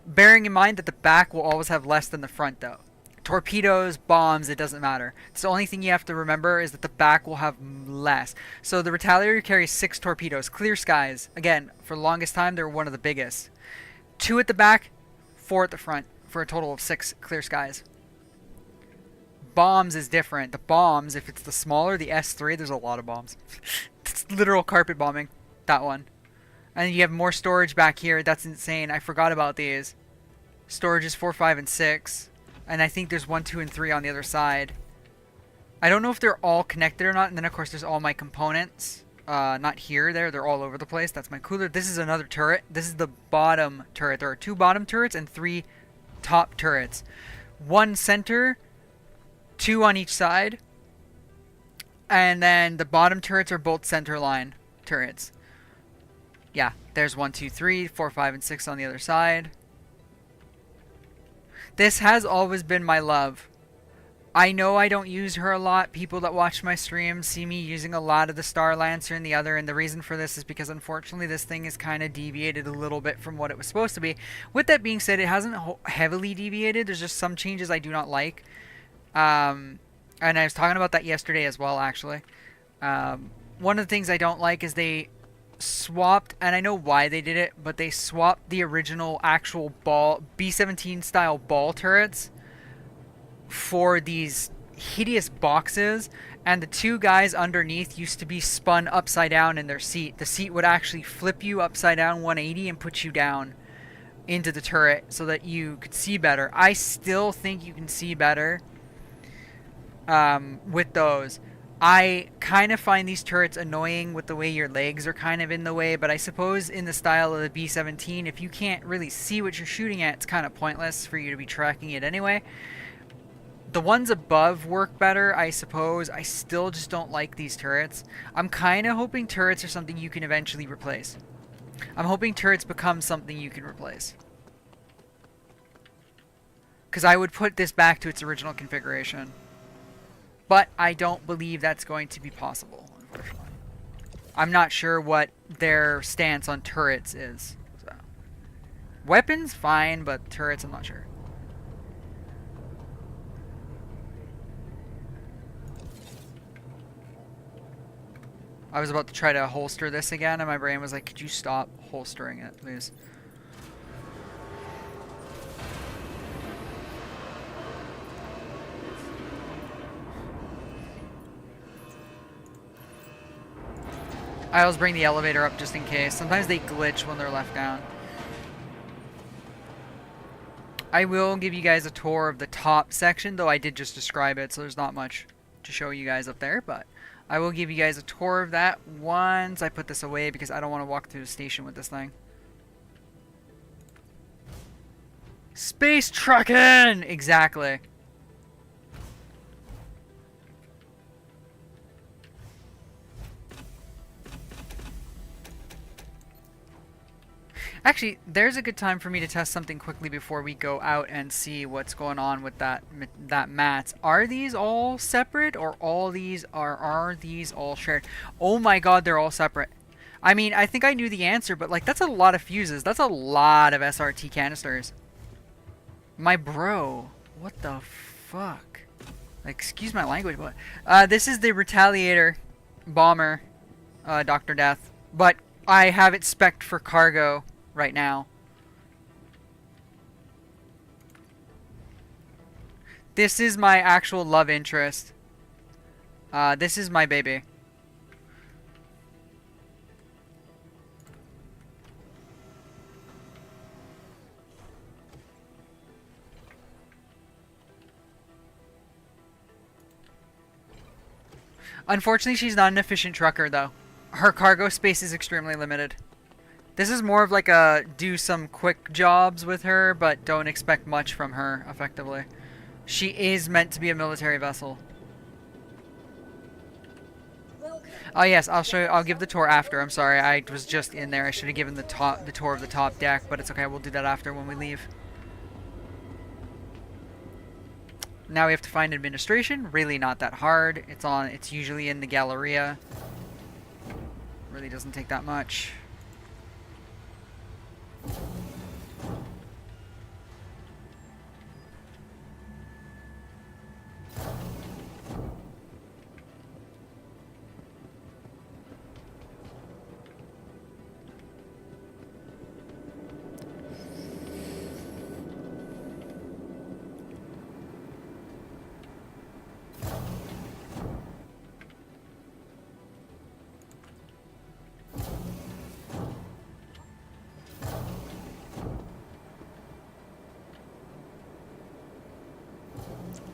Bearing in mind that the back will always have less than the front though. Torpedoes, bombs, it doesn't matter. It's the only thing you have to remember is that the back will have less. So the Retaliator carries 6 torpedoes. Clear skies. Again, for the longest time, they were one of the biggest. 2 at the back, 4 at the front, for a total of 6 clear skies. Bombs is different. The bombs, if it's the smaller, the S3, there's a lot of bombs. It's literal carpet bombing, that one. And you have more storage back here. That's insane. I forgot about these. Storage is 4, 5, and 6. And I think there's 1, 2, and 3 on the other side. I don't know if they're all connected or not. And then, of course, there's all my components. Not here, they're all over the place. That's my cooler. This is another turret. This is the bottom turret. There are 2 bottom turrets and 3 top turrets. 1 center, 2 on each side. And then the bottom turrets are both center line turrets. Yeah, there's 1, 2, 3, 4, 5, and 6 on the other side. This has always been my love. I know I don't use her a lot. People that watch my streams see me using a lot of the Star Lancer and the other, and the reason for this is because unfortunately this thing is kind of deviated a little bit from what it was supposed to be. With that being said, it hasn't heavily deviated. There's just some changes I do not like. And I was talking about that yesterday as well, actually. One of the things I don't like is they swapped, and I know why they did it, but they swapped the original actual ball B-17 style ball turrets for these hideous boxes, and the 2 guys underneath used to be spun upside down in their seat. The seat would actually flip you upside down 180 and put you down into the turret so that you could see better. I still think you can see better with those. I kind of find these turrets annoying with the way your legs are kind of in the way, but I suppose in the style of the B-17, if you can't really see what you're shooting at, it's kind of pointless for you to be tracking it anyway. The ones above work better, I suppose. I still just don't like these turrets. I'm kind of hoping turrets are something you can eventually replace. I'm hoping turrets become something you can replace. Because I would put this back to its original configuration. But I don't believe that's going to be possible, unfortunately. I'm not sure what their stance on turrets is. So. Weapons, fine, but turrets, I'm not sure. I was about to try to holster this again, and my brain was like, could you stop holstering it, please? I always bring the elevator up just in case. Sometimes they glitch when they're left down. I will give you guys a tour of the top section, though I did just describe it, so there's not much to show you guys up there, but I will give you guys a tour of that once I put this away because I don't want to walk through the station with this thing. Space trucking! Exactly. Actually, there's a good time for me to test something quickly before we go out and see what's going on with that mats. Are these all separate, or are these all shared? Oh my god, they're all separate. I mean, I think I knew the answer, but like that's a lot of fuses. That's a lot of SRT canisters. My bro, what the fuck? Like, excuse my language, but this is the Retaliator bomber, Dr. Death, but I have it spec'd for cargo right now. This is my actual love interest. This is my baby. Unfortunately, she's not an efficient trucker, though. Her cargo space is extremely limited. This is more of like a do some quick jobs with her, but don't expect much from her, effectively. She is meant to be a military vessel. Oh yes, I'll show you. I'll give the tour after. I'm sorry, I was just in there. I should have given the tour of the top deck, but it's okay. We'll do that after when we leave. Now we have to find administration. Really not that hard. It's usually in the Galleria. Really doesn't take that much.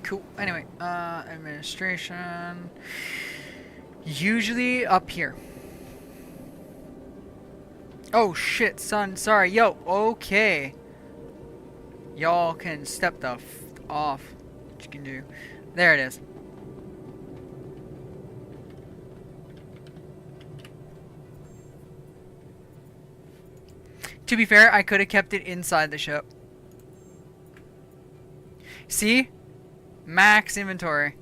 Cool. Anyway, administration. Usually up here. Oh shit, son. Sorry. Yo, okay. Y'all can step the off. What you can do. There it is. To be fair, I could have kept it inside the ship. See? Max inventory.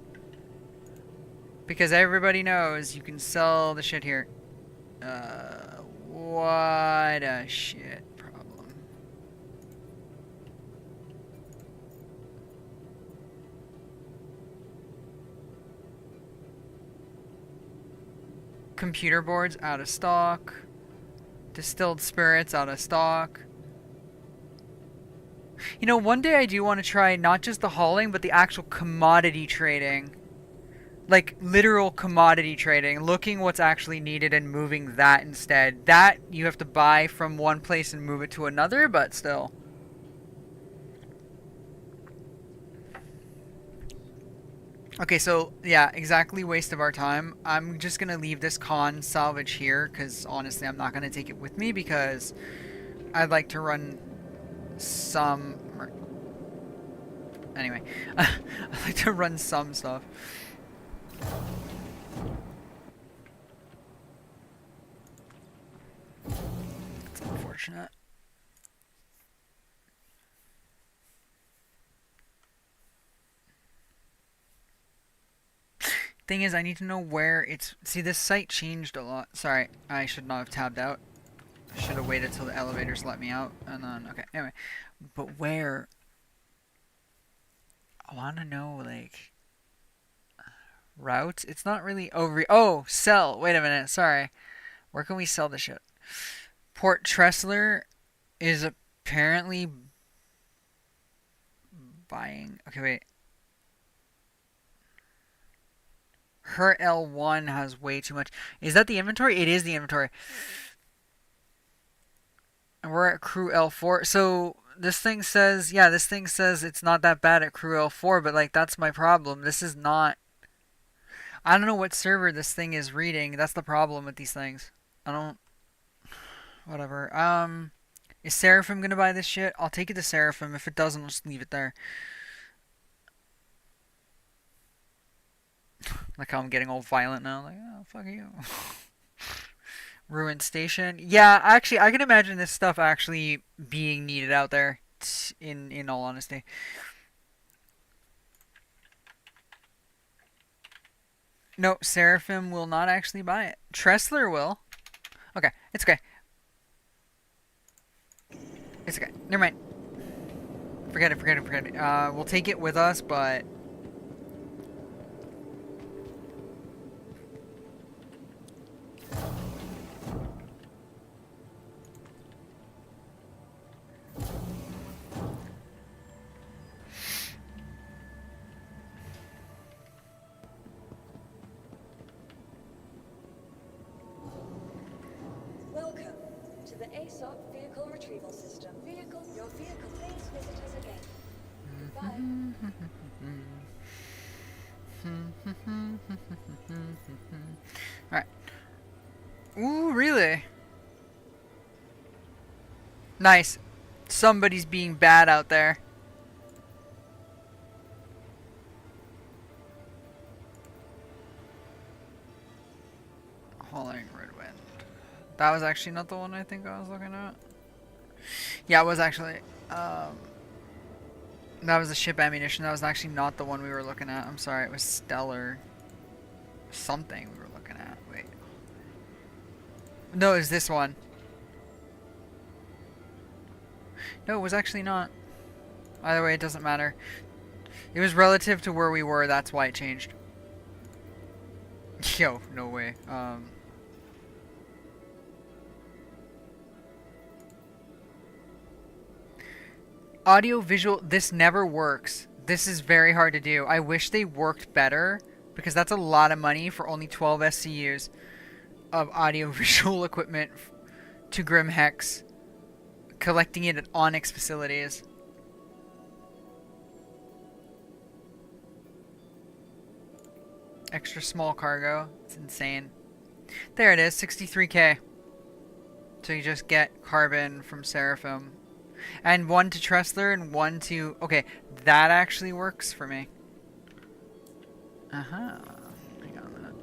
Because everybody knows you can sell the shit here. What a shit problem. Computer boards out of stock. Distilled spirits out of stock. You know, one day I do want to try not just the hauling, but the actual commodity trading. Like, literal commodity trading. Looking what's actually needed and moving that instead. That, you have to buy from one place and move it to another, but still. Okay, so, yeah, exactly waste of our time. I'm just going to leave this con salvage here, because honestly, I'm not going to take it with me, because I'd like to run some... Anyway, I'd like to run some stuff. It's unfortunate. Thing is, I need to know where it's... See, this site changed a lot. Sorry, I should not have tabbed out. I should have waited till the elevators let me out. And then, okay, anyway. But where... I want to know, like... Routes? It's not really over... Oh, sell! Wait a minute, sorry. Where can we sell the shit? Port Tressler is apparently... buying... Okay, wait. Her L1 has way too much. Is that the inventory? It is the inventory. And we're at crew L4. So this thing says, yeah, this thing says it's not that bad at crew L4, but like that's my problem. This is not... I don't know what server this thing is reading. That's the problem with these things. I don't... Whatever. Is Seraphim gonna buy this shit? I'll take it to Seraphim. If it doesn't, I'll just leave it there. Like how I'm getting all violent now. Like, oh, fuck you. Ruined station. Yeah, actually, I can imagine this stuff actually being needed out there. In all honesty. No, Seraphim will not actually buy it. Tressler will. Okay, it's okay. It's okay. Never mind. Forget it, forget it, forget it. We'll take it with us, but... Welcome to the ASOP Vehicle Retrieval System. Your vehicle, please visit us again. Goodbye. Alright. Ooh, really? Nice. Somebody's being bad out there. Hauling Red Wind. That was actually not the one I think I was looking at. Yeah, it was actually. That was the ship ammunition. That was actually not the one we were looking at. I'm sorry, it was Stellar something we were looking at. Wait. No, it was this one. No, it was actually not. Either way, it doesn't matter. It was relative to where we were, that's why it changed. Yo, no way. Audio visual, this never works. This is very hard to do. I wish they worked better, because that's a lot of money for only 12 SCUs of audio visual equipment to Grim Hex, collecting it at Onyx facilities. Extra small cargo. It's insane. There it is, 63k. So you just get carbon from Seraphim. And one to Tressler and one to... Okay, that actually works for me. Uh-huh. Hang on a minute.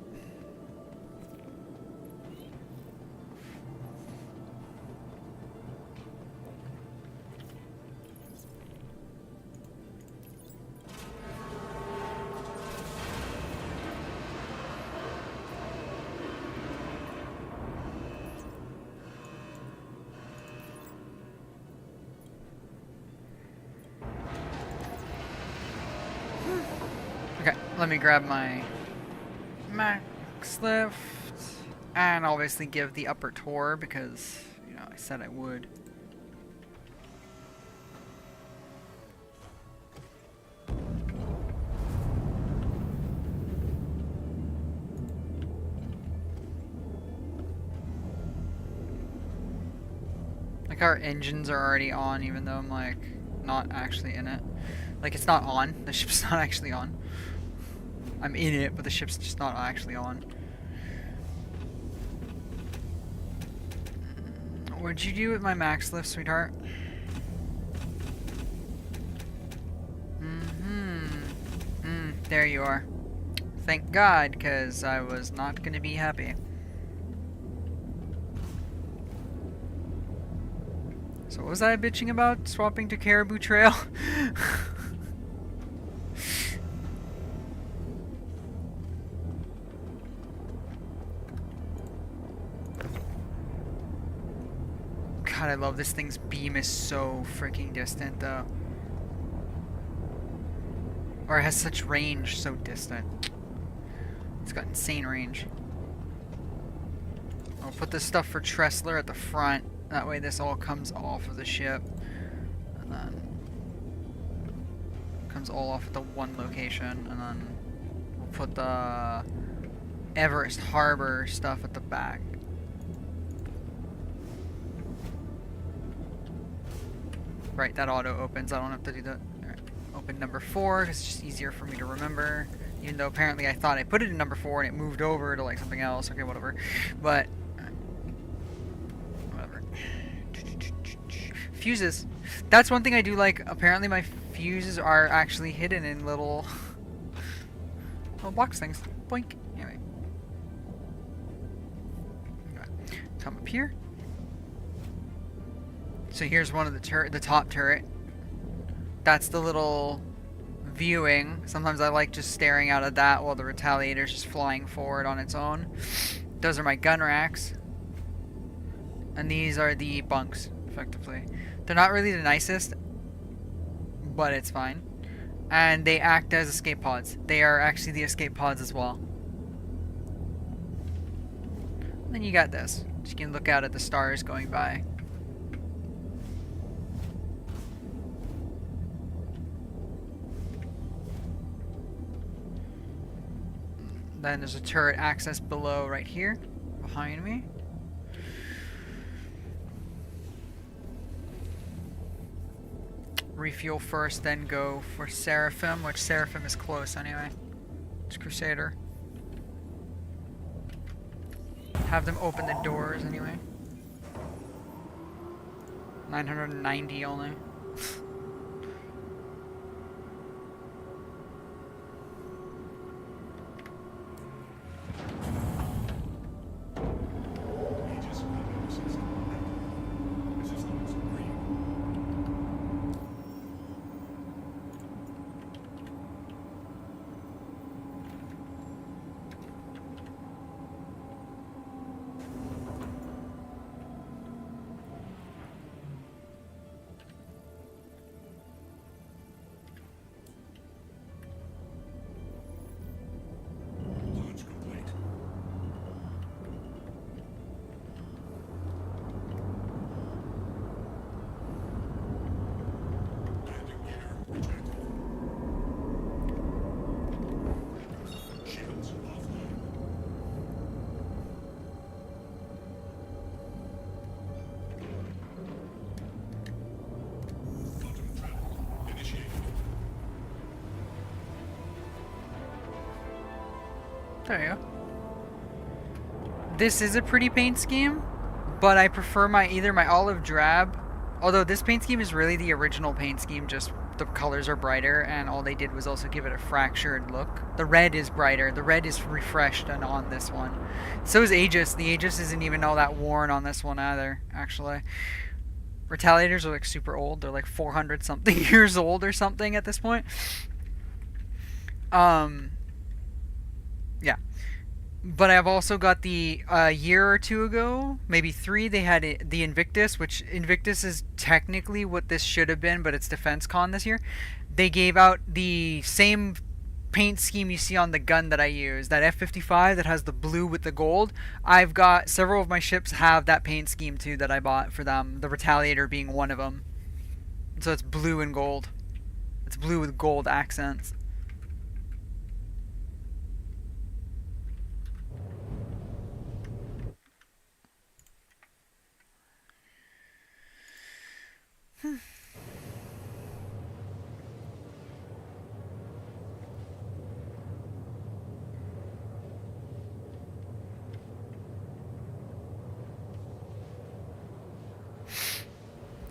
Okay, let me grab my max lift and obviously give the upper tour because, you know, I said I would. Like our engines are already on even though I'm like not actually in it. Like it's not on, the ship's not actually on. I'm in it, but the ship's just not actually on. What'd you do with my max lift, sweetheart? There you are. Thank God, because I was not going to be happy. So what was I bitching about? Swapping to Caribou Trail? God, I love this thing's beam is so freaking distant though. Or it has such range, so distant. It's got insane range. I'll put this stuff for Tressler at the front. That way this all comes off of the ship. And then comes all off at the one location. And then we'll put the Everest Harbor stuff at the back. Right, that auto opens. I don't have to do that. Right. Open number 4 because it's just easier for me to remember. Even though apparently I thought I put it in number 4 and it moved over to like something else. Okay, whatever. But whatever. Fuses. That's one thing I do like. Apparently my fuses are actually hidden in little box things. Boink. Anyway. Come up here. So here's one of the top turret. That's the little viewing. Sometimes I like just staring out at that while the Retaliator's just flying forward on its own. Those are my gun racks. And these are the bunks, effectively. They're not really the nicest, but it's fine. And they act as escape pods. They are actually the escape pods as well. And then you got this. You can look out at the stars going by. Then there's a turret access below right here, behind me. Refuel first, then go for Seraphim, which Seraphim is close anyway. It's Crusader. Have them open the doors anyway. 990 only. Aegis weapon system active. Systems green. Launch complete. Landing gear rejected. Shields offline. Quantum travel initiated. There you go. This is a pretty paint scheme, but I prefer either my olive drab, although this paint scheme is really the original paint scheme, just the colors are brighter, and all they did was also give it a fractured look. The red is brighter, the red is refreshed and on this one. So is Aegis. The Aegis isn't even all that worn on this one either, actually. Retaliators are like super old, they're like 400 something years old or something at this point. Yeah. But I've also got the year or two ago, maybe 3, they had the Invictus, which Invictus is technically what this should have been, but it's Defense Con this year. They gave out the same paint scheme you see on the gun that I use, that F-55 that has the blue with the gold. I've got several of my ships have that paint scheme too that I bought for them, the Retaliator being one of them. So it's blue and gold. It's blue with gold accents.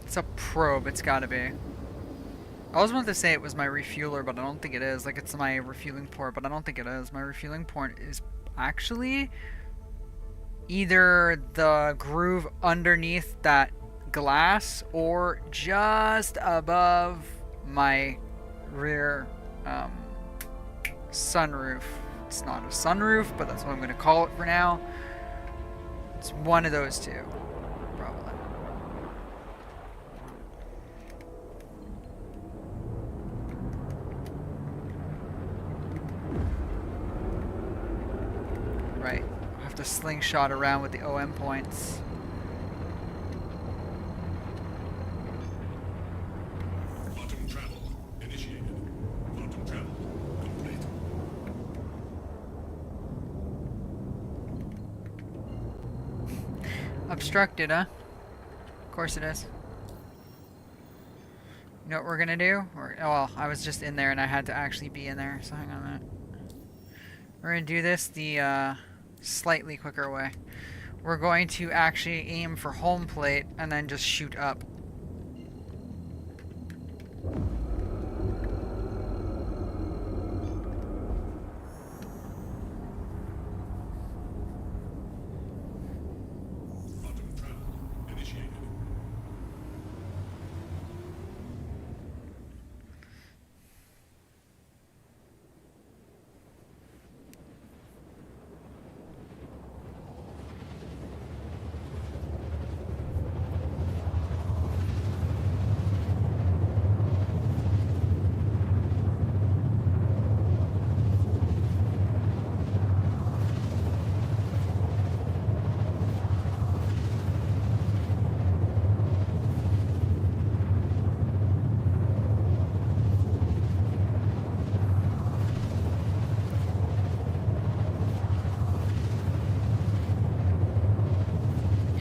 It's a probe, it's gotta be. I always wanted to say it was my refueler, but I don't think it is. Like, it's my refueling port, but I don't think it is. My refueling port is actually either the groove underneath that glass or just above my rear sunroof. It's not a sunroof, but that's what I'm going to call it for now. It's one of those two, probably. Right. I'll have to slingshot around with the OM points. Quantum travel initiated. Quantum travel complete. Obstructed, huh? Of course it is. You know what we're gonna do? Well, I was just in there and I had to actually be in there, so hang on a minute. We're gonna do this the slightly quicker way. We're going to actually aim for home plate and then just shoot up.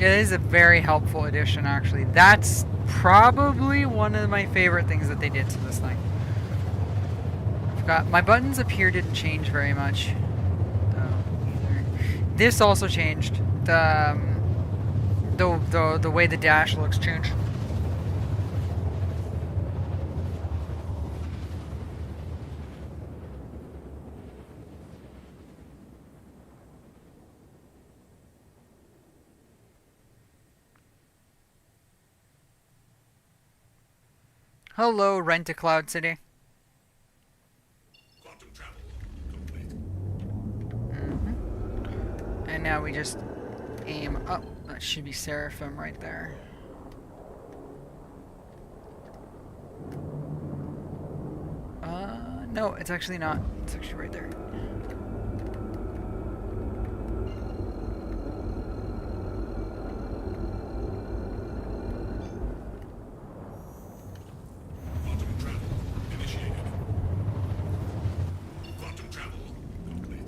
It is a very helpful addition, actually. That's probably one of my favorite things that they did to this thing. Forgot my buttons up here didn't change very much. Either. This also changed. The way the dash looks changed. Hello, Rent-A-Cloud City. Quantum travel complete. And now we just aim up. That should be Seraphim right there. No, it's actually not. It's actually right there. Quantum travel initiated. Quantum travel complete.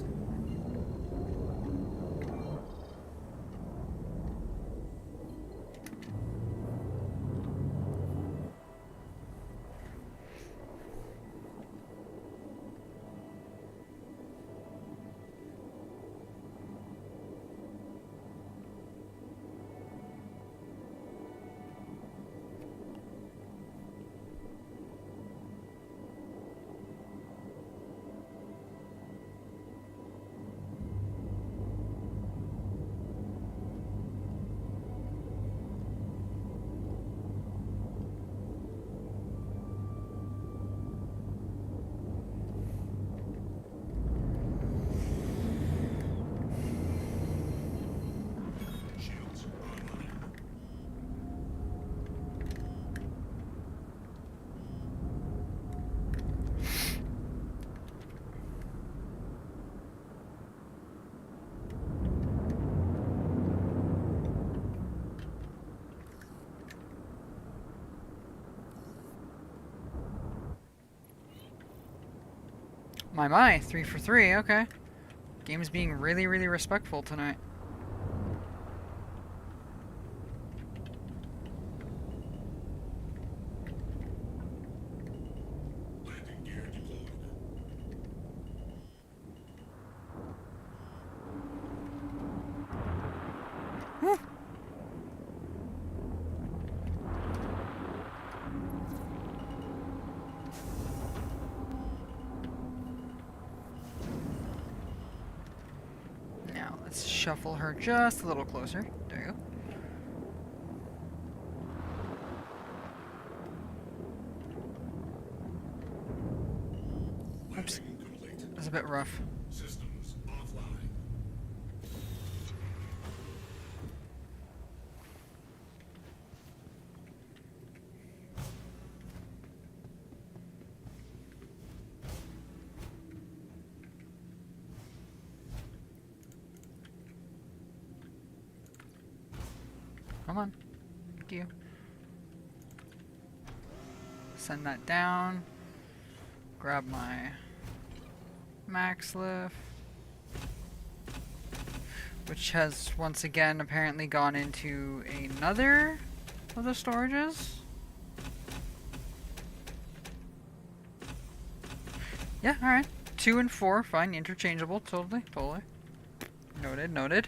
Shields online. My, 3 for 3, okay. Game's being really, really respectful tonight. Landing gear deployed. Now, let's shuffle her just a little closer. There you go. Oops. Landing complete. That's a bit rough. Systems offline. Come on. Thank you. Send that down. Grab my max lift. Which has once again apparently gone into another of the storages. Yeah, alright. 2 and 4, fine, interchangeable, totally. Noted, noted.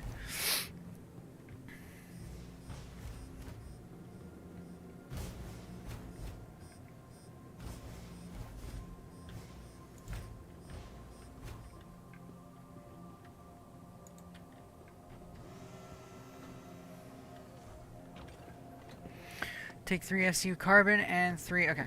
Take 3 SU carbon and 3, okay.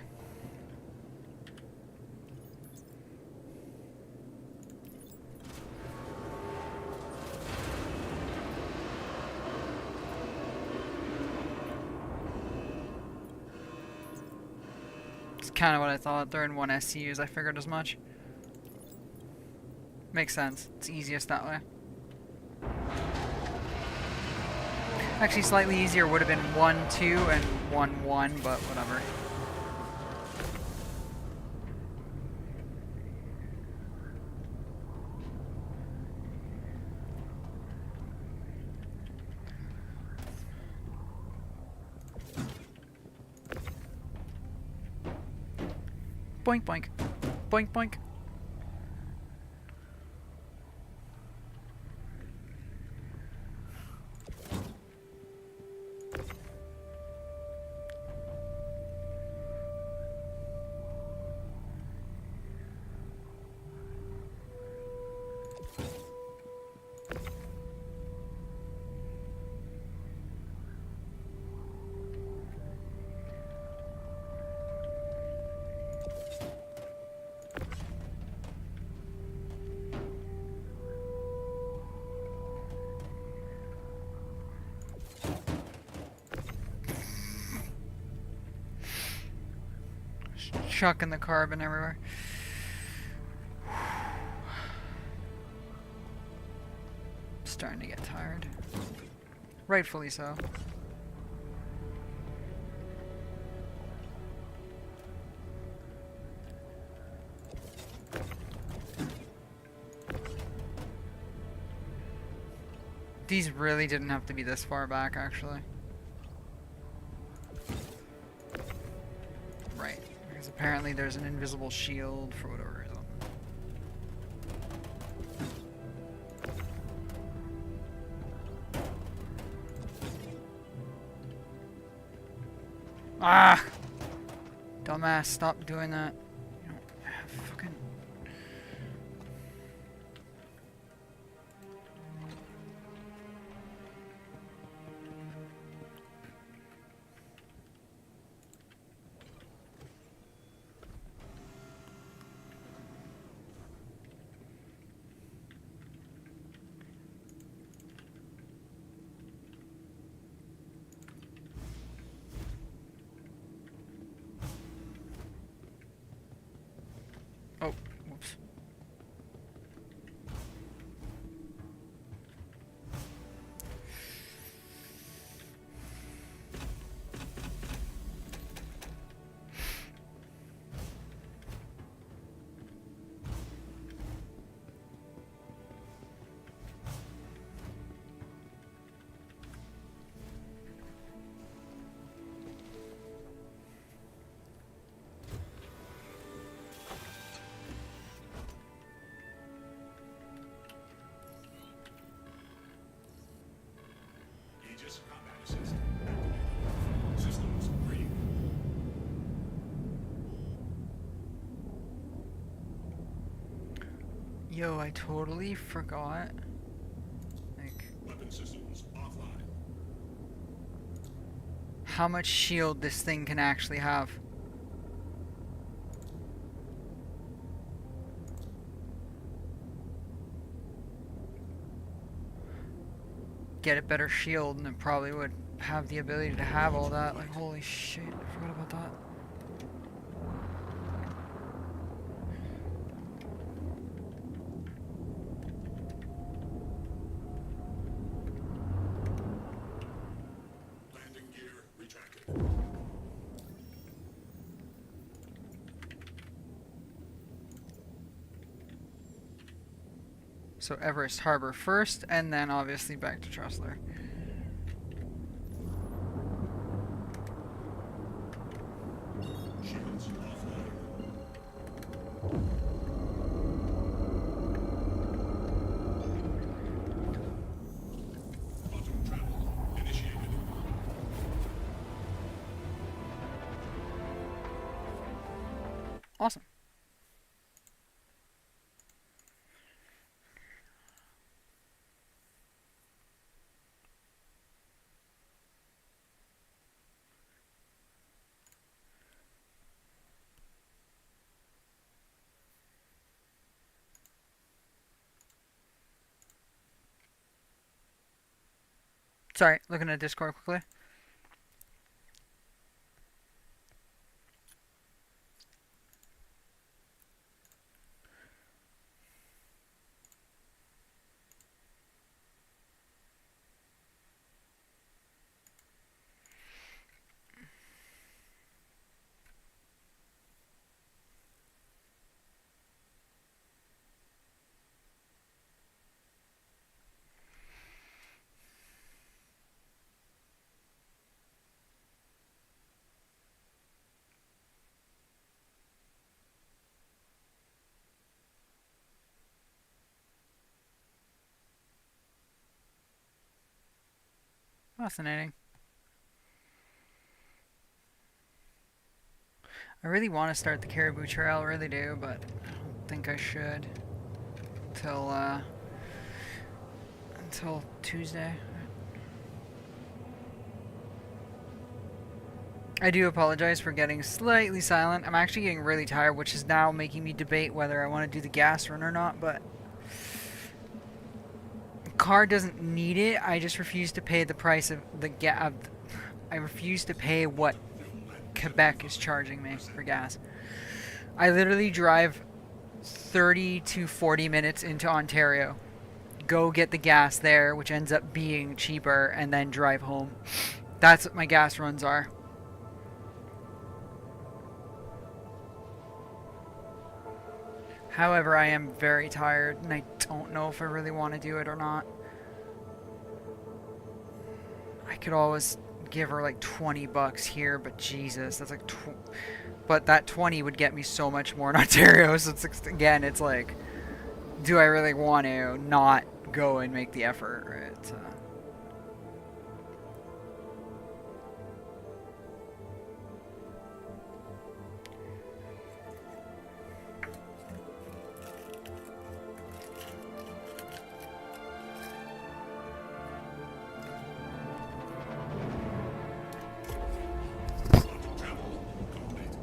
It's kind of what I thought. They're in 1 SCUs. I figured as much. Makes sense. It's easiest that way. Actually, slightly easier would have been 1-2 and 1-1, but whatever. Boink boink. Boink boink. Chucking the carbon everywhere. Starting to get tired. Rightfully so. These really didn't have to be this far back, actually. Right. Because apparently there's an invisible shield for whatever reason. Ah! Dumbass, stop doing that. You don't have fucking... Oh, whoops. Aegis combat assist. Systems green. Yo, I totally forgot. Like, Weapon systems offline. how much shield this thing can actually have. Get a better shield and it probably would have the ability to have all that. Like, holy shit, I forgot about that. Landing gear retracted. So Everest Harbor first, and then obviously back to Tressler. Shields offline. Quantum travel initiated. Awesome. Sorry, looking at Discord quickly. Fascinating. I really want to start the Caribou Trail, really do, but I don't think I should until Tuesday. I do apologize for getting slightly silent. I'm actually getting really tired, which is now making me debate whether I want to do the gas run or not, but the car doesn't need it. I just refuse to pay the price of the gas. I refuse to pay what Quebec is charging me for gas. I literally drive 30 to 40 minutes into Ontario, go get the gas there, which ends up being cheaper, and then drive home. That's what my gas runs are. However, I am very tired, and I don't know if I really want to do it or not. I could always give her like 20 bucks here, but Jesus, that's like but that 20 would get me so much more in Ontario. So it's again, it's like, do I really want to not go and make the effort? Right? Travel complete.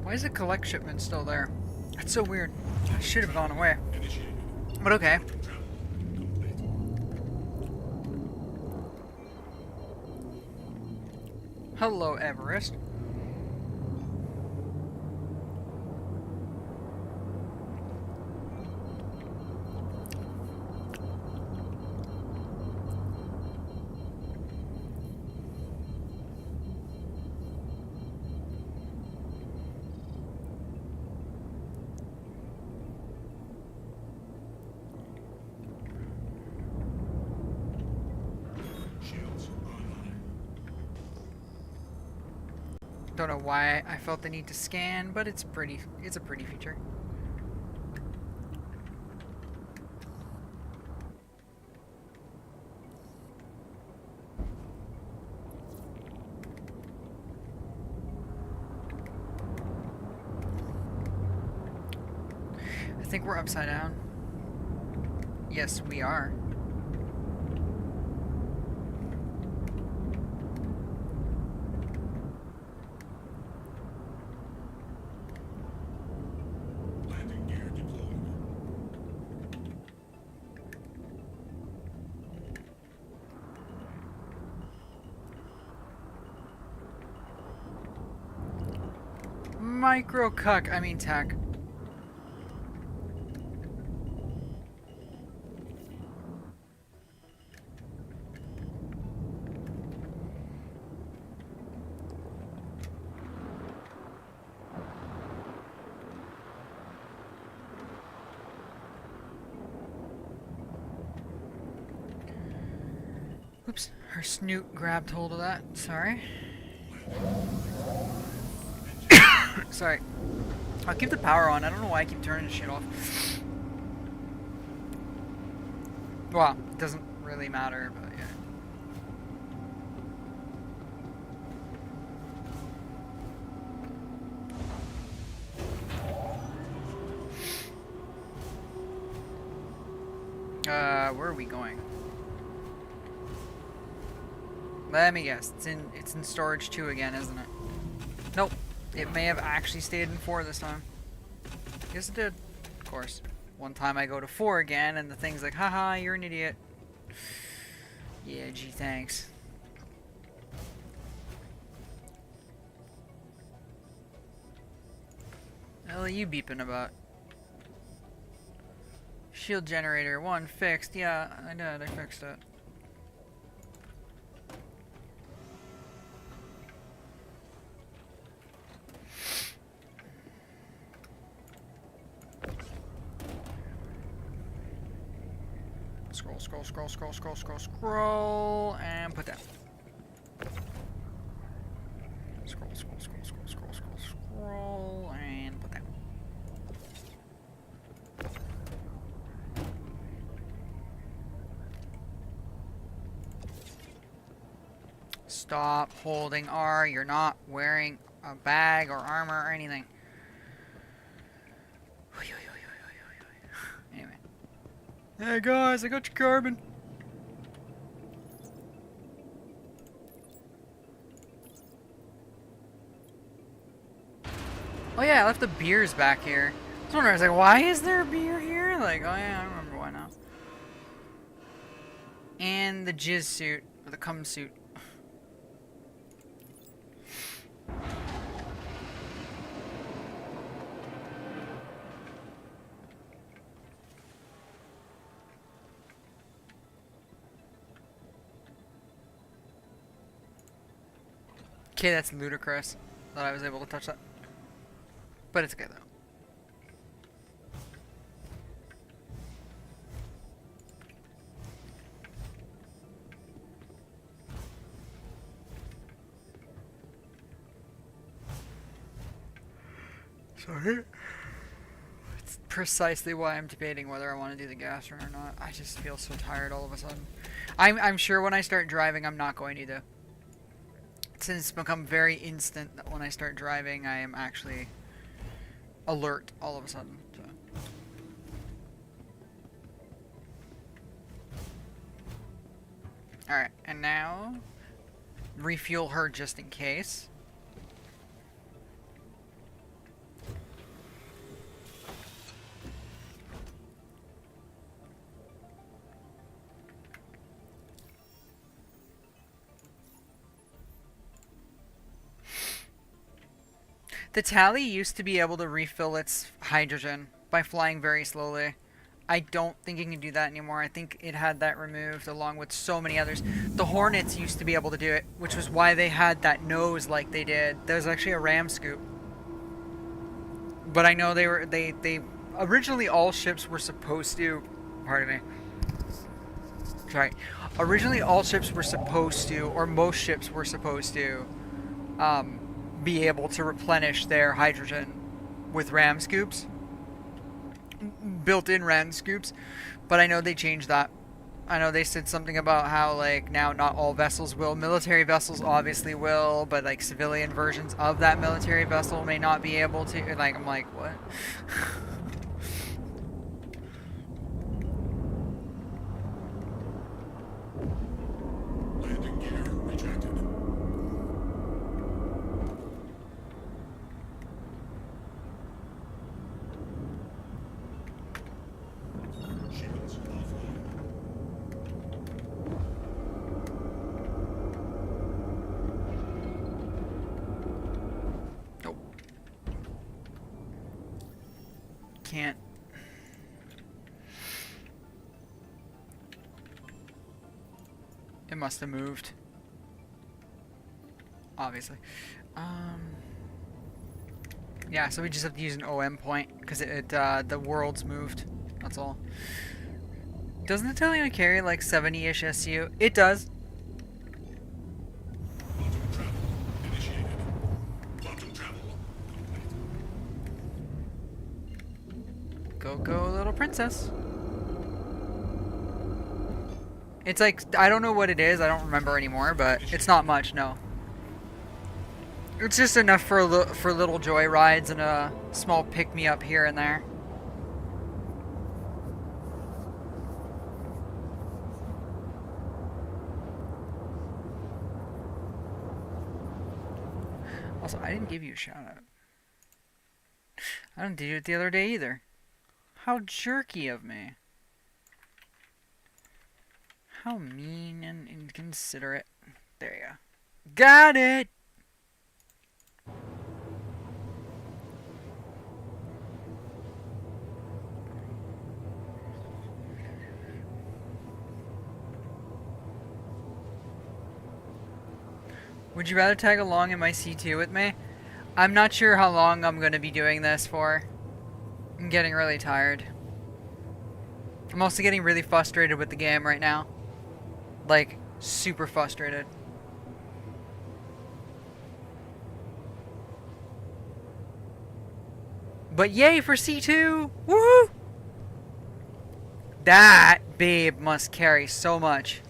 Why is the collect shipment still there? That's so weird. I should have gone away. Initiated. But okay. Travel complete. Hello, Everest. Shields online. Don't know why I felt the need to scan, but it's a pretty feature. I think we're upside down. Yes, we are. Landing gear deployed. Micro cuck, I mean tech. Oops, her snoot grabbed hold of that. Sorry. Sorry. I'll keep the power on. I don't know why I keep turning shit off. Well, it doesn't really matter, but yeah. Where are we going? Let me guess. It's in storage 2 again, isn't it? Nope. It may have actually stayed in 4 this time. Yes, it did. Of course. One time I go to 4 again, and the thing's like, haha, you're an idiot. Yeah, gee, thanks. The hell are you beeping about? Shield generator 1 fixed. Yeah, I did. I fixed it. scroll, scroll, scroll, scroll, scroll, scroll, scroll, and put down. Scroll, scroll, scroll, scroll, scroll, scroll, scroll, and put down. Stop holding R. You're not wearing a bag or armor or anything. Anyway. Hey guys, I got your carbon. Oh yeah, I left the beers back here. I was wondering, I was like, why is there a beer here? Like, oh yeah, I remember why now. And the jizz suit, or the cum suit. Okay, that's ludicrous that I was able to touch that. But it's okay though. Sorry. It's precisely why I'm debating whether I want to do the gas run or not. I just feel so tired all of a sudden. I'm sure when I start driving, I'm not going to though. Since it's become very instant that when I start driving, I am actually alert all of a sudden. So. Alright, and now refuel her just in case. The Tally used to be able to refill its hydrogen by flying very slowly. I don't think it can do that anymore. I think it had that removed along with so many others. The Hornets used to be able to do it, which was why they had that nose like they did. There was actually a ram scoop. But I know they originally all ships were supposed to, pardon me. Sorry. Originally all ships were supposed to, or most ships were supposed to, be able to replenish their hydrogen with ram scoops, built-in ram scoops, but I know they changed that. I know they said something about how like now not all vessels will. Military vessels obviously will, but like civilian versions of that military vessel may not be able to. Like I'm like, what? Landing gear rejected. Shields offline. Nope. Can't. It must have moved. Obviously. Yeah, so we just have to use an OM point because the world's moved. That's all. Doesn't it only carry like 70-ish SU? It does. Quantum travel initiated. Quantum travel complete. Go, go, little princess. It's like, I don't know what it is. I don't remember anymore, but it's not much, no. It's just enough for little joy rides and a small pick-me-up here and there. Also, I didn't give you a shout-out. I didn't do it the other day either. How jerky of me. How mean and inconsiderate. There you go. Got it! Would you rather tag along in my C2 with me? I'm not sure how long I'm going to be doing this for. I'm getting really tired. I'm also getting really frustrated with the game right now. Like, super frustrated. But yay for C2! Woohoo! That babe must carry so much.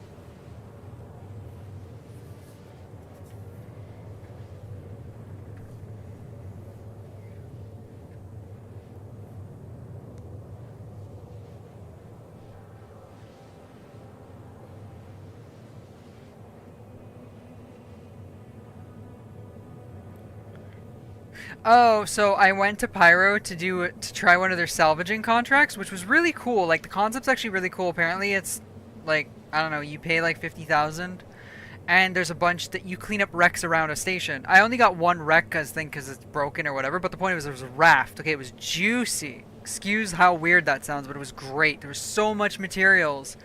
Oh, so I went to Pyro to try one of their salvaging contracts, which was really cool. Like the concept's actually really cool. Apparently, it's like I don't know, you pay like 50,000, and there's a bunch that you clean up wrecks around a station. I only got one wreck because it's broken or whatever. But the point was there was a raft. Okay, it was juicy. Excuse how weird that sounds, but it was great. There was so much materials.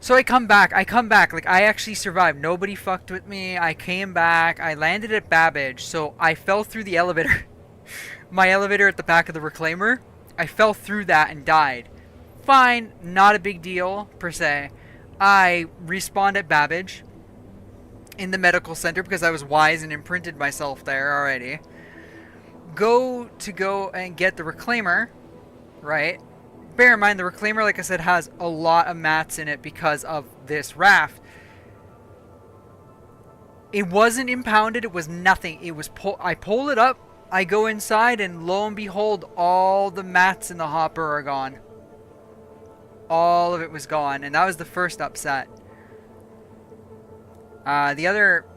So I come back, like I actually survived, nobody fucked with me, I came back, I landed at Babbage, so I fell through the elevator, my elevator at the back of the Reclaimer, I fell through that and died. Fine, not a big deal, per se. I respawned at Babbage, in the medical center, because I was wise and imprinted myself there already. Go and get the Reclaimer, right? Bear in mind, the Reclaimer, like I said, has a lot of mats in it because of this raft. It wasn't impounded. It was nothing. It was I pull it up. I go inside, and lo and behold, all the mats in the hopper are gone. All of it was gone, and that was the first upset. The other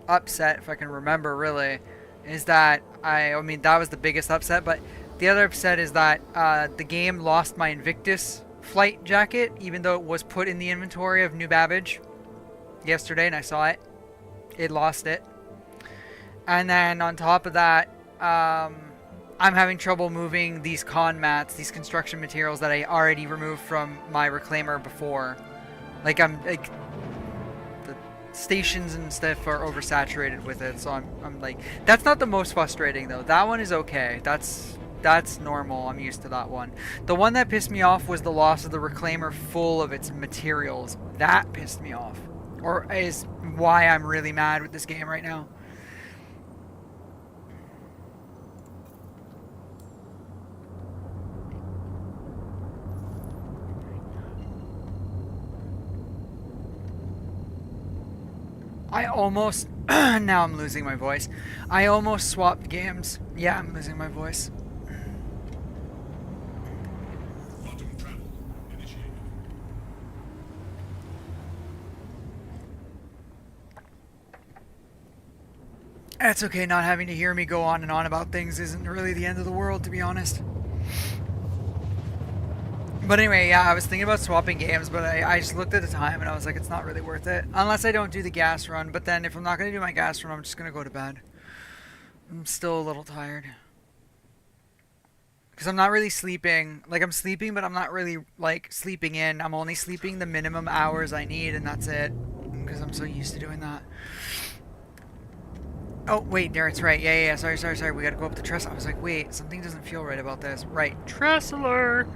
upset, if I can remember, really, is that I mean, that was the biggest upset, but the other upset is that the game lost my Invictus flight jacket, even though it was put in the inventory of New Babbage yesterday, and I saw it. It lost it. And then on top of that, I'm having trouble moving these con mats, these construction materials that I already removed from my Reclaimer before. Like, the stations and stuff are oversaturated with it, so I'm like, that's not the most frustrating though. That one is okay. That's normal. I'm used to that one. The one that pissed me off was the loss of the Reclaimer full of its materials. That pissed me off. Or is why I'm really mad with this game right now. I almost... now I'm losing my voice. I almost swapped games. Yeah, I'm losing my voice. Quantum travel initiated. That's okay, not having to hear me go on and on about things isn't really the end of the world, to be honest. But anyway, yeah, I was thinking about swapping games, but I just looked at the time and I was like, it's not really worth it. Unless I don't do the gas run, but then if I'm not going to do my gas run, I'm just going to go to bed. I'm still a little tired. Because I'm not really sleeping. Like, I'm sleeping, but I'm not really, like, sleeping in. I'm only sleeping the minimum hours I need, and that's it. Because I'm so used to doing that. Oh, wait, Darren's right. Yeah. Sorry. We gotta go up the trestle. I was like, wait, something doesn't feel right about this. Right, Trestler!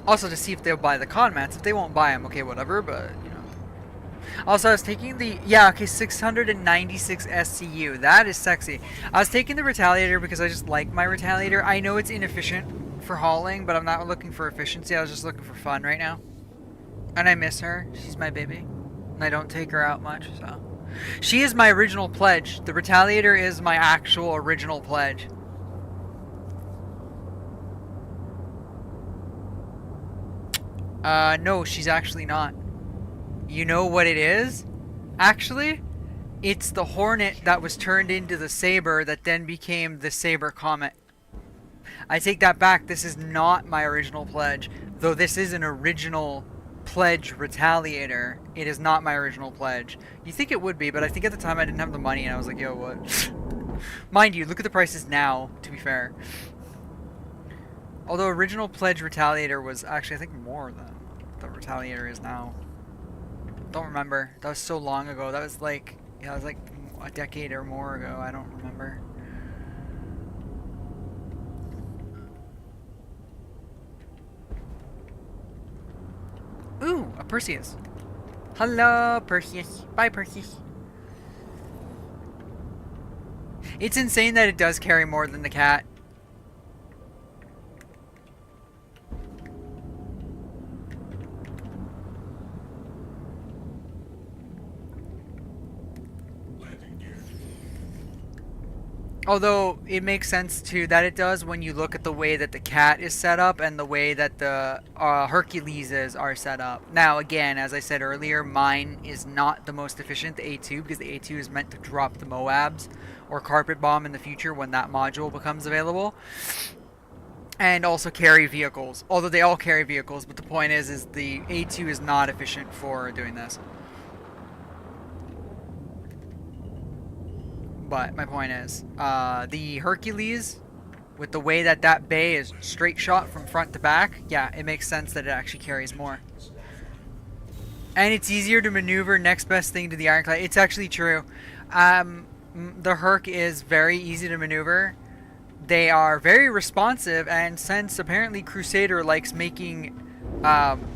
Also, to see if they'll buy the con mats. If they won't buy them, okay, whatever, but, you know. Also, I was taking the... Yeah, okay, 696 SCU. That is sexy. I was taking the Retaliator because I just like my Retaliator. I know it's inefficient for hauling, but I'm not looking for efficiency. I was just looking for fun right now. And I miss her. She's my baby. And I don't take her out much, so... She is my original pledge. The Retaliator is my actual original pledge. No, she's actually not. You know what it is? Actually, it's the Hornet that was turned into the Saber that then became the Saber Comet. I take that back. This is not my original pledge. Though this is an original pledge Retaliator, it is not my original pledge. You think it would be, but I think at the time I didn't have the money and I was like, yo, what? Mind you, look at the prices now, to be fair. Although original pledge Retaliator was actually, I think, more than the Retaliator is now. Don't remember. That was so long ago. That was like, yeah, it was like a decade or more ago. I don't remember. A Perseus. Hello, Perseus. Bye, Perseus. It's insane that it does carry more than the cat. Landing gear. Although it makes sense too that it does when you look at the way that the cat is set up and the way that the Herculeses are set up. Now again, as I said earlier, mine is not the most efficient, the A2, because the A2 is meant to drop the Moabs or Carpet Bomb in the future when that module becomes available. And also carry vehicles. Although they all carry vehicles, but the point is the A2 is not efficient for doing this. But my point is, the Hercules, with the way that that bay is straight shot from front to back, yeah, it makes sense that it actually carries more. And it's easier to maneuver, next best thing to the Ironclad. It's actually true. The Herc is very easy to maneuver. They are very responsive, and since apparently Crusader likes making,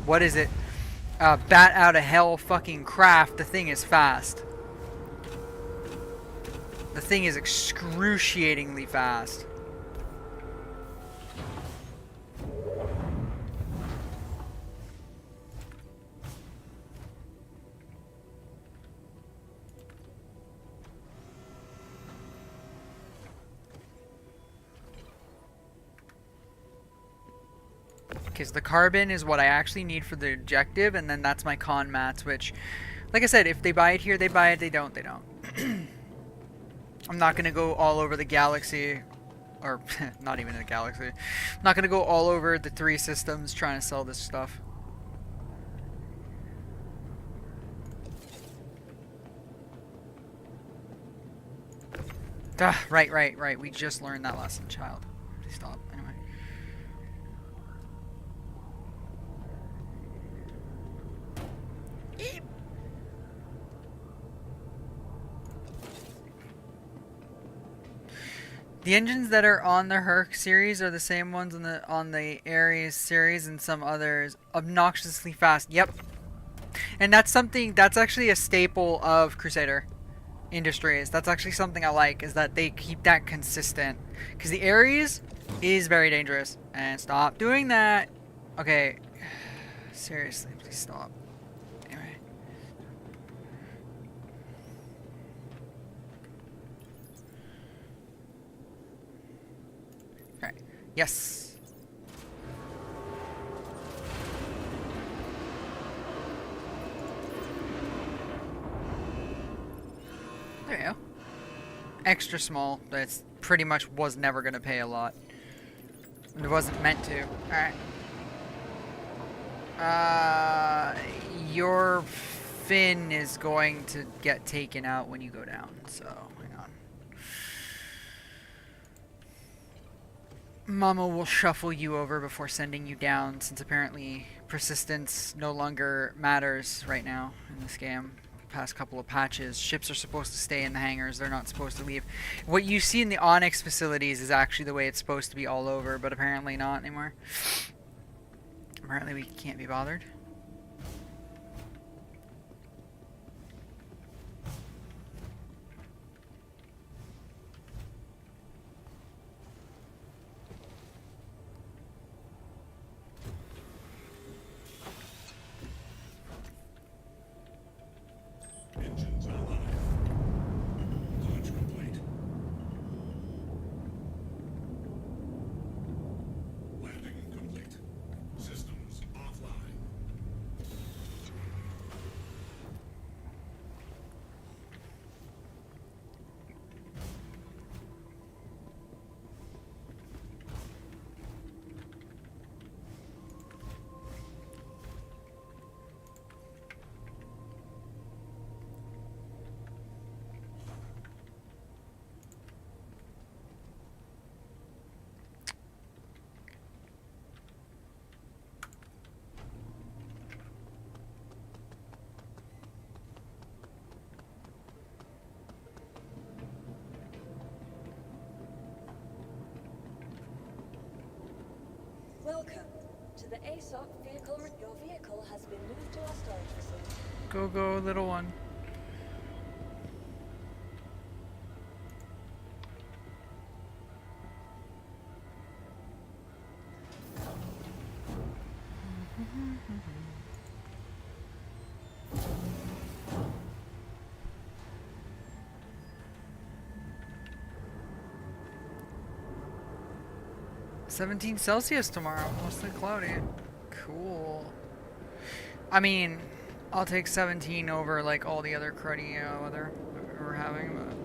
what is it, bat out of hell fucking craft, the thing is fast. The thing is excruciatingly fast. Because the carbon is what I actually need for the objective, and then that's my con mats, which, like I said, if they buy it here, they buy it. They don't, they don't. I'm not going to go all over the galaxy, or not even the galaxy. I'm not going to go all over the 3 systems trying to sell this stuff. Right. We just learned that lesson, child. Please stop. Anyway. The engines that are on the Herc series are the same ones on the Ares series and some others. Obnoxiously fast. Yep. And that's something that's actually a staple of Crusader Industries. That's actually something I like, is that they keep that consistent. Because the Ares is very dangerous. And stop doing that. Okay. Seriously, please stop. Anyway. Alright. Yes. There you go. Extra small, but it's pretty much was never going to pay a lot. It wasn't meant to. Alright. Your fin is going to get taken out when you go down, so hang on. Mama will shuffle you over before sending you down, since apparently persistence no longer matters right now in this game. Past couple of patches, ships are supposed to stay in the hangars, they're not supposed to leave. What you see in the Onyx facilities is actually the way it's supposed to be all over, but apparently not anymore. Apparently we can't be bothered. Engines alive. Launch complete. Landing complete. Systems offline. Welcome to to the ASOP vehicle. Your vehicle has been moved to our storage facility. Go, go, little one. $17 tomorrow, mostly cloudy. Cool. I mean, I'll take 17 over like all the other cruddy weather we're having, but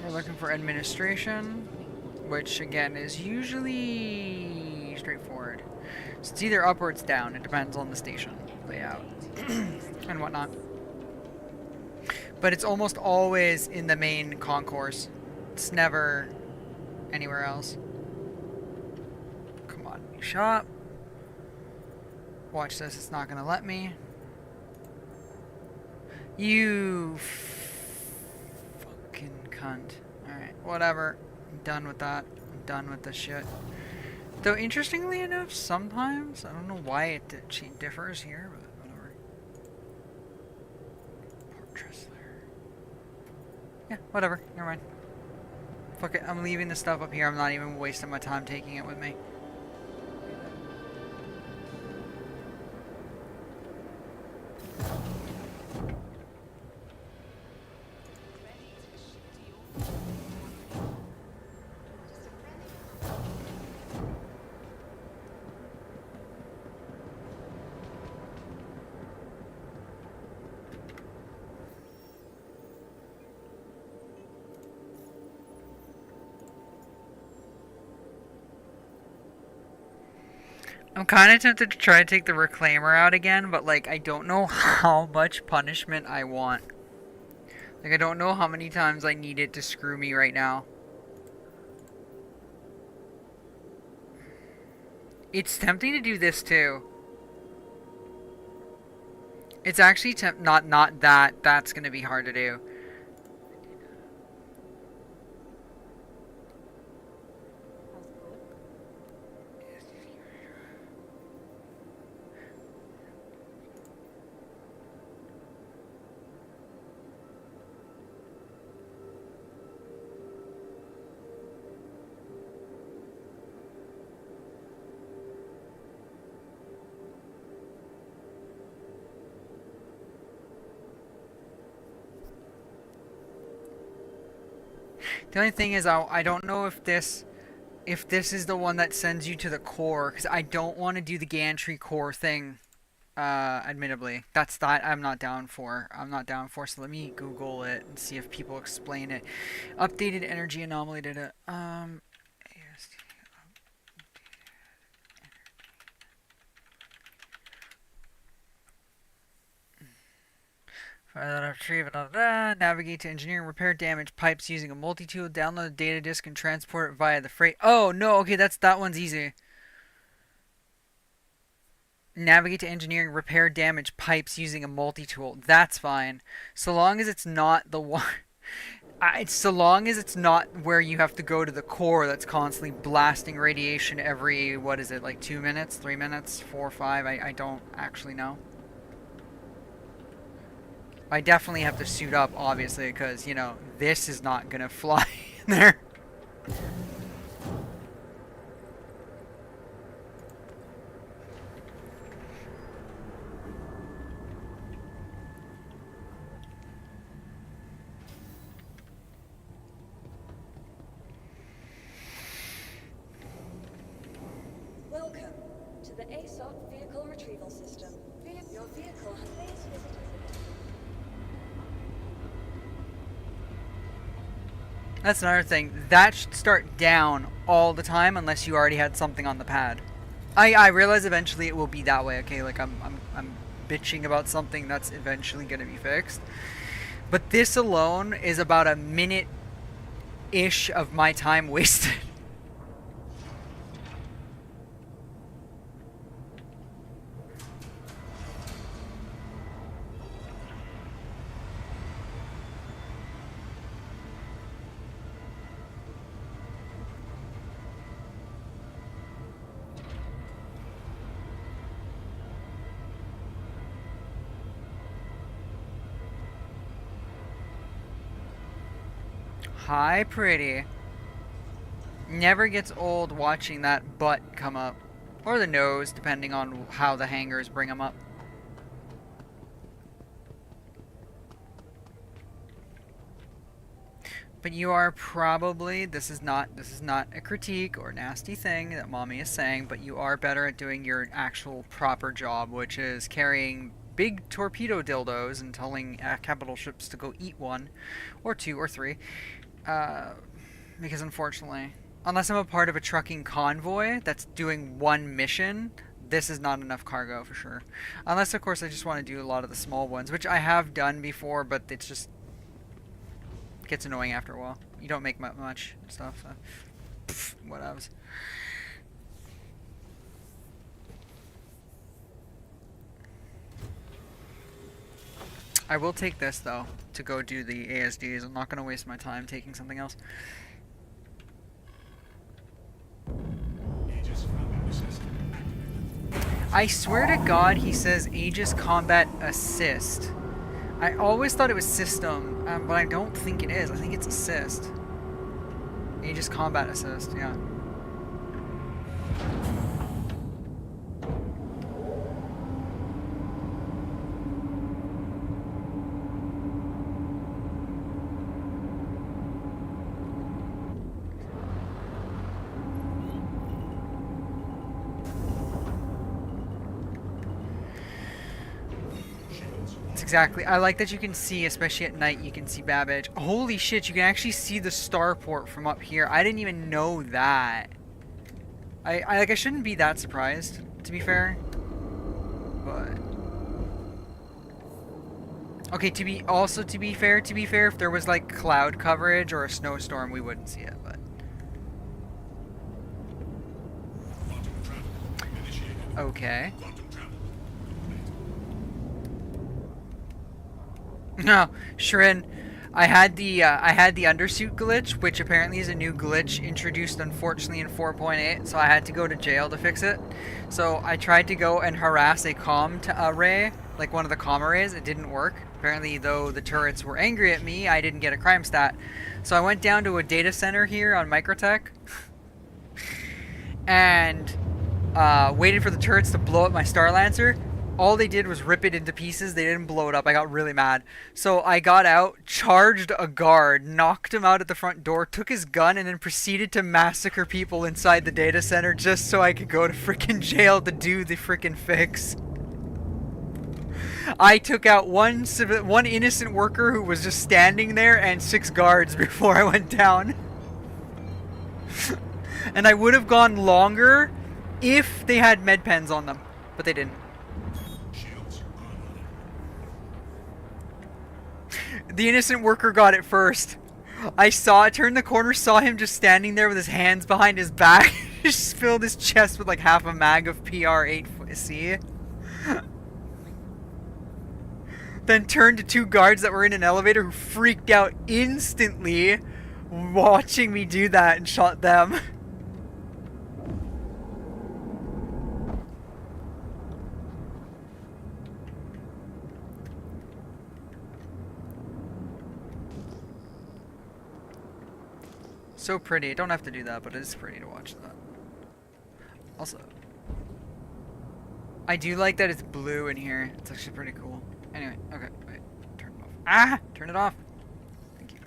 we're looking for administration, which again is usually straightforward. So it's either up or it's down. It depends on the station layout and whatnot. But it's almost always in the main concourse. It's never anywhere else. Come on, shop. Watch this. It's not gonna let me. You fucking cunt. Alright, whatever. I'm done with that. I'm done with this shit. Though, interestingly enough, sometimes, I don't know why it differs here, but whatever. Port Tressler. Yeah, whatever. Never mind. Fuck it. I'm leaving the stuff up here. I'm not even wasting my time taking it with me. I'm kind of tempted to try to take the reclaimer out again, but like I don't know how much punishment I want. Like I don't know how many times I need it to screw me right now. It's tempting to do this too. It's actually not that. That's gonna be hard to do. The only thing is, I don't know if this is the one that sends you to the core, because I don't want to do the gantry core thing. Admittedly, that's that I'm not down for. So let me Google it and see if people explain it. Updated energy anomaly data. AST. Navigate to engineering, repair damaged pipes using a multi-tool, download a data disk and transport it via the freight. Oh, no, okay, that one's easy. Navigate to engineering, repair damaged pipes using a multi-tool. That's fine. So long as it's not the one... so long as it's not where you have to go to the core that's constantly blasting radiation every, what is it, like 2 minutes, 3 minutes, 4 or 5? I don't actually know. I definitely have to suit up, obviously, because, you know, this is not going to fly in there. Welcome to the ASOP vehicle retrieval system. Your vehicle has base visitors. That's another thing. That should start down all the time unless you already had something on the pad. I realize eventually it will be that way. Okay, like I'm bitching about something that's eventually going to be fixed. But this alone is about a minute-ish of my time wasted. Hi, pretty. Never gets old watching that butt come up. Or the nose, depending on how the hangers bring them up. But you are probably, this is not a critique or nasty thing that mommy is saying, but you are better at doing your actual proper job, which is carrying big torpedo dildos and telling capital ships to go eat one, or two, or three. Because unfortunately, unless I'm a part of a trucking convoy that's doing one mission, this is not enough cargo for sure. Unless, of course, I just want to do a lot of the small ones, which I have done before, but it's just gets annoying after a while. You don't make much stuff, so pff, whatevs. I will take this though to go do the ASDs. I'm not going to waste my time taking something else. Aegis combat system activated. I swear to God, he says Aegis Combat Assist. I always thought it was System, but I don't think it is. I think it's Assist. Aegis Combat Assist, yeah. Exactly. I like that you can see, especially at night, you can see Babbage. Holy shit, you can actually see the starport from up here. I didn't even know that. I shouldn't be that surprised, to be fair. But okay, to be fair, if there was like cloud coverage or a snowstorm, we wouldn't see it, but Quantum travel initiated. okay. Quantum travel. No, Shrin, I had the undersuit glitch, which apparently is a new glitch introduced unfortunately in 4.8, so I had to go to jail to fix it. So I tried to go and harass a comm array, like one of the comm arrays. It didn't work. Apparently, though the turrets were angry at me, I didn't get a crime stat. So I went down to a data center here on Microtech and waited for the turrets to blow up my Star Lancer. All they did was rip it into pieces. They didn't blow it up. I got really mad. So I got out, charged a guard, knocked him out at the front door, took his gun, and then proceeded to massacre people inside the data center just so I could go to freaking jail to do the freaking fix. I took out one innocent worker who was just standing there and 6 guards before I went down. And I would have gone longer if they had med pens on them, but they didn't. Shields online. The innocent worker got it first. I turned the corner, saw him just standing there with his hands behind his back. Just filled his chest with like half a mag of PR8C. Then turned to 2 guards that were in an elevator who freaked out instantly watching me do that and shot them. So pretty. I don't have to do that, but it is pretty to watch that. Also, I do like that it's blue in here. It's actually pretty cool. Anyway, okay, wait. Turn it off. Ah! Turn it off. Thank you.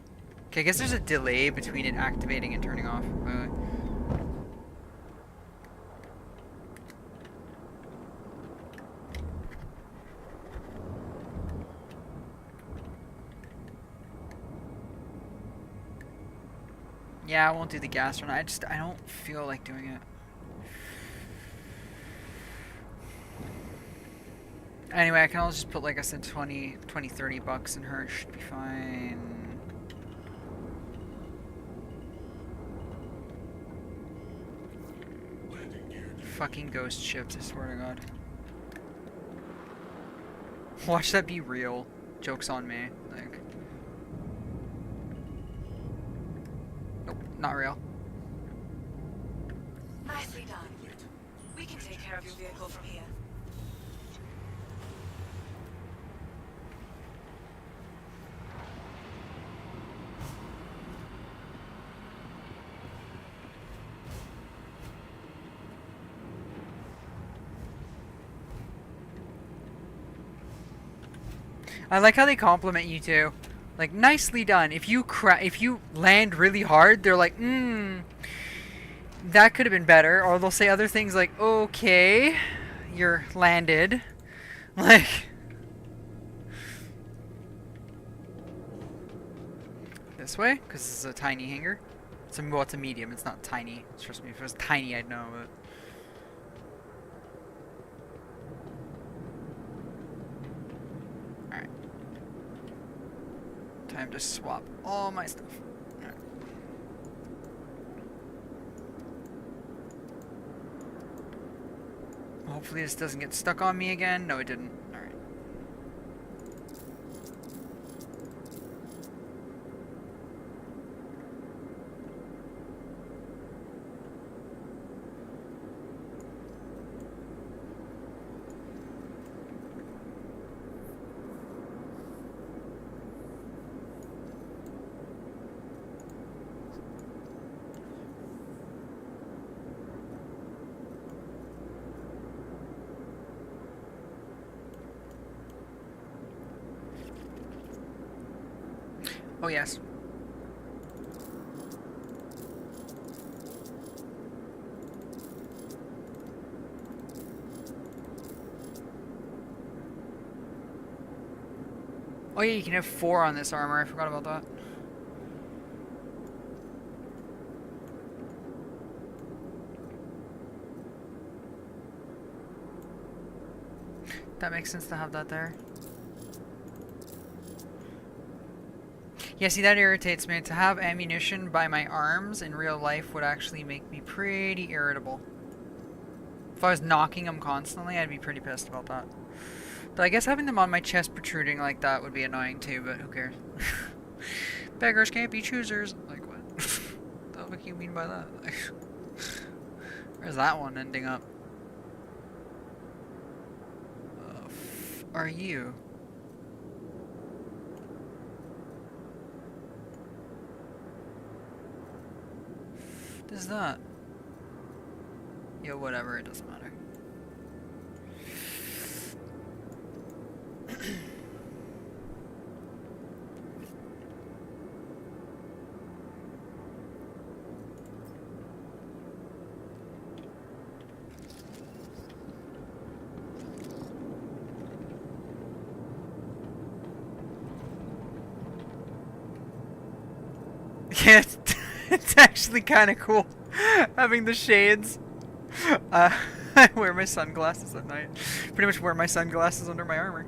Okay, I guess there's a delay between it activating and turning off. Wait, wait. Yeah, I won't do the gas run. I don't feel like doing it. Anyway, I can always just put, like I said, 20, 30 bucks in her. It should be fine. Landing gear. Fucking ghost ships, I swear to God. Watch that be real. Joke's on me. Like, nope, not real. Nicely done. We can take care of your vehicle from here. I like how they compliment you too. Like, nicely done. If you land really hard, they're like, that could have been better. Or they'll say other things like, okay, you're landed. Like, this way, because this is a tiny hangar. Well, it's a medium. It's not tiny. Trust me, if it was tiny, I'd know. But all right, time to swap all my stuff. All right. Hopefully, this doesn't get stuck on me again. No, it didn't. All right. Oh, yes. Oh yeah, you can have 4 on this armor. I forgot about that. That makes sense to have that there. Yeah, see, that irritates me. To have ammunition by my arms in real life would actually make me pretty irritable. If I was knocking them constantly, I'd be pretty pissed about that. But I guess having them on my chest protruding like that would be annoying too, but who cares? Beggars can't be choosers. Like, what? What the fuck you mean by that? Where's that one ending up? Are you? What is that? Yeah, whatever, it doesn't matter. Yeah, it's actually kind of cool having the shades. I wear my sunglasses at night. Pretty much wear my sunglasses under my armor.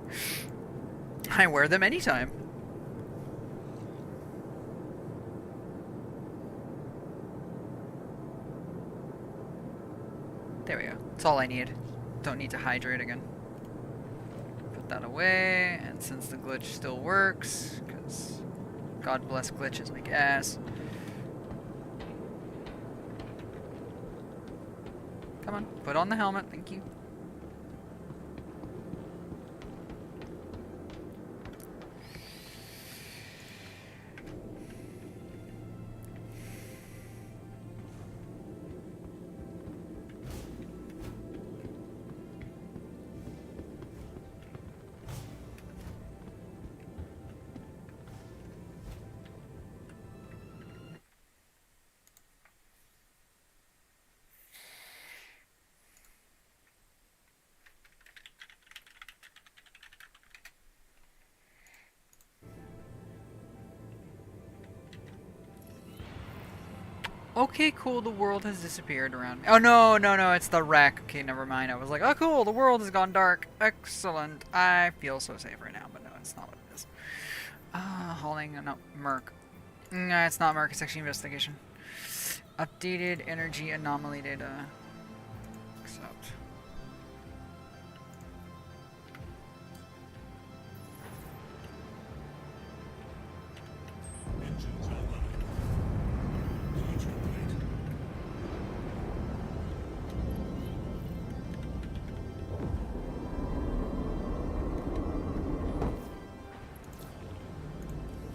I wear them anytime. There we go. That's all I need. Don't need to hydrate again. Put that away, and since the glitch still works, because God bless glitches, I guess. Come on, put on the helmet, thank you. Okay, cool, the world has disappeared around me. Oh, no, no, no, it's the wreck. Okay, never mind. I was like, oh, cool, the world has gone dark. Excellent. I feel so safe right now, but no, it's not what it is. Hauling, no, Merc. No, it's not Merc, it's actually investigation. Updated energy anomaly data. Accept. Engines online. Launch complete.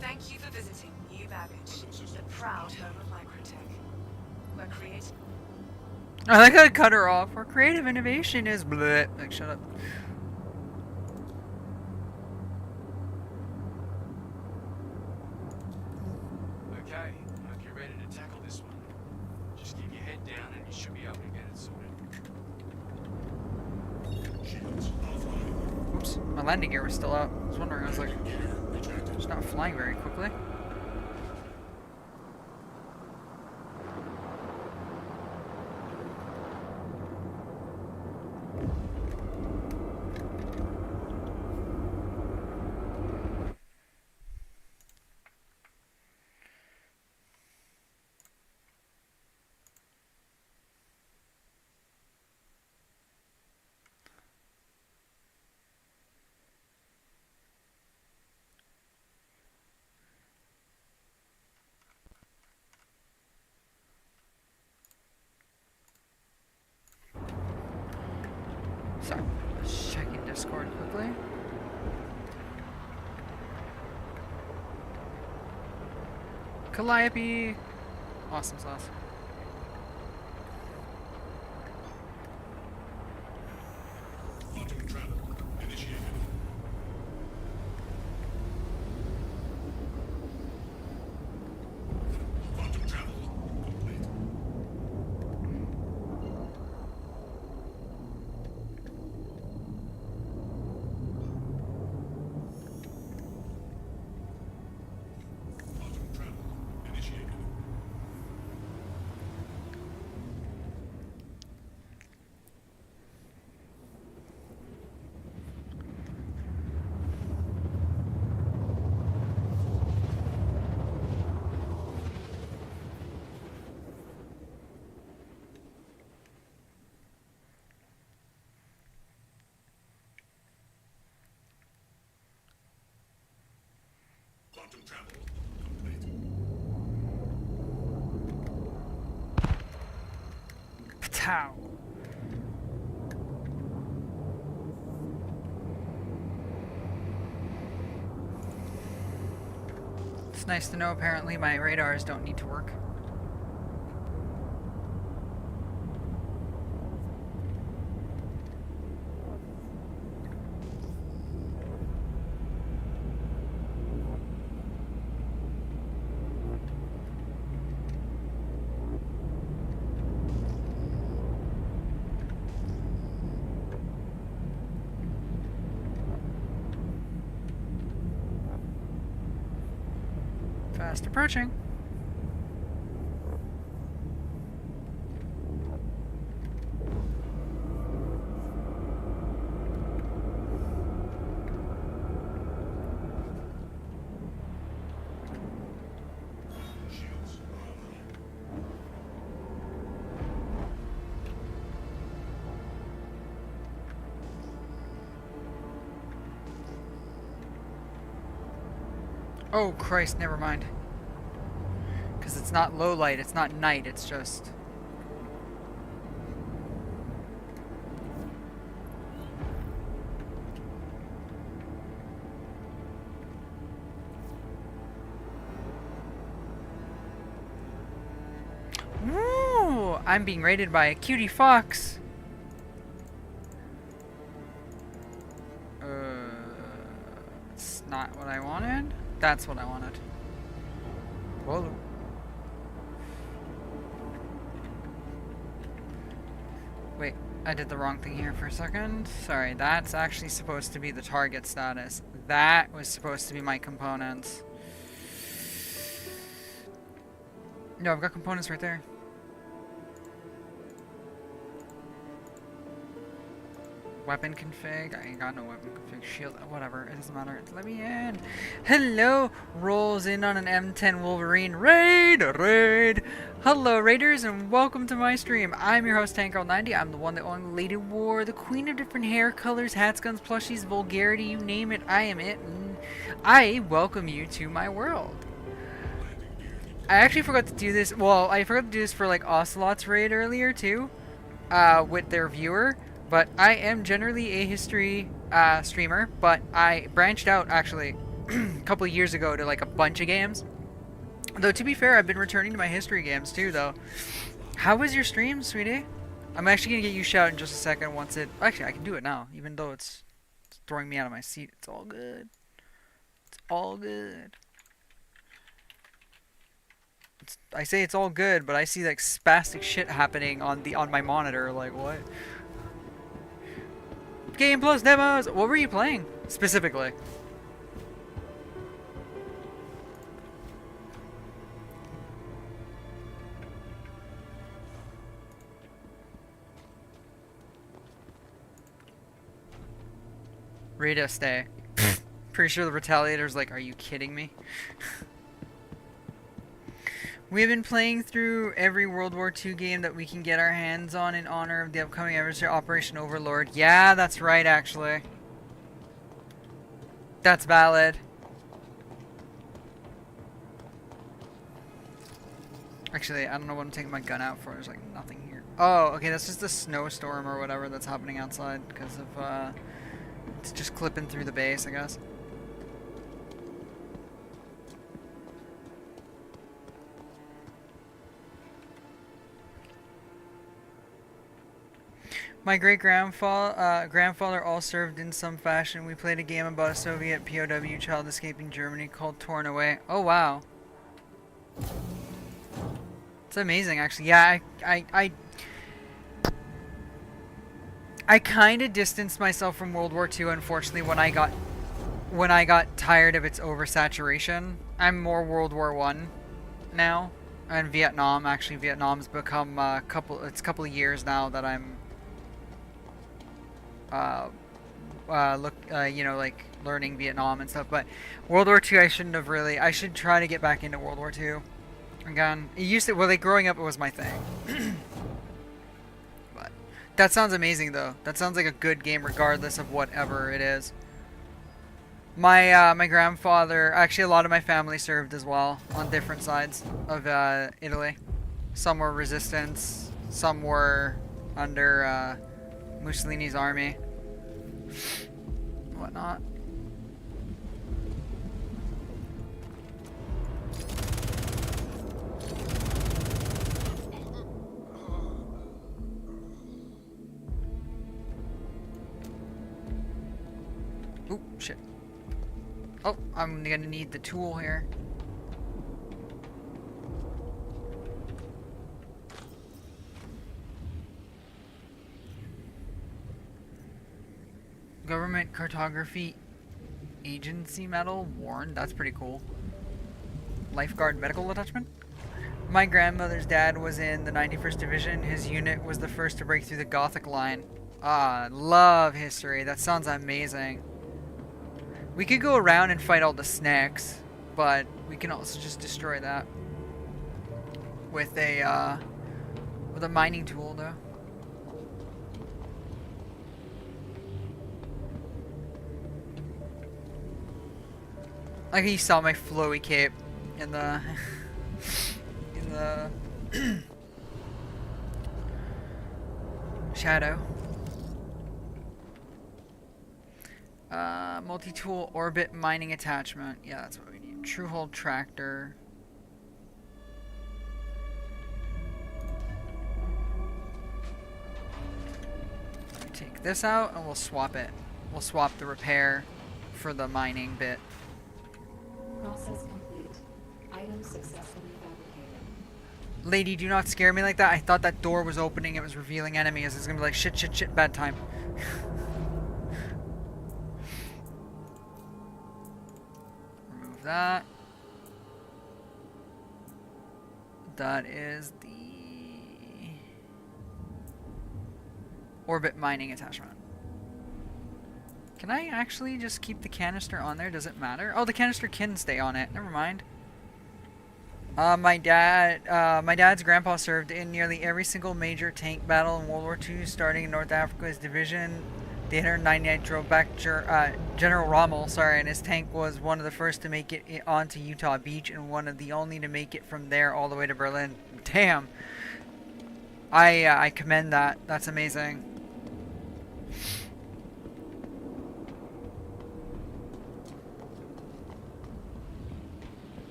Thank you for visiting New Babbage, the proud home of Microtech. We're creating. I like how I cut her off. Where creative innovation is bleh. Like, shut up. You should be able to get it sorted. Shields offline. Oops, my landing gear was still out. I was wondering, I was like, Gear rejected. it's not flying very quickly. So, just checking Discord quickly. Calliope! Awesome sauce. Quantum travel initiated. Quantum travel complete. Quantum travel initiated. Quantum travel complete. Patow! It's nice to know apparently my radars don't need to work. Fast approaching. Shields online. Oh Christ, never mind. Because it's not low light, it's not night, it's just... Woo! I'm being raided by a cutie fox. It's not what I wanted. That's what I wanted. Whoa. Wait, I did the wrong thing here for a second. Sorry, that's actually supposed to be the target status. That was supposed to be my components. No, I've got components right there. Weapon config. I ain't got no weapon config. Shield. Whatever. It doesn't matter. Let me in. Hello. Rolls in on an M10 Wolverine raid. Hello, raiders, and welcome to my stream. I'm your host, TankGirl90. I'm the one that only Lady War, the queen of different hair colors, hats, guns, plushies, vulgarity. You name it, I am it. And I welcome you to my world. I actually forgot to do this. Well, I forgot to do this for like Ocelot's raid earlier too, with their viewer. But I am generally a history streamer, but I branched out actually a couple of years ago to like a bunch of games. Though to be fair, I've been returning to my history games too though. How was your stream, sweetie? I'm actually gonna get you shout in just a second once it... Actually, I can do it now, even though it's throwing me out of my seat. It's all good. It's all good. It's I say it's all good, but I see like spastic shit happening on my monitor. Like what? Game Plus demos. What were you playing specifically? Rita, stay. Pretty sure the Retaliator's like, are you kidding me? We've been playing through every World War II game that we can get our hands on in honor of the upcoming anniversary Operation Overlord. Yeah, that's right, actually. That's valid. Actually, I don't know what I'm taking my gun out for. There's like nothing here. Oh, okay, that's just a snowstorm or whatever that's happening outside because of, it's just clipping through the base, I guess. My grandfather all served in some fashion. We played a game about a Soviet POW child escaping Germany called Torn Away. Oh, wow. It's amazing, actually. Yeah, I kind of distanced myself from World War II, unfortunately, when I got tired of its oversaturation. I'm more World War I now, and Vietnam. Actually, Vietnam's become it's a couple of years now that I'm you know, like learning Vietnam and stuff. But World War II, I should try to get back into World War II again. It used to, well, like growing up, it was my thing. But that sounds amazing, though. That sounds like a good game, regardless of whatever it is. My grandfather, actually, a lot of my family served as well on different sides of Italy. Some were resistance, some were under Mussolini's army, whatnot. Ooh, shit. Oh, I'm gonna need the tool here. Government Cartography Agency medal, Warren. That's pretty cool. Lifeguard medical attachment. My grandmother's dad was in the 91st Division. His unit was the first to break through the Gothic line. Ah, love history. That sounds amazing. We could go around and fight all the snakes, but we can also just destroy that with a mining tool, though. Like you saw my flowy cape in the shadow. Multi-tool orbit mining attachment. Yeah, that's what we need. True hold tractor. Let me take this out and we'll swap it. We'll swap the repair for the mining bit. Process complete. Item successfully fabricated. Lady, do not scare me like that. I thought that door was opening. It was revealing enemies. It's gonna be like shit, shit, shit, bad time. Remove that. That is the orbit mining attachment. Can I actually just keep the canister on there? Does it matter? Oh, the canister can stay on it. Never mind. My dad's grandpa served in nearly every single major tank battle in World War II, starting in North Africa's division. The 899 drove back General Rommel, and his tank was one of the first to make it onto Utah Beach and one of the only to make it from there all the way to Berlin. Damn. I commend that. That's amazing.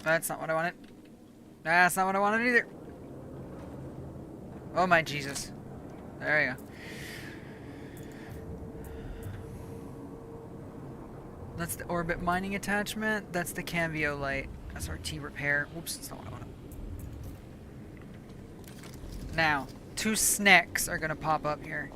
That's not what I wanted. That's not what I wanted either. Oh my Jesus. There you go. That's the orbit mining attachment. That's the Cambio light. SRT repair. Oops, that's not what I wanted. Now, 2 snacks are gonna pop up here.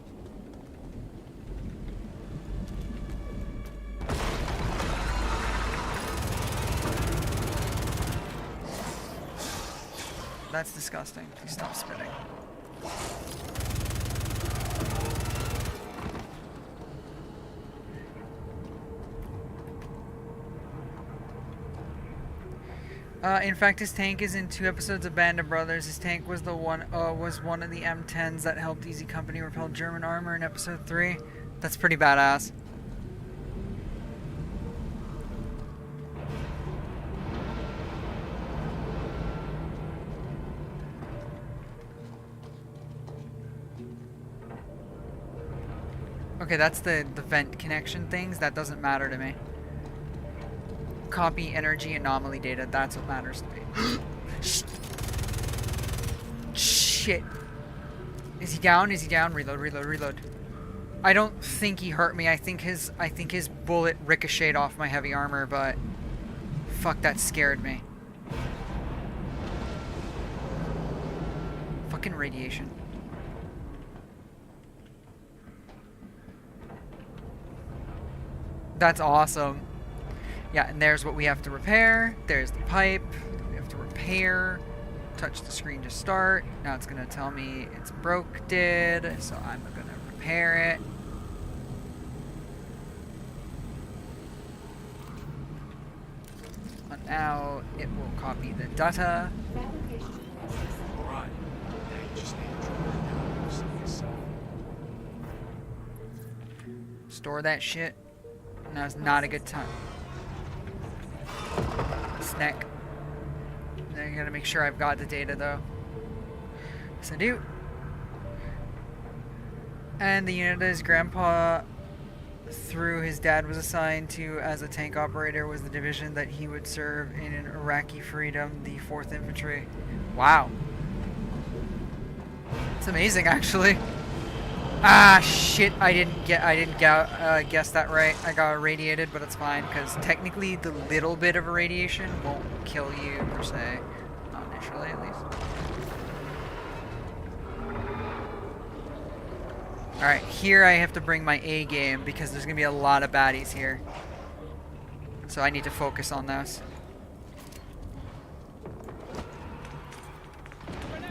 That's disgusting. Please stop spitting. In fact, his tank is in 2 episodes of Band of Brothers. His tank was one of the M10s that helped Easy Company repel German armor in episode 3. That's pretty badass. Okay, that's the vent connection things. That doesn't matter to me. Copy energy anomaly data. That's what matters to me. Shit. Is he down? Is he down? Reload, reload, reload. I don't think he hurt me. I think his bullet ricocheted off my heavy armor, but fuck, that scared me. Fucking radiation. That's awesome. Yeah, and there's what we have to repair. There's the pipe. We have to repair. Touch the screen to start. Now it's gonna tell me it's broke, so I'm gonna repair it. And now it will copy the data. Fabrication process. Alright. Now you just need to drop it down. See yourself. Store that shit. Now's not a good time. Snack. Now I gotta make sure I've got the data though. Yes, I do. And the unit that his grandpa, through his dad, was assigned to as a tank operator was the division that he would serve in Iraqi freedom, the 4th Infantry. Wow. It's amazing, actually. Ah, shit! I didn't guess that right. I got irradiated, but it's fine because technically the little bit of irradiation won't kill you per se, not initially at least. All right, here I have to bring my A game because there's gonna be a lot of baddies here, so I need to focus on those.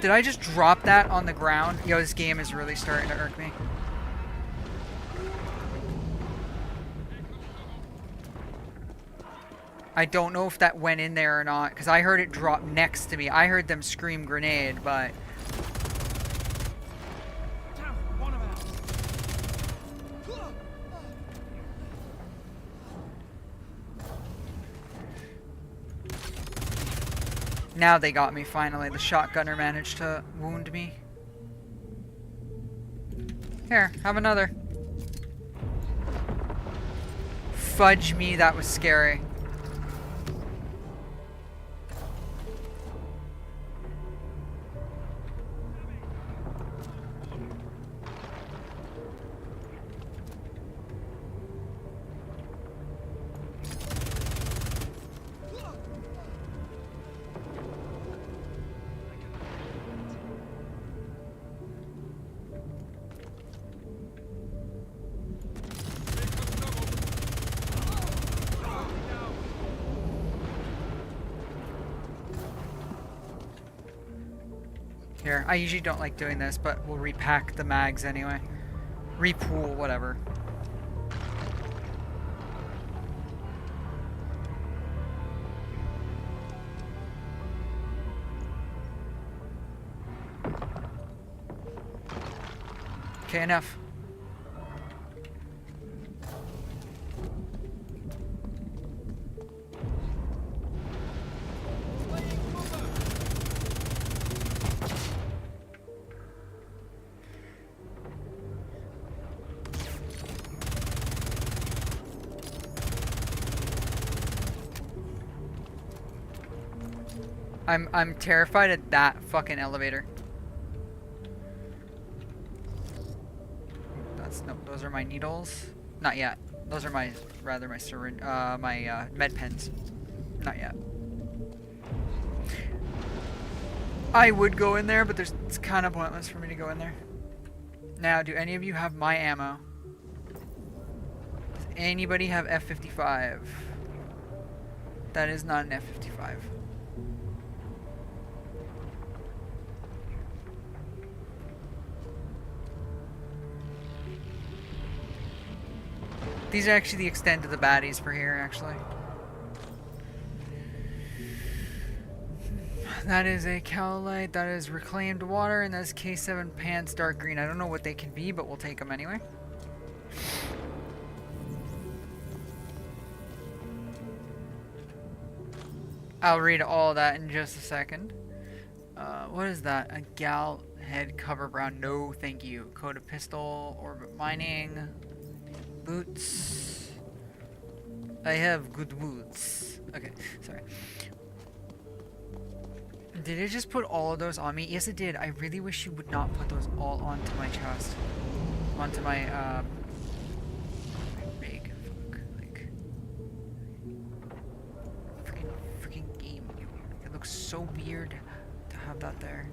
Did I just drop that on the ground? Yo, this game is really starting to irk me. I don't know if that went in there or not, because I heard it drop next to me. I heard them scream grenade, but... Damn, one of ours. Now they got me, finally. The shotgunner managed to wound me. Here, have another. Fudge me, that was scary. Here, I usually don't like doing this, but we'll repack the mags anyway. Repool, whatever. Okay, enough. I'm terrified at that fucking elevator. That's no, those are my needles. Not yet. Those are my my syringe, my med pens. Not yet. I would go in there, but it's kind of pointless for me to go in there. Now, do any of you have my ammo? Does anybody have F55? That is not an F55. These are actually the extent of the baddies for here, actually. That is a cowlight, that is reclaimed water, and that's K7 pants dark green. I don't know what they can be, but we'll take them anyway. I'll read all that in just a second. What is that? A gal head cover brown. No, thank you. Coda pistol, orbit mining, boots. I have good boots. Okay, sorry. Did it just put all of those on me? Yes, it did. I really wish you would not put those all onto my chest. Onto my, big, fuck, like... Freaking game. It looks so weird to have that there.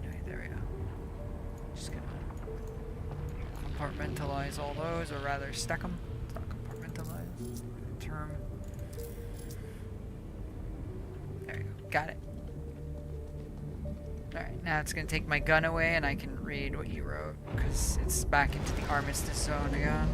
Anyway, there we go. Just gonna compartmentalize all those, or rather stack them. It's not compartmentalize. Term. There you go. Got it. Alright, now it's going to take my gun away and I can read what you wrote, because it's back into the armistice zone again.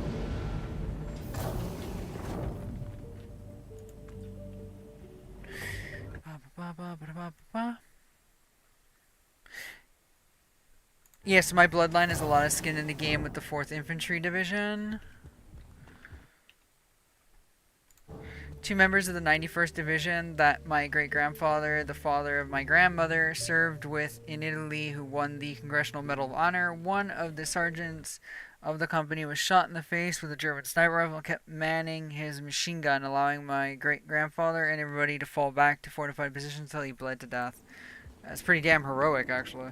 Yes, my bloodline has a lot of skin in the game with the 4th Infantry Division. 2 members of the 91st Division that my great-grandfather, the father of my grandmother, served with in Italy, who won the Congressional Medal of Honor. One of the sergeants of the company was shot in the face with a German sniper rifle and kept manning his machine gun, allowing my great-grandfather and everybody to fall back to fortified positions until he bled to death. That's pretty damn heroic, actually.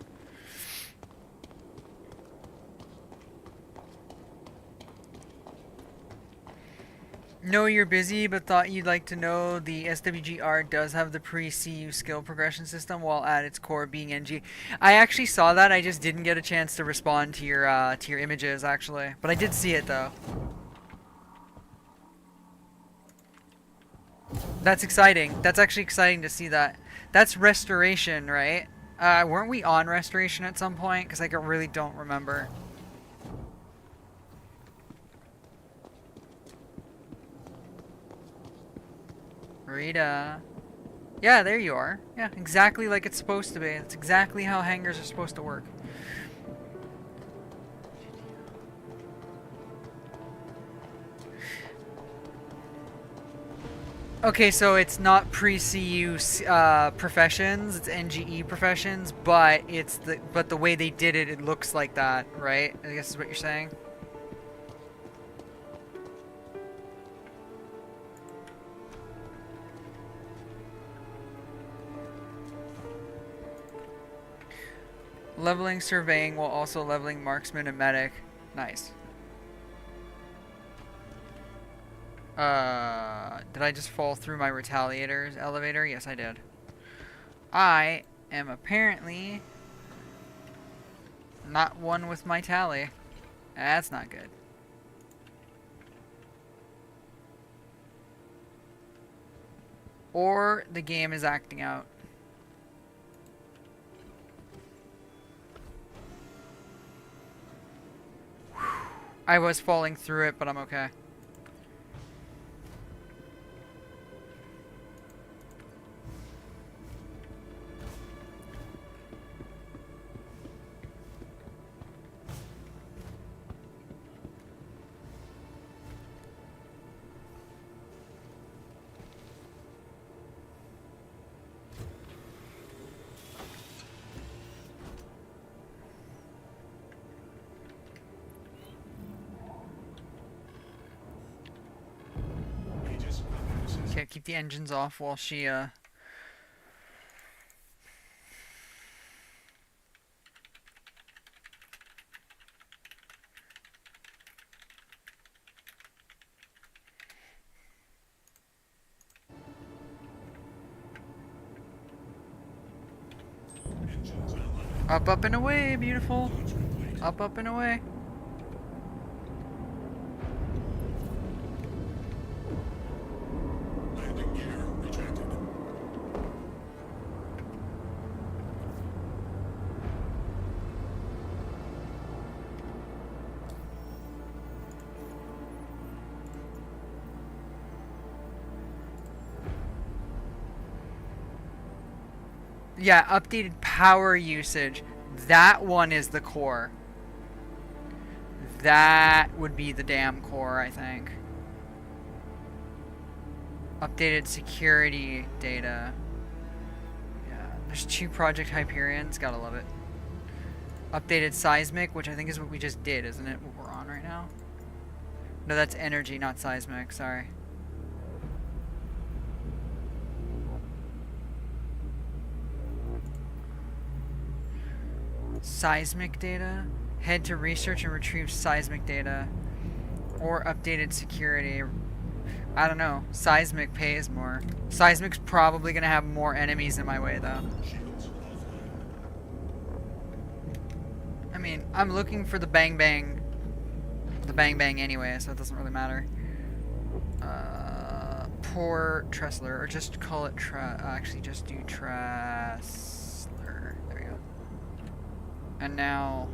Know you're busy, but thought you'd like to know the SWGR does have the pre-CU skill progression system, while at its core being NG. I actually saw that. I just didn't get a chance to respond to your images, actually, but I did see it though. That's exciting. That's actually exciting to see that. That's restoration, right? Weren't we on restoration at some point? Because I really don't remember. Rita. Yeah, there you are. Yeah, exactly like it's supposed to be. That's exactly how hangars are supposed to work. Okay, so it's not pre-CU professions, it's NGE professions, but the way they did it, it looks like that, right? I guess is what you're saying. Leveling surveying while also leveling marksman and medic. Nice. Did I just fall through my retaliator's elevator? Yes, I did. I am apparently not one with my tally. That's not good. Or the game is acting out. I was falling through it, but I'm okay. Okay, keep the engines off while she, Up, up, and away, beautiful. Up, up, and away. Landing gear rejected. Yeah, updated power usage. That one is the core. That would be the damn core, I think. Updated security data. Yeah, there's 2 Project Hyperions. Gotta love it. Updated seismic, which I think is what we just did, isn't it? What we're on right now? No, that's energy, not seismic. Sorry. Seismic data. Head to research and retrieve seismic data. Or updated security. I don't know. Seismic pays more. Seismic's probably gonna have more enemies in my way though. I mean, I'm looking for the bang bang. The bang bang anyway, so it doesn't really matter. Poor Tressler, or just call it actually just do Tressler. There we go. And now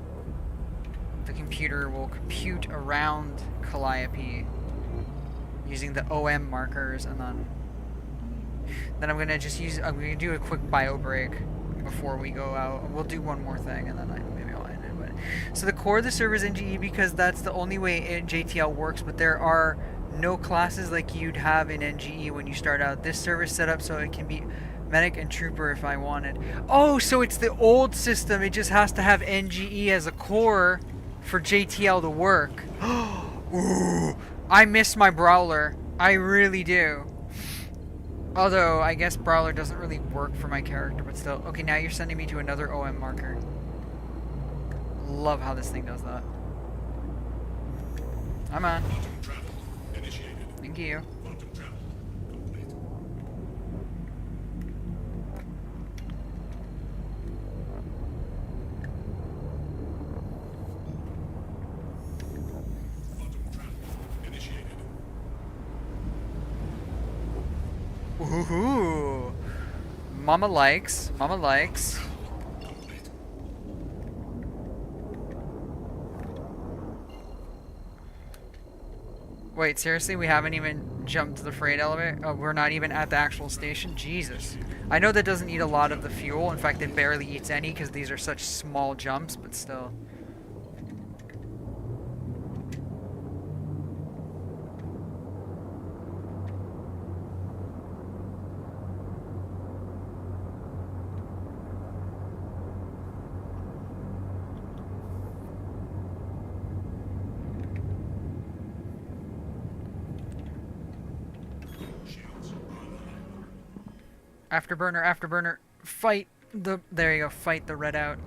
the computer will compute around Calliope using the OM markers, and then I'm gonna do a quick bio break before we go out. We'll do one more thing, and then maybe I'll end it. But so the core of the server is NGE because that's the only way JTL works. But there are no classes like you'd have in NGE when you start out. This server is set up so it can be medic and trooper if I wanted. Oh, so it's the old system. It just has to have NGE as a core for JTL to work. Ooh, I miss my Brawler. I really do. Although, I guess Brawler doesn't really work for my character, but still. Okay, now you're sending me to another OM marker. Love how this thing does that. I'm on. Quantum travel initiated. Thank you. Quantum travel complete. Quantum travel initiated. Woohoo! Mama likes. Mama likes. Complete. Wait, seriously? We haven't even jumped to the freight elevator? Oh, we're not even at the actual station? Jesus. I know that doesn't eat a lot of the fuel. In fact, it barely eats any because these are such small jumps, but still. Shields online. Afterburner, afterburner. Fight the... There you go. Fight the red out.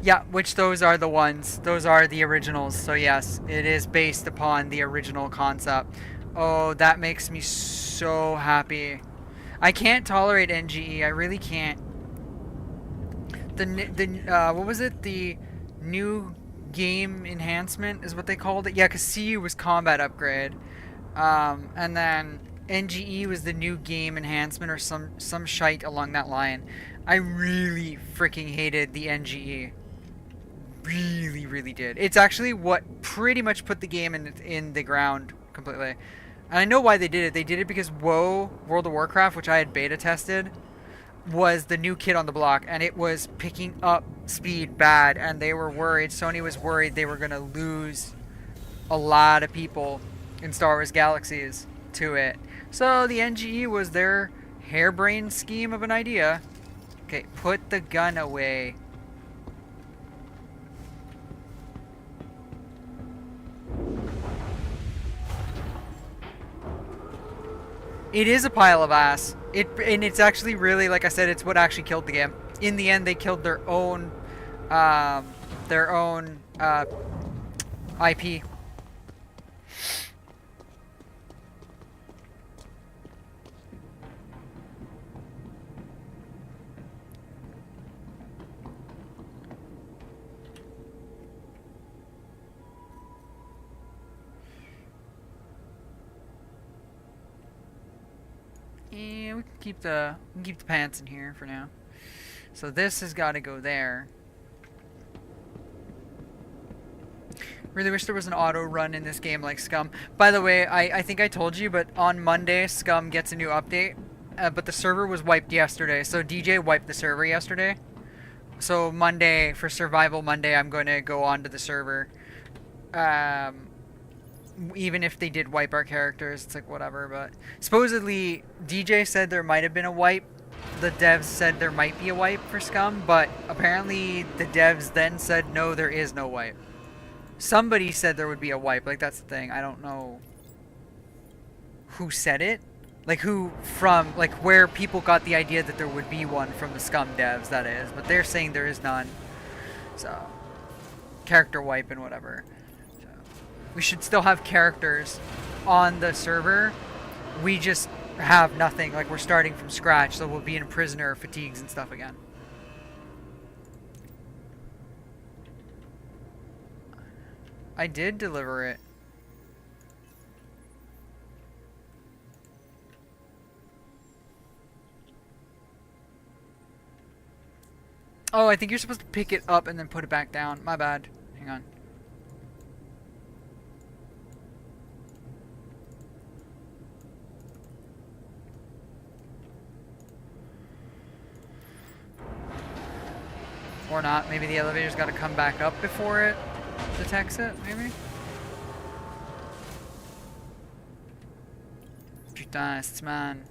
Yeah, which those are the ones. Those are the originals. So yes, it is based upon the original concept. Oh, that makes me so happy. I can't tolerate NGE. I really can't. What was it? The new game enhancement is what they called it. Yeah, because CU was combat upgrade, and then NGE was the new game enhancement or some shite along that line. I really freaking hated the NGE. Really, really did. It's actually what pretty much put the game in the ground completely. And I know why they did it. They did it because WoW, World of Warcraft, which I had beta tested, was the new kid on the block, and it was picking up speed bad, and they were worried. Sony was worried they were going to lose a lot of people in Star Wars Galaxies to it. So the NGE was their harebrained scheme of an idea. Okay, put the gun away. It is a pile of ass. And it's actually really, like I said, it's what actually killed the game. in the end, they killed their own IP. Yeah, we can keep the pants in here for now. So this has got to go there. Really wish there was an auto run in this game like Scum. By the way, I think I told you, but on Monday Scum gets a new update. But the server was wiped yesterday, so DJ wiped the server yesterday. So Monday, for Survival Monday, I'm going to go onto the server. Even if they did wipe our characters, it's like whatever, but supposedly DJ said there might have been a wipe. The devs said there might be a wipe for Scum, but apparently the devs then said no, there is no wipe. Somebody said there would be a wipe, like that's the thing. I don't know who said it. Like who from, like where people got the idea that there would be one from the Scum devs, that is. But they're saying there is none. So, character wipe and whatever. We should still have characters on the server. We just have nothing. Like, we're starting from scratch, so we'll be in prisoner fatigues and stuff again. I did deliver it. Oh, I think you're supposed to pick it up and then put it back down. My bad. Hang on. Or not. Maybe the elevator's got to come back up before it detects it, maybe? Putain, it's man.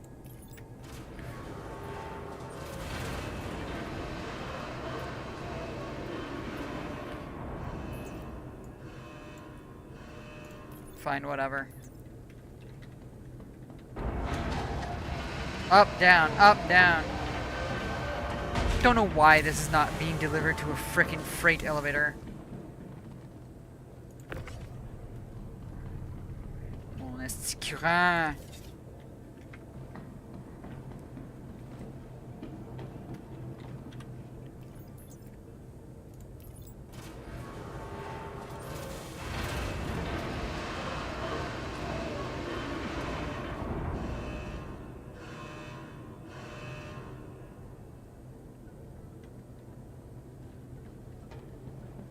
Fine, whatever. Up, down, up, down. Don't know why this is not being delivered to a frickin' freight elevator. Oh, c'est curant.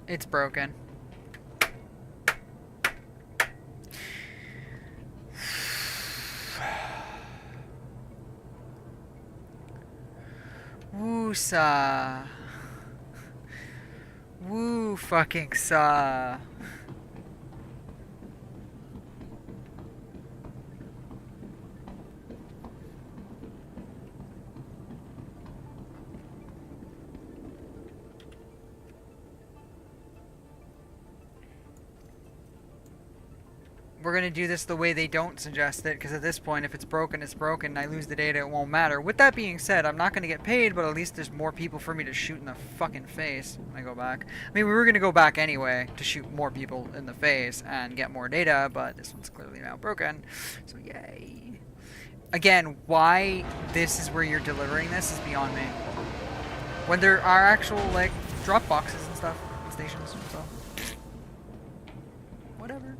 It's broken. Woo-sa. Woo fucking sa. We're going to do this the way they don't suggest it, because at this point, if it's broken, it's broken, and I lose the data, it won't matter. With that being said, I'm not going to get paid, but at least there's more people for me to shoot in the fucking face when I go back. I mean, we were going to go back anyway to shoot more people in the face and get more data, but this one's clearly now broken, so yay. Again, why this is where you're delivering this is beyond me. When there are actual, like, drop boxes and stuff, and stations and stuff. Whatever.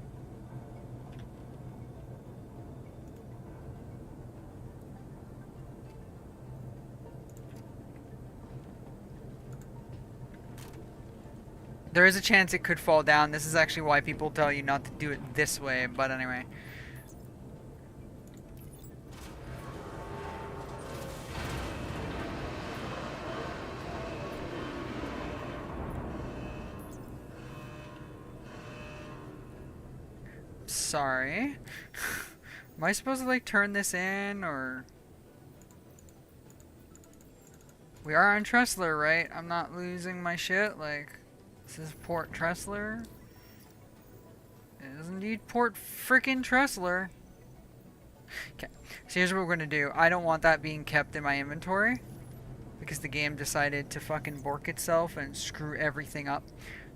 There is a chance it could fall down. This is actually why people tell you not to do it this way, but anyway. Sorry. Am I supposed to, like, turn this in, or... We are on Tressler, right? I'm not losing my shit, like... This is Port Tressler. It is indeed Port frickin' Tressler. Okay, so here's what we're gonna do. I don't want that being kept in my inventory. because the game decided to fucking bork itself and screw everything up.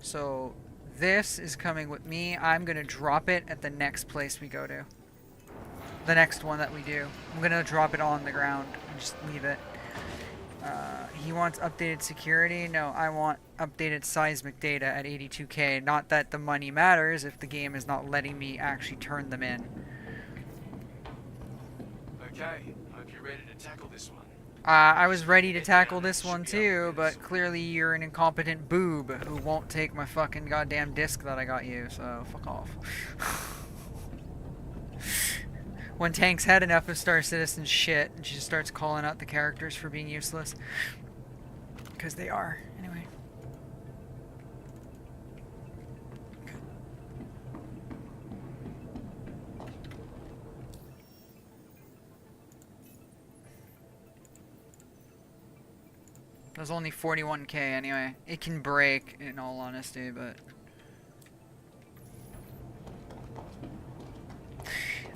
So this is coming with me. I'm gonna drop it at the next place we go to. The next one that we do. I'm gonna drop it on the ground and just leave it. He wants updated security. No, I want updated seismic data at 82K. Not that the money matters if the game is not letting me actually turn them in. Okay, hope you're ready to tackle this one. I was ready to tackle this one too, but clearly you're an incompetent boob who won't take my fucking goddamn disc that I got you, so fuck off. When Tank's had enough of Star Citizen shit, and she just starts calling out the characters for being useless. Because they are, anyway. There's only 41K anyway. It can break, in all honesty, but...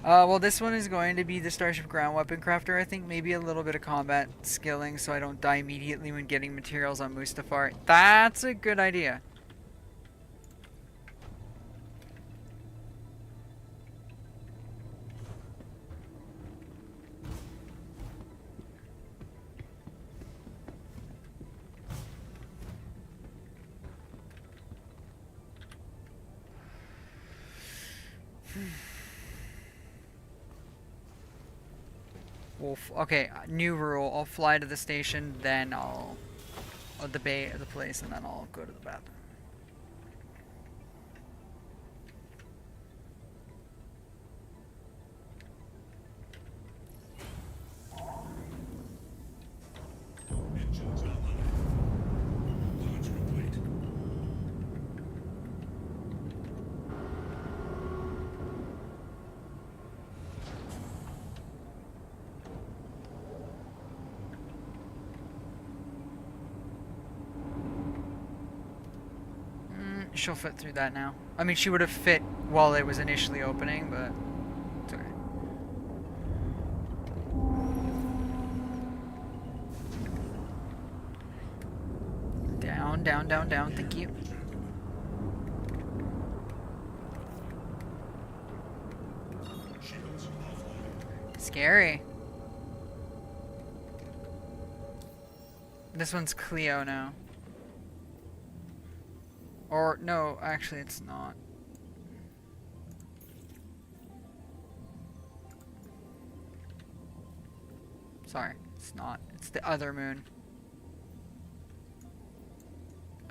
well, this one is going to be the Starship Ground Weapon Crafter. I think maybe a little bit of combat skilling so I don't die immediately when getting materials on Mustafar. That's a good idea. Okay, new rule. I'll fly to the station, then I'll... Or the bay, the place, and then I'll go to the bathroom. Engines online. Launch complete. She'll fit through that now. I mean, she would have fit while it was initially opening, but it's okay. Down, down, down, down. Thank you. Shields offline. Scary. This one's Cleo now. Or, no, actually it's not. Sorry, it's not. It's the other moon.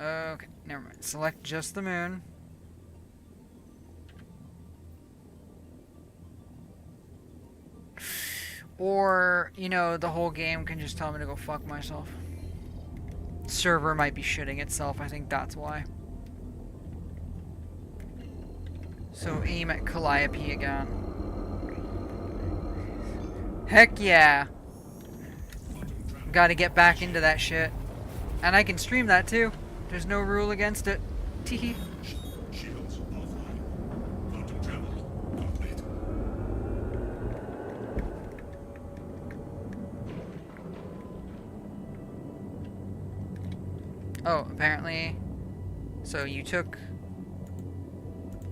Okay, never mind. Select just the moon. Or, you know, the whole game can just tell me to go fuck myself. Server might be shitting itself, I think that's why. So aim at Calliope again. Heck yeah! Gotta get back into that shit. And I can stream that too. There's no rule against it. Teehee. Shields offline. Quantum travel complete. Oh, apparently. So you took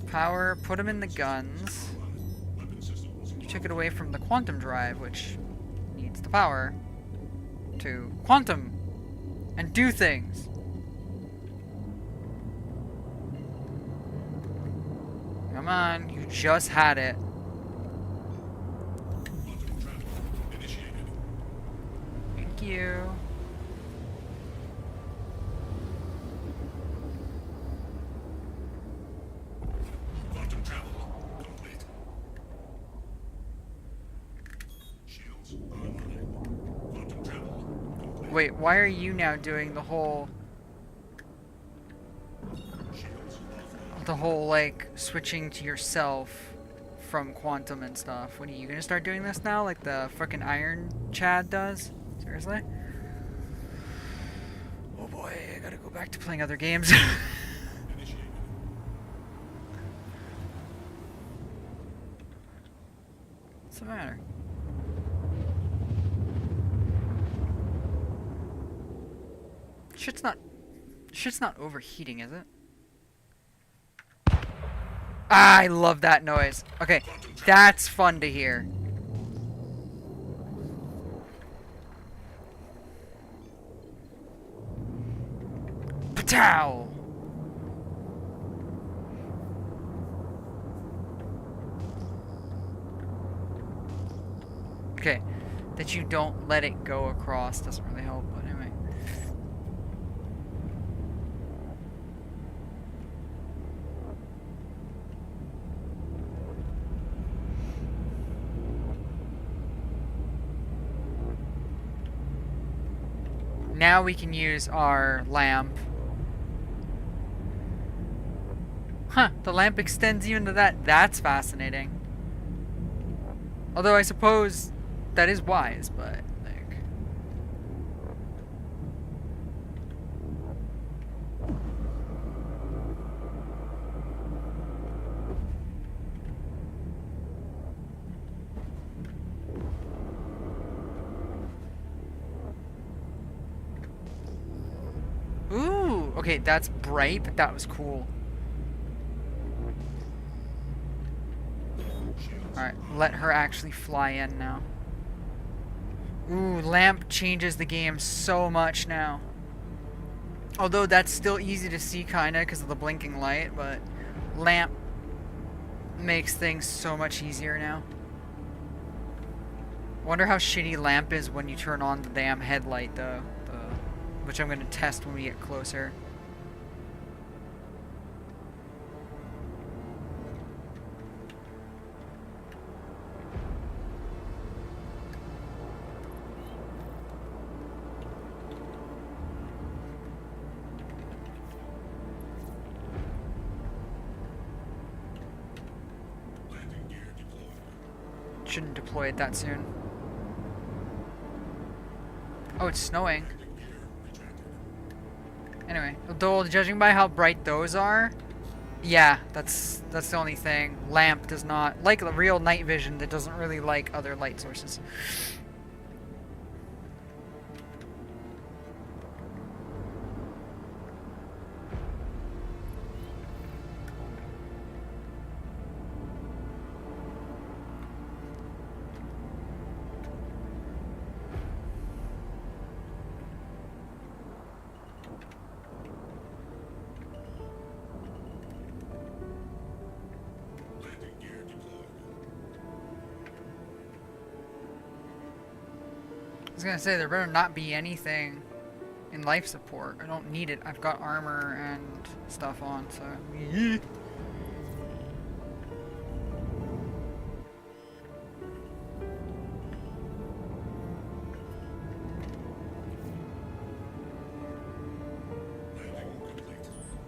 power, put them in the guns. Weapon systems. You took it away from the quantum drive, which needs the power to quantum and do things. Come on, you just had it. Quantum travel initiated. Thank you. Quantum travel complete. Shields online. Quantum travel complete. Wait, why are you now doing the whole Shields offline. like switching to yourself from quantum and stuff? What are you gonna start doing this now like the frickin' Iron Chad does? Seriously? Oh boy, I gotta go back to playing other games. Initiated. What's the matter? Shit's not overheating, is it? Ah, I love that noise. Okay, that's fun to hear. Patow! Okay, that you don't let it go across doesn't really help, but anyway. Now we can use our lamp. Huh, the lamp extends even to that. That's fascinating. Although I suppose that is wise, but like... Ooh, okay, that's bright, but that was cool. Alright, let her actually fly in now. Ooh, lamp changes the game so much now. Although that's still easy to see kinda because of the blinking light, but lamp makes things so much easier now. Wonder how shitty lamp is when you turn on the damn headlight though. Which I'm gonna test when we get closer. Landing gear deployed. Shouldn't deploy it that soon. Oh, it's snowing. Anyway, though judging by how bright those are, yeah, that's the only thing. Lamp does not like the real night vision that doesn't really like other light sources. Landing gear deployed. I was gonna say there better not be anything in life support. I don't need it. I've got armor and stuff on, so. Landing complete.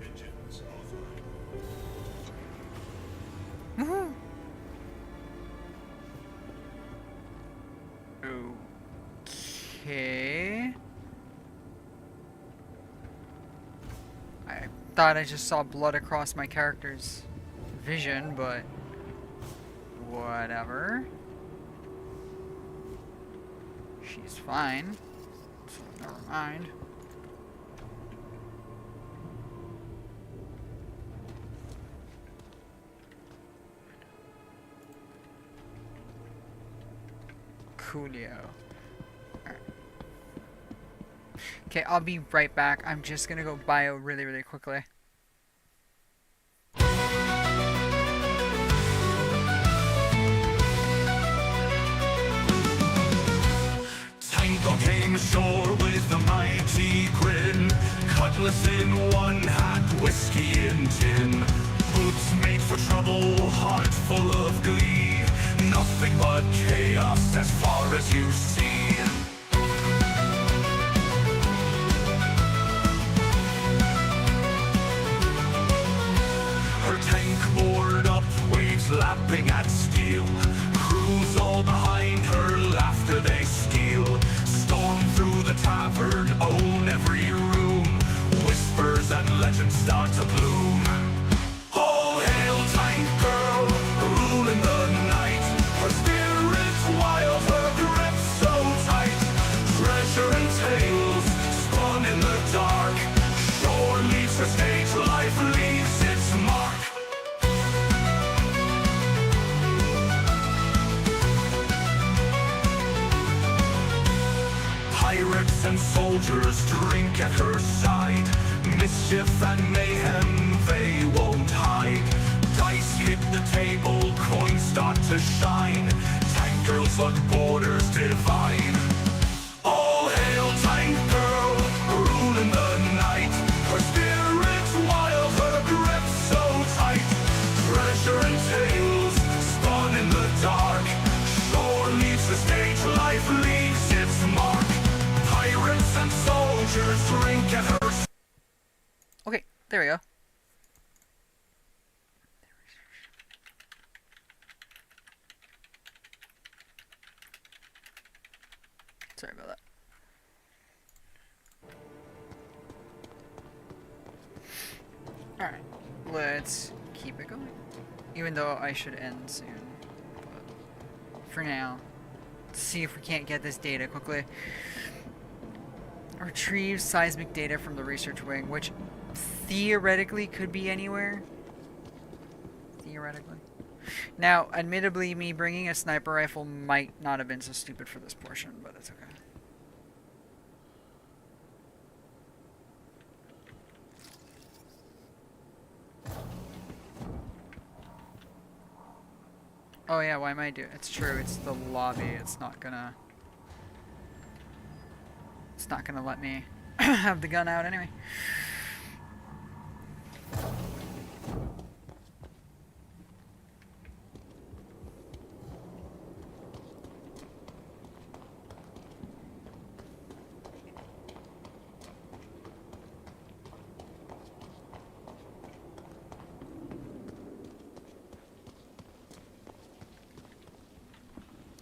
Engines offline. Woohoo! Okay. I thought I just saw blood across my character's vision, but whatever. She's fine, so never mind. Coolio. Alright. Okay, I'll be right back. I'm just gonna go bio really, really quickly. Tango came ashore with a mighty grin, cutlass in one hand, whiskey in tin. Boots made for trouble, heart full of glee. Nothing but chaos as far as you see. Her tank moored up, waves lapping at steel. Crews all behind her, laughter they steal. Storm through the tavern, own every room. Whispers and legends start to bloom. All hail tank girl, ruling the night. Her spirit's wild, her grip so tight. Treasure and tales spun in the dark. soldiers drink at her side. Mischief and mayhem, they won't hide. Dice hit the table, coins start to shine. Tank girls look borders divine. All hail Tank Girl, ruling the night. Her spirit's wild, her grip so tight. Treasure and tales, spun in the dark. Shore leaves the stage, life leaves its mark. Pirates and soldiers drink at her. Okay, there we go. Sorry about that. Alright, let's keep it going. Even though I should end soon. But for now, let's see if we can't get this data quickly. Retrieve seismic data from the research wing, which theoretically could be anywhere. Theoretically. Now, admittedly, me bringing a sniper rifle might not have been so stupid for this portion, but it's okay. Oh yeah, why am I doing? It's true. It's the lobby. It's not gonna let me have the gun out anyway.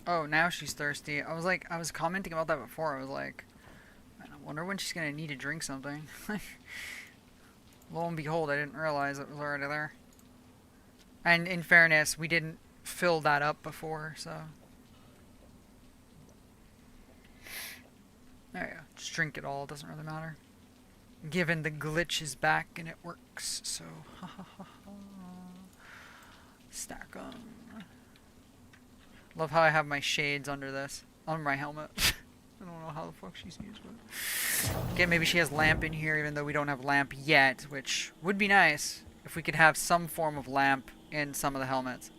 Oh, now she's thirsty. I was commenting about that before. I was like, I wonder when she's gonna need to drink something. Lo and behold, I didn't realize it was already there. And in fairness, we didn't fill that up before, so. There you go. Just drink it all, it doesn't really matter. Given the glitch is back and it works, so. Stack 'em. Love how I have my shades under this, under my helmet. I don't know how the fuck she's used it. Okay, maybe she has lamp in here even though we don't have lamp yet, which would be nice if we could have some form of lamp in some of the helmets.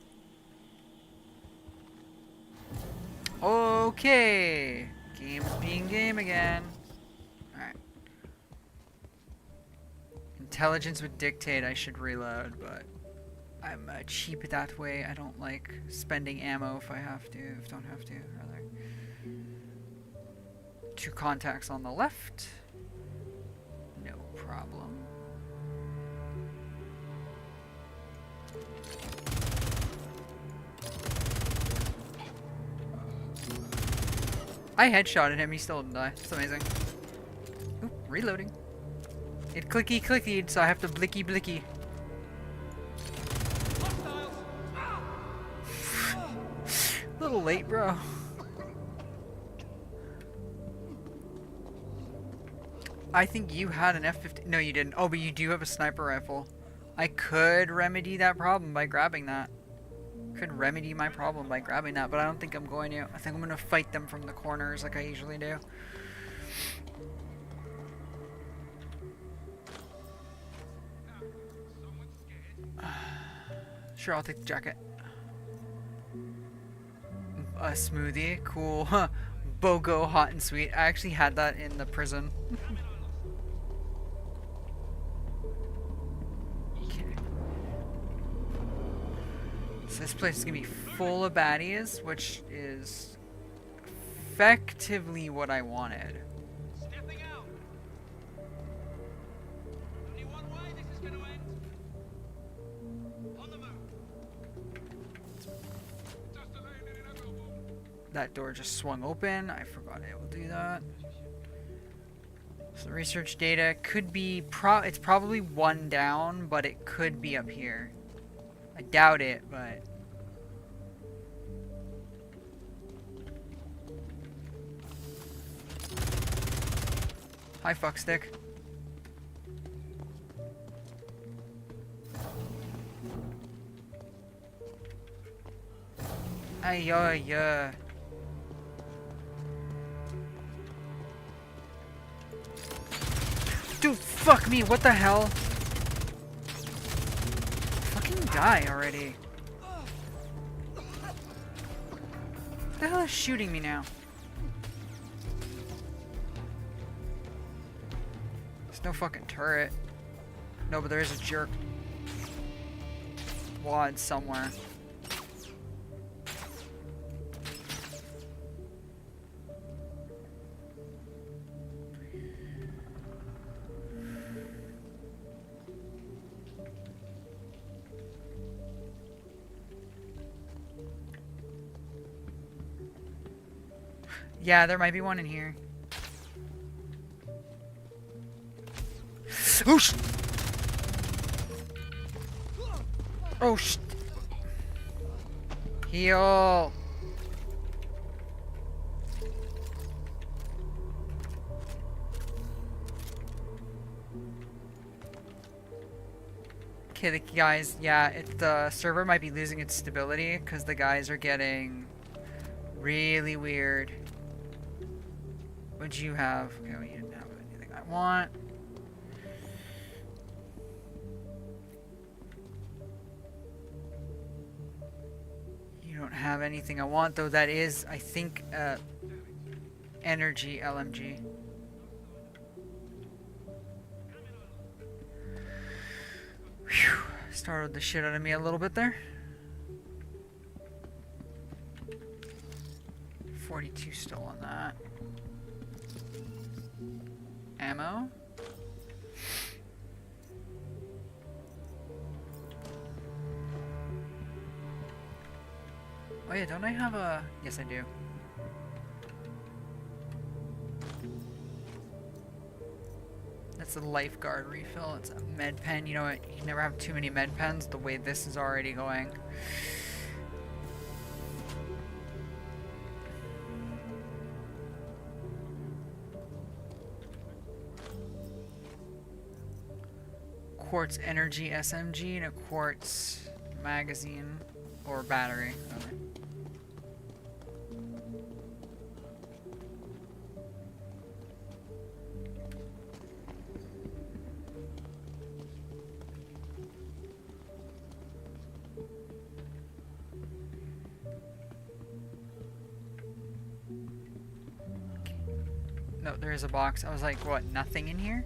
Okay, game's being game again. Alright. Intelligence would dictate I should reload, but I'm cheap that way. I don't like spending ammo if I have to, if don't have to, rather. 2 contacts on the left. No problem. I headshotted him, he still didn't die. It's amazing. Oop, reloading. It clicky clickied, so I have to blicky blicky. A little late, bro. I think you had an F-15. No, you didn't. Oh, but you do have a sniper rifle. I could remedy that problem by grabbing that. Could remedy my problem by grabbing that, but I don't think I'm going to. I think I'm going to fight them from the corners like I usually do. Sure, I'll take the jacket. A smoothie, cool. Huh. BOGO hot and sweet. I actually had that in the prison. Okay. So this place is gonna be full of baddies, which is effectively what I wanted. Stepping out. Only one way this is going to end. On the move. That door just swung open. I forgot I will do that. So the research data could be it's probably 1 down, but it could be up here. I doubt it, but hi, fuckstick. Ay, ay, fuck me, what the hell? Fucking die already. What the hell is shooting me now? There's no fucking turret. No, but there is a jerk wad somewhere. Yeah, there might be one in here. Oh sh! Oh sh! Heal! Okay, the guys, yeah, the server might be losing its stability because the guys are getting really weird. What'd you have? Okay, well, you didn't have anything I want. You don't have anything I want, though. That is, I think, energy LMG. Whew. Startled the shit out of me a little bit there. 42 still on that. Ammo. Oh yeah, don't I have a... Yes, I do. That's a lifeguard refill. It's a med pen. You know what? You can never have too many med pens the way this is already going. Quartz energy SMG and a quartz magazine or battery. Okay. No, there is a box. I was like, what, nothing in here?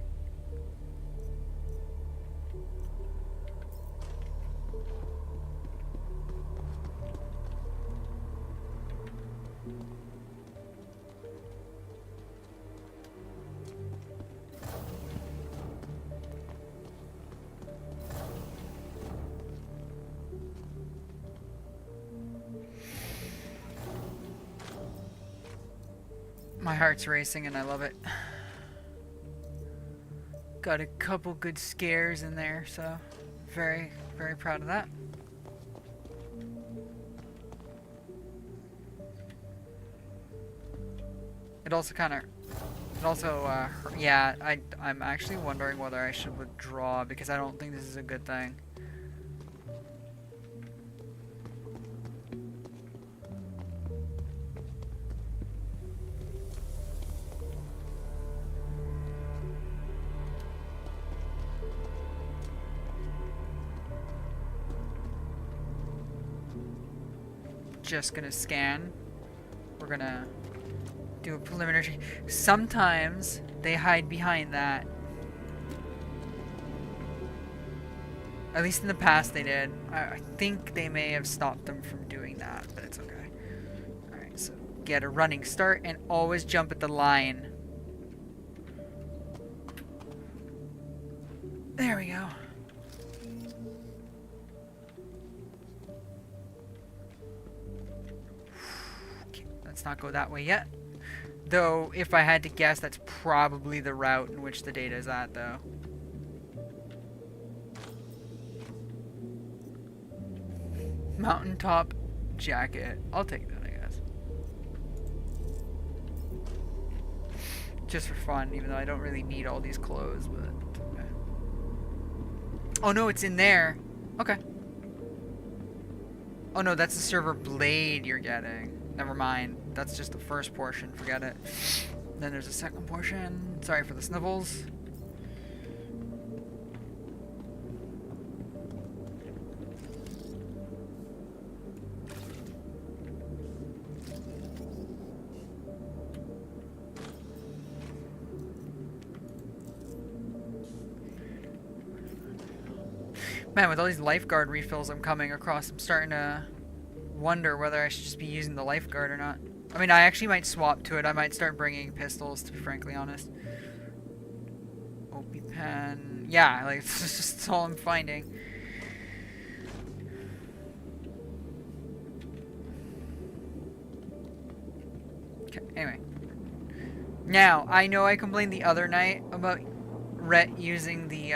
My heart's racing and I love it. Got a couple good scares in there, so very, very proud of that. It also kind of, yeah, I'm actually wondering whether I should withdraw because I don't think this is a good thing. Just gonna scan. We're gonna do a preliminary. Sometimes they hide behind that. At least in the past they did. I think they may have stopped them from doing that, but it's okay. Alright, so get a running start and always jump at the line. There we go. Let's not go that way yet. Though, if I had to guess, that's probably the route in which the data is at, though. Mountaintop jacket. I'll take that, I guess. Just for fun, even though I don't really need all these clothes, but okay. Oh no, it's in there. Okay. Oh no, that's the server blade you're getting. Never mind. That's just the first portion. Forget it. Then there's a second portion. Sorry for the snivels. Man, with all these lifeguard refills I'm coming across, I'm starting to wonder whether I should just be using the lifeguard or not. I mean, I actually might swap to it. I might start bringing pistols, to be frankly honest. Opie pen. Yeah, like, it's just all I'm finding. Okay, anyway. Now, I know I complained the other night about Rhett using the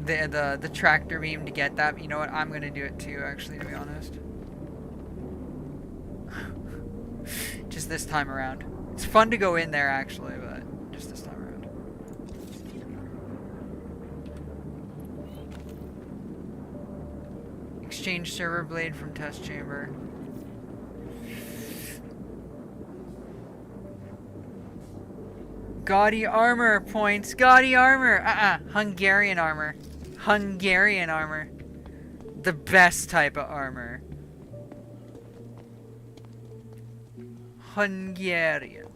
the tractor beam to get that, but you know what? I'm gonna do it too, actually, to be honest. Just this time around. It's fun to go in there, actually, but just this time around. Exchange server blade from test chamber. Gaudy armor points. Gaudy armor. Hungarian armor. Hungarian armor. The best type of armor. Hungarian.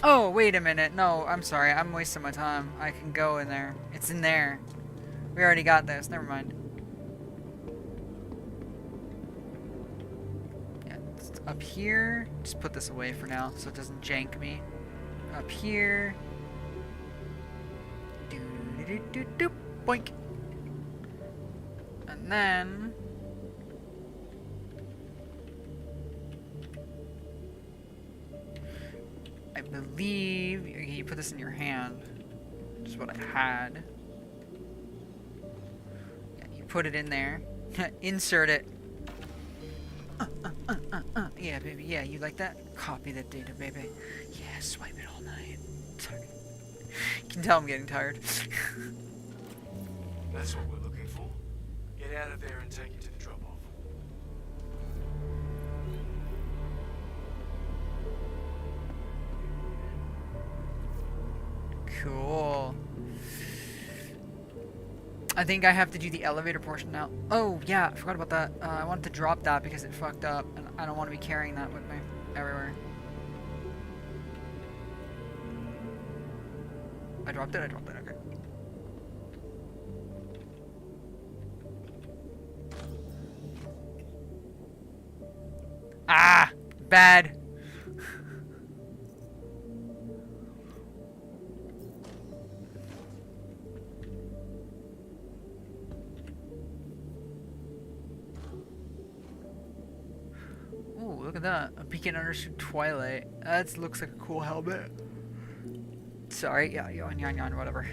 Oh, wait a minute. No, I'm sorry. I'm wasting my time. I can go in there. It's in there. We already got this. Never mind. Yeah, it's up here. Just put this away for now so it doesn't jank me. Up here. Doo-doo-doo-doo-doo. Boink. And then... I believe you put this in your hand, which is what I had. Yeah, you put it in there, insert it. Yeah, baby. Yeah, you like that? Copy that data, baby. Yeah, swipe it all night. Sorry. You can tell I'm getting tired. That's what we're looking for. Get out of there and take it to the drop-off. Cool. I think I have to do the elevator portion now. Oh, yeah, I forgot about that. I wanted to drop that because it fucked up, and I don't want to be carrying that with me everywhere. I dropped it, okay. Ah! Bad! Ooh, look at that. A beacon understood twilight. That looks like a cool helmet. Sorry, yeah, yawn, whatever.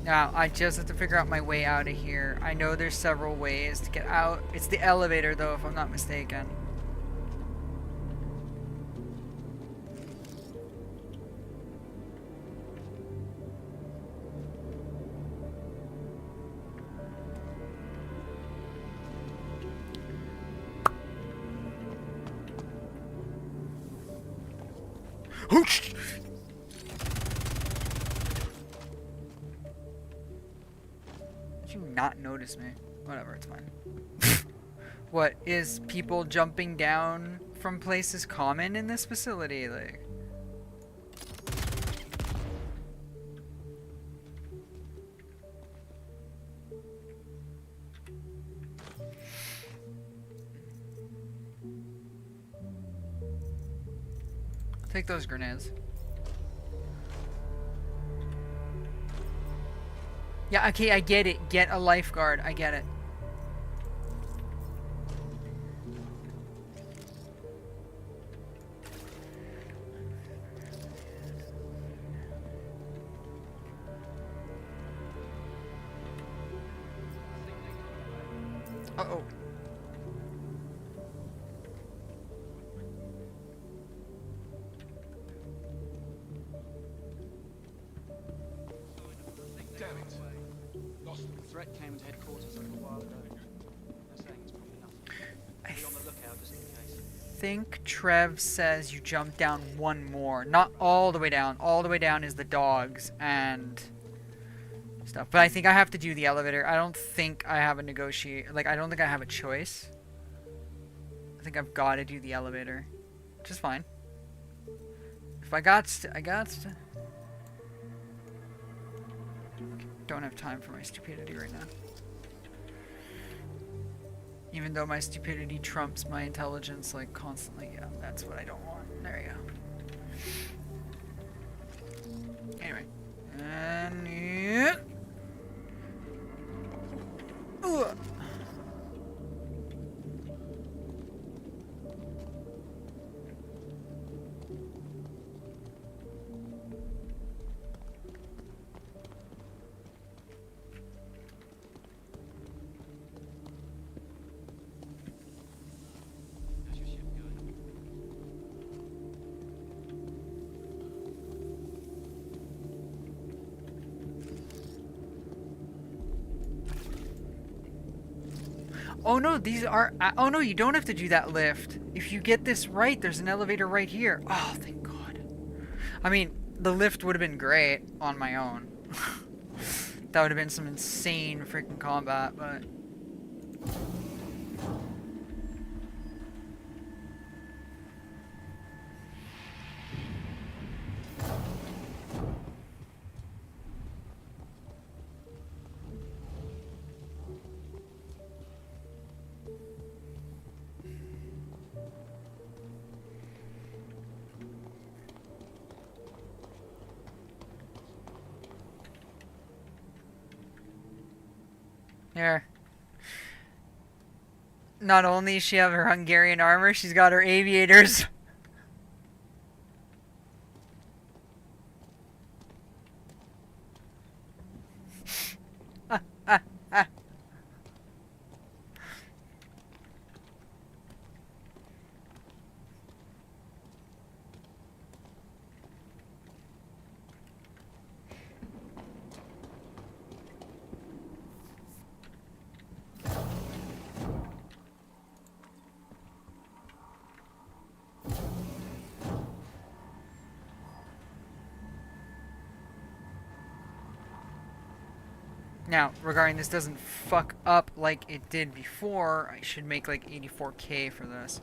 Now, I just have to figure out my way out of here. I know there's several ways to get out. It's the elevator, though, if I'm not mistaken. Hoosh! Did you not notice me? Whatever, it's fine. What, is people jumping down from places common in this facility? Like... Take those grenades. Yeah, okay, I get it. Get a lifeguard. I get it. Uh-oh. Damn it. Lost them. Threat came to headquarters a little while ago. They're saying it's probably nothing. Be on the lookout just in case. I think Trev says you jump down one more. Not all the way down. All the way down is the dogs and stuff. But I think I have to do the elevator. I don't think I have a negotiate. Like, I don't think I have a choice. I think I've got to do the elevator, which is fine. If I got to. Don't have time for my stupidity right now. Even though my stupidity trumps my intelligence, like, constantly. Yeah, that's what I don't want. There you go. Anyway. And... yeah. Ugh. How's your ship going? Oh no, these are. Oh no, you don't have to do that lift. If you get this right, there's an elevator right here. Oh, thank God. I mean, the lift would have been great on my own. That would have been some insane freaking combat, but. Here. Not only does she have her Hungarian armor, she's got her aviators. Now, regarding this doesn't fuck up like it did before, I should make like 84K for this.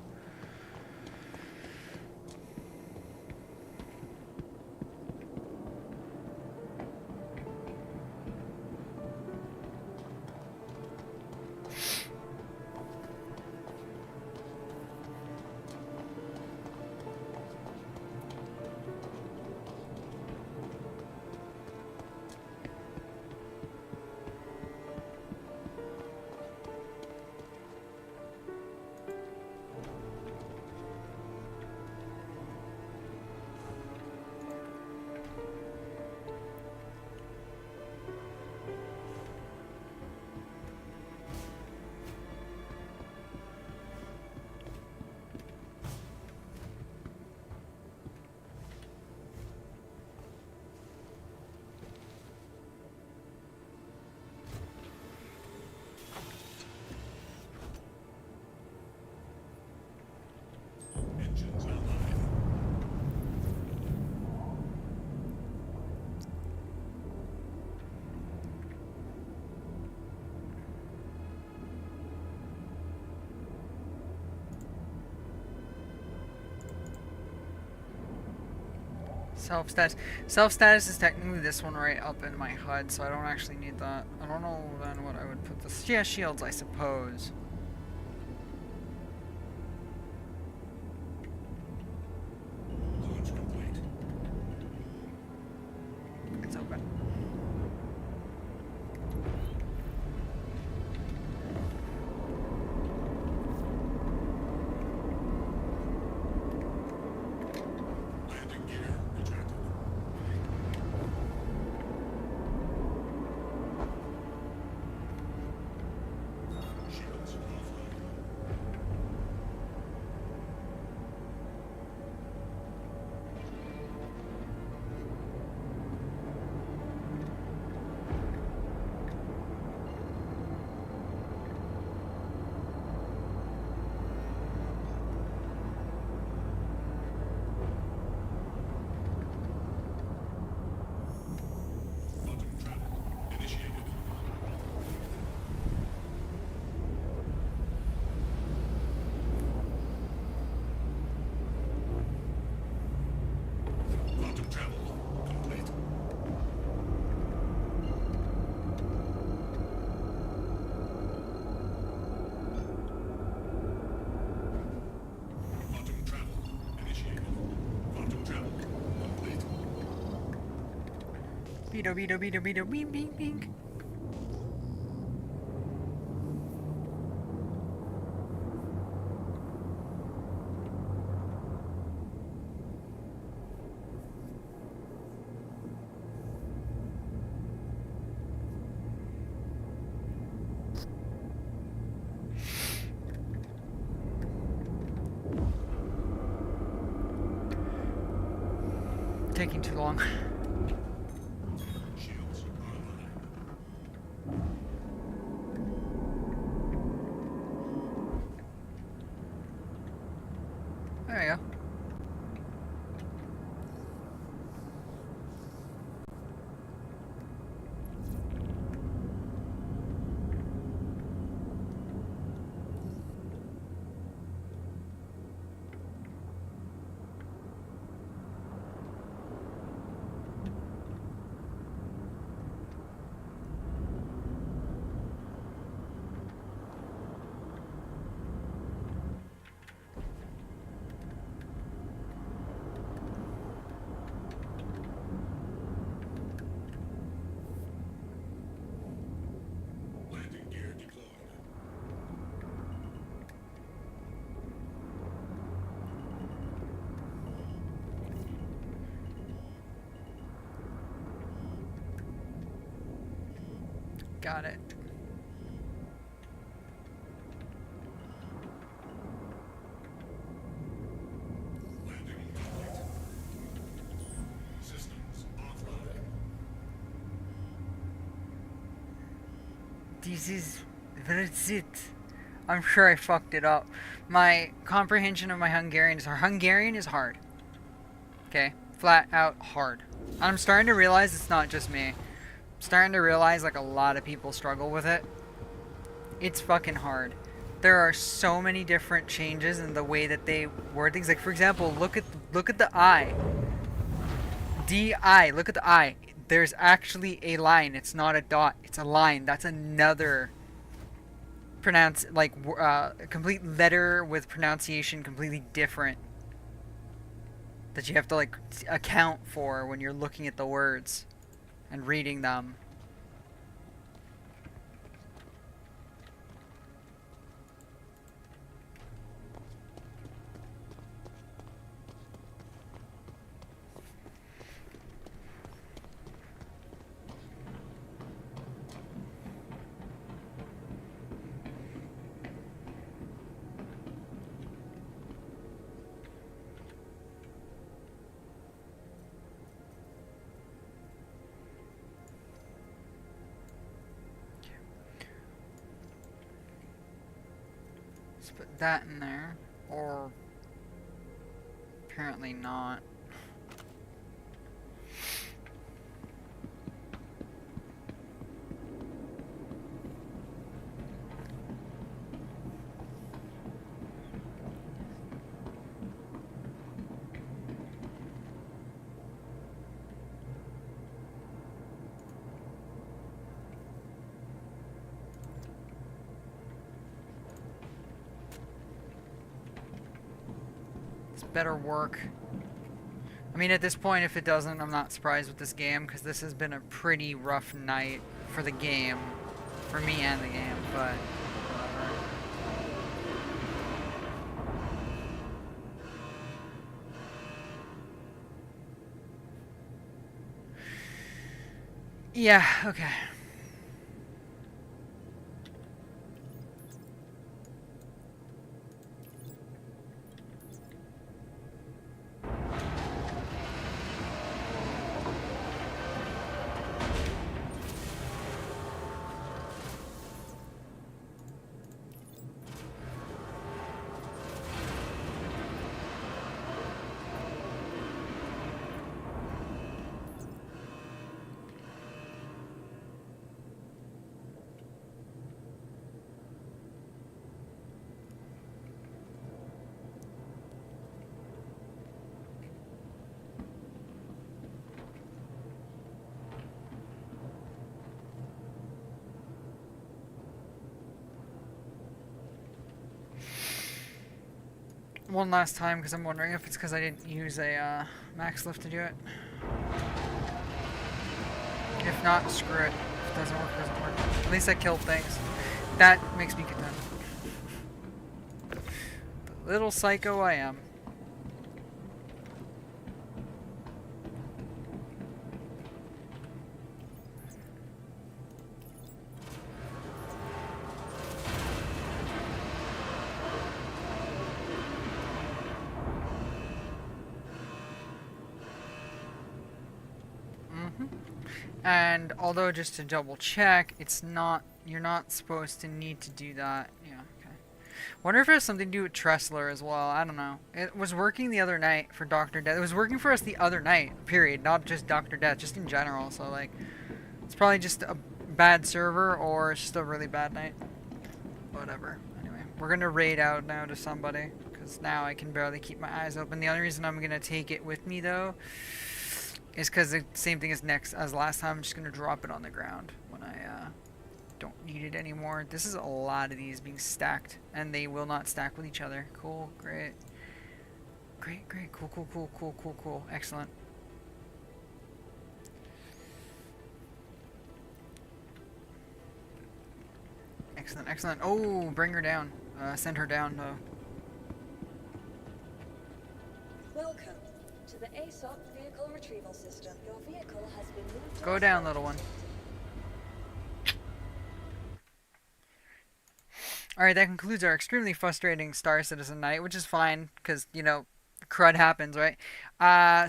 Engines online. Self-status. Self-status is technically this one right up in my HUD, so I don't actually need that. I don't know then what I would put this. Yeah, shields, I suppose. Launch complete. It's open. Landing gear ejected. Shields Beedo, beedo, beedo, beedo, bing, bing, bing. Taking too long. Shields online. There you go. Landing gear deployed. Got it. Landing complete. Systems offline. This is that's it. I'm sure I fucked it up. My comprehension of my Hungarian is hard. Okay, flat out hard. I'm starting to realize it's not just me. I'm starting to realize like a lot of people struggle with it. It's fucking hard. There are so many different changes in the way that they word things. Like for example, look at the I. D-I. Look at the I. There's actually a line. It's not a dot. It's a line. That's another complete letter with pronunciation completely different that you have to like account for when you're looking at the words and reading them. Let's put that in there, or apparently not. Better work. I mean, at this point, if it doesn't, I'm not surprised with this game, because this has been a pretty rough night for the game. For me and the game, but whatever. Yeah, okay. One last time, because I'm wondering if it's because I didn't use a max lift to do it. If not, screw it. If it doesn't work, it doesn't work. At least I killed things. That makes me content. The little psycho I am. And although, just to double check, it's not, you're not supposed to need to do that. Yeah, okay. Wonder if it has something to do with Tressler as well. I don't know. It was working the other night for Dr. Death. It was working for us the other night, period. Not just Dr. Death, just in general. So, like, it's probably just a bad server or it's just a really bad night. Whatever. Anyway, we're going to raid out now to somebody, because now I can barely keep my eyes open. The only reason I'm going to take it with me, though, is because the same thing as last time. I'm just going to drop it on the ground when I don't need it anymore. This is a lot of these being stacked, and they will not stack with each other. Cool, great. Great, great, cool, cool, cool, cool, cool, cool. Excellent. Excellent, excellent. Oh, bring her down. Send her down, though. Welcome to the ASOP vehicle retrieval system. Your vehicle has been moved to Go down, little one. Alright, that concludes our extremely frustrating Star Citizen night, which is fine, because, you know, crud happens, right?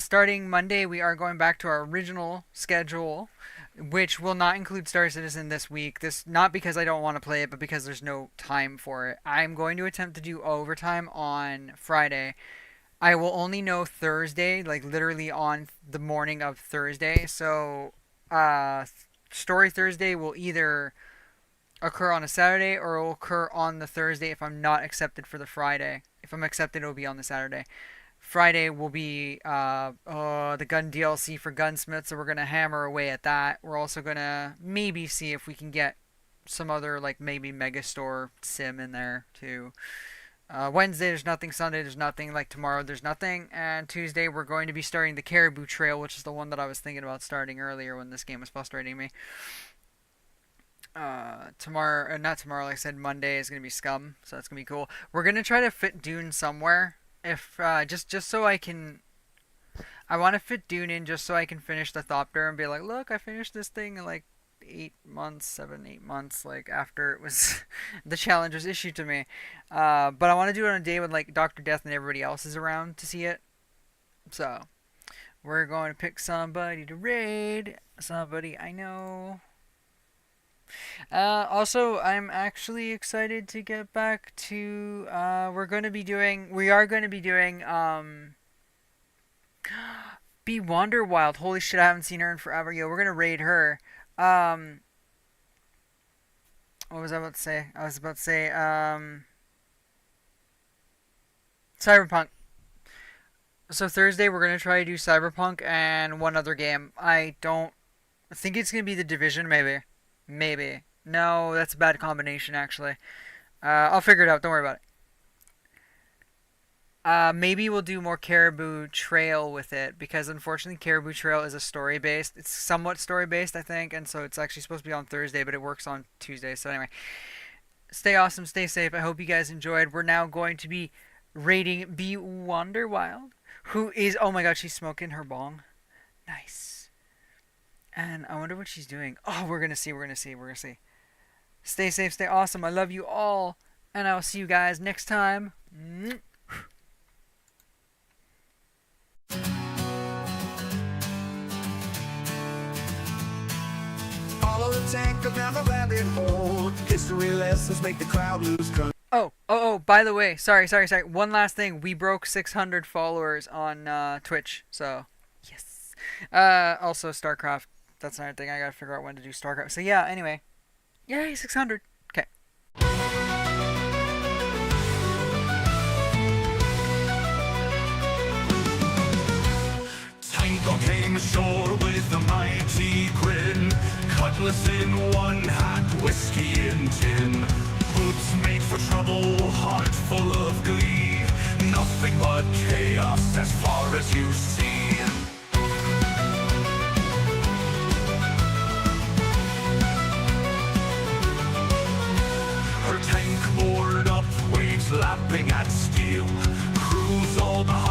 Starting Monday, we are going back to our original schedule, which will not include Star Citizen this week. This, not because I don't want to play it, but because there's no time for it. I'm going to attempt to do overtime on Friday. I will only know Thursday, like literally on the morning of Thursday. So, Story Thursday will either occur on a Saturday or it will occur on the Thursday if I'm not accepted for the Friday. If I'm accepted, it will be on the Saturday. Friday will be the gun DLC for Gunsmith, so we're going to hammer away at that. We're also going to maybe see if we can get some other, like, maybe Megastore sim in there, too. Wednesday there's nothing, Sunday there's nothing, like tomorrow there's nothing, and Tuesday we're going to be starting the Caribou Trail, which is the one that I was thinking about starting earlier when this game was frustrating me. Tomorrow, not tomorrow, like I said, Monday is going to be Scum, so that's going to be cool. We're going to try to fit Dune somewhere, if, just so I can, I want to fit Dune in just so I can finish the Thopter and be like, look, I finished this thing in like 8 months, like after it was, the challenge was issued to me. But I want to do it on a day when like Dr. Death and everybody else is around to see it. So, we're going to pick somebody to raid, somebody I know. Also, I'm actually excited to get back to, we are going to be doing, Be Wonder Wild. Holy shit, I haven't seen her in forever. Yo, we're going to raid her. What was I about to say? I was about to say, Cyberpunk. So Thursday, we're going to try to do Cyberpunk and one other game. I think it's going to be The Division, maybe. Maybe. No, that's a bad combination, actually. I'll figure it out. Don't worry about it. Maybe we'll do more Caribou Trail with it, because unfortunately Caribou Trail is a story-based. It's somewhat story-based, I think, and so it's actually supposed to be on Thursday, but it works on Tuesday. So anyway, stay awesome, stay safe. I hope you guys enjoyed. We're now going to be rating Be Wonder Wild, who is, oh my god, she's smoking her bong. Nice. And I wonder what she's doing. Oh, we're going to see. Stay safe, stay awesome. I love you all. And I'll see you guys next time. Follow the tank down the rabbit hole. History lessons make the crowd lose control. Oh, by the way, sorry. One last thing. We broke 600 followers on Twitch. So, yes. Also, StarCraft. That's another thing. I gotta figure out when to do StarCraft. So yeah, anyway. Yay, 600. Okay. Tango came ashore with a mighty grin. Cutlass in one hand, whiskey in tin. Boots made for trouble, heart full of glee. Nothing but chaos as far as you see. chopping at steel. Cruise all the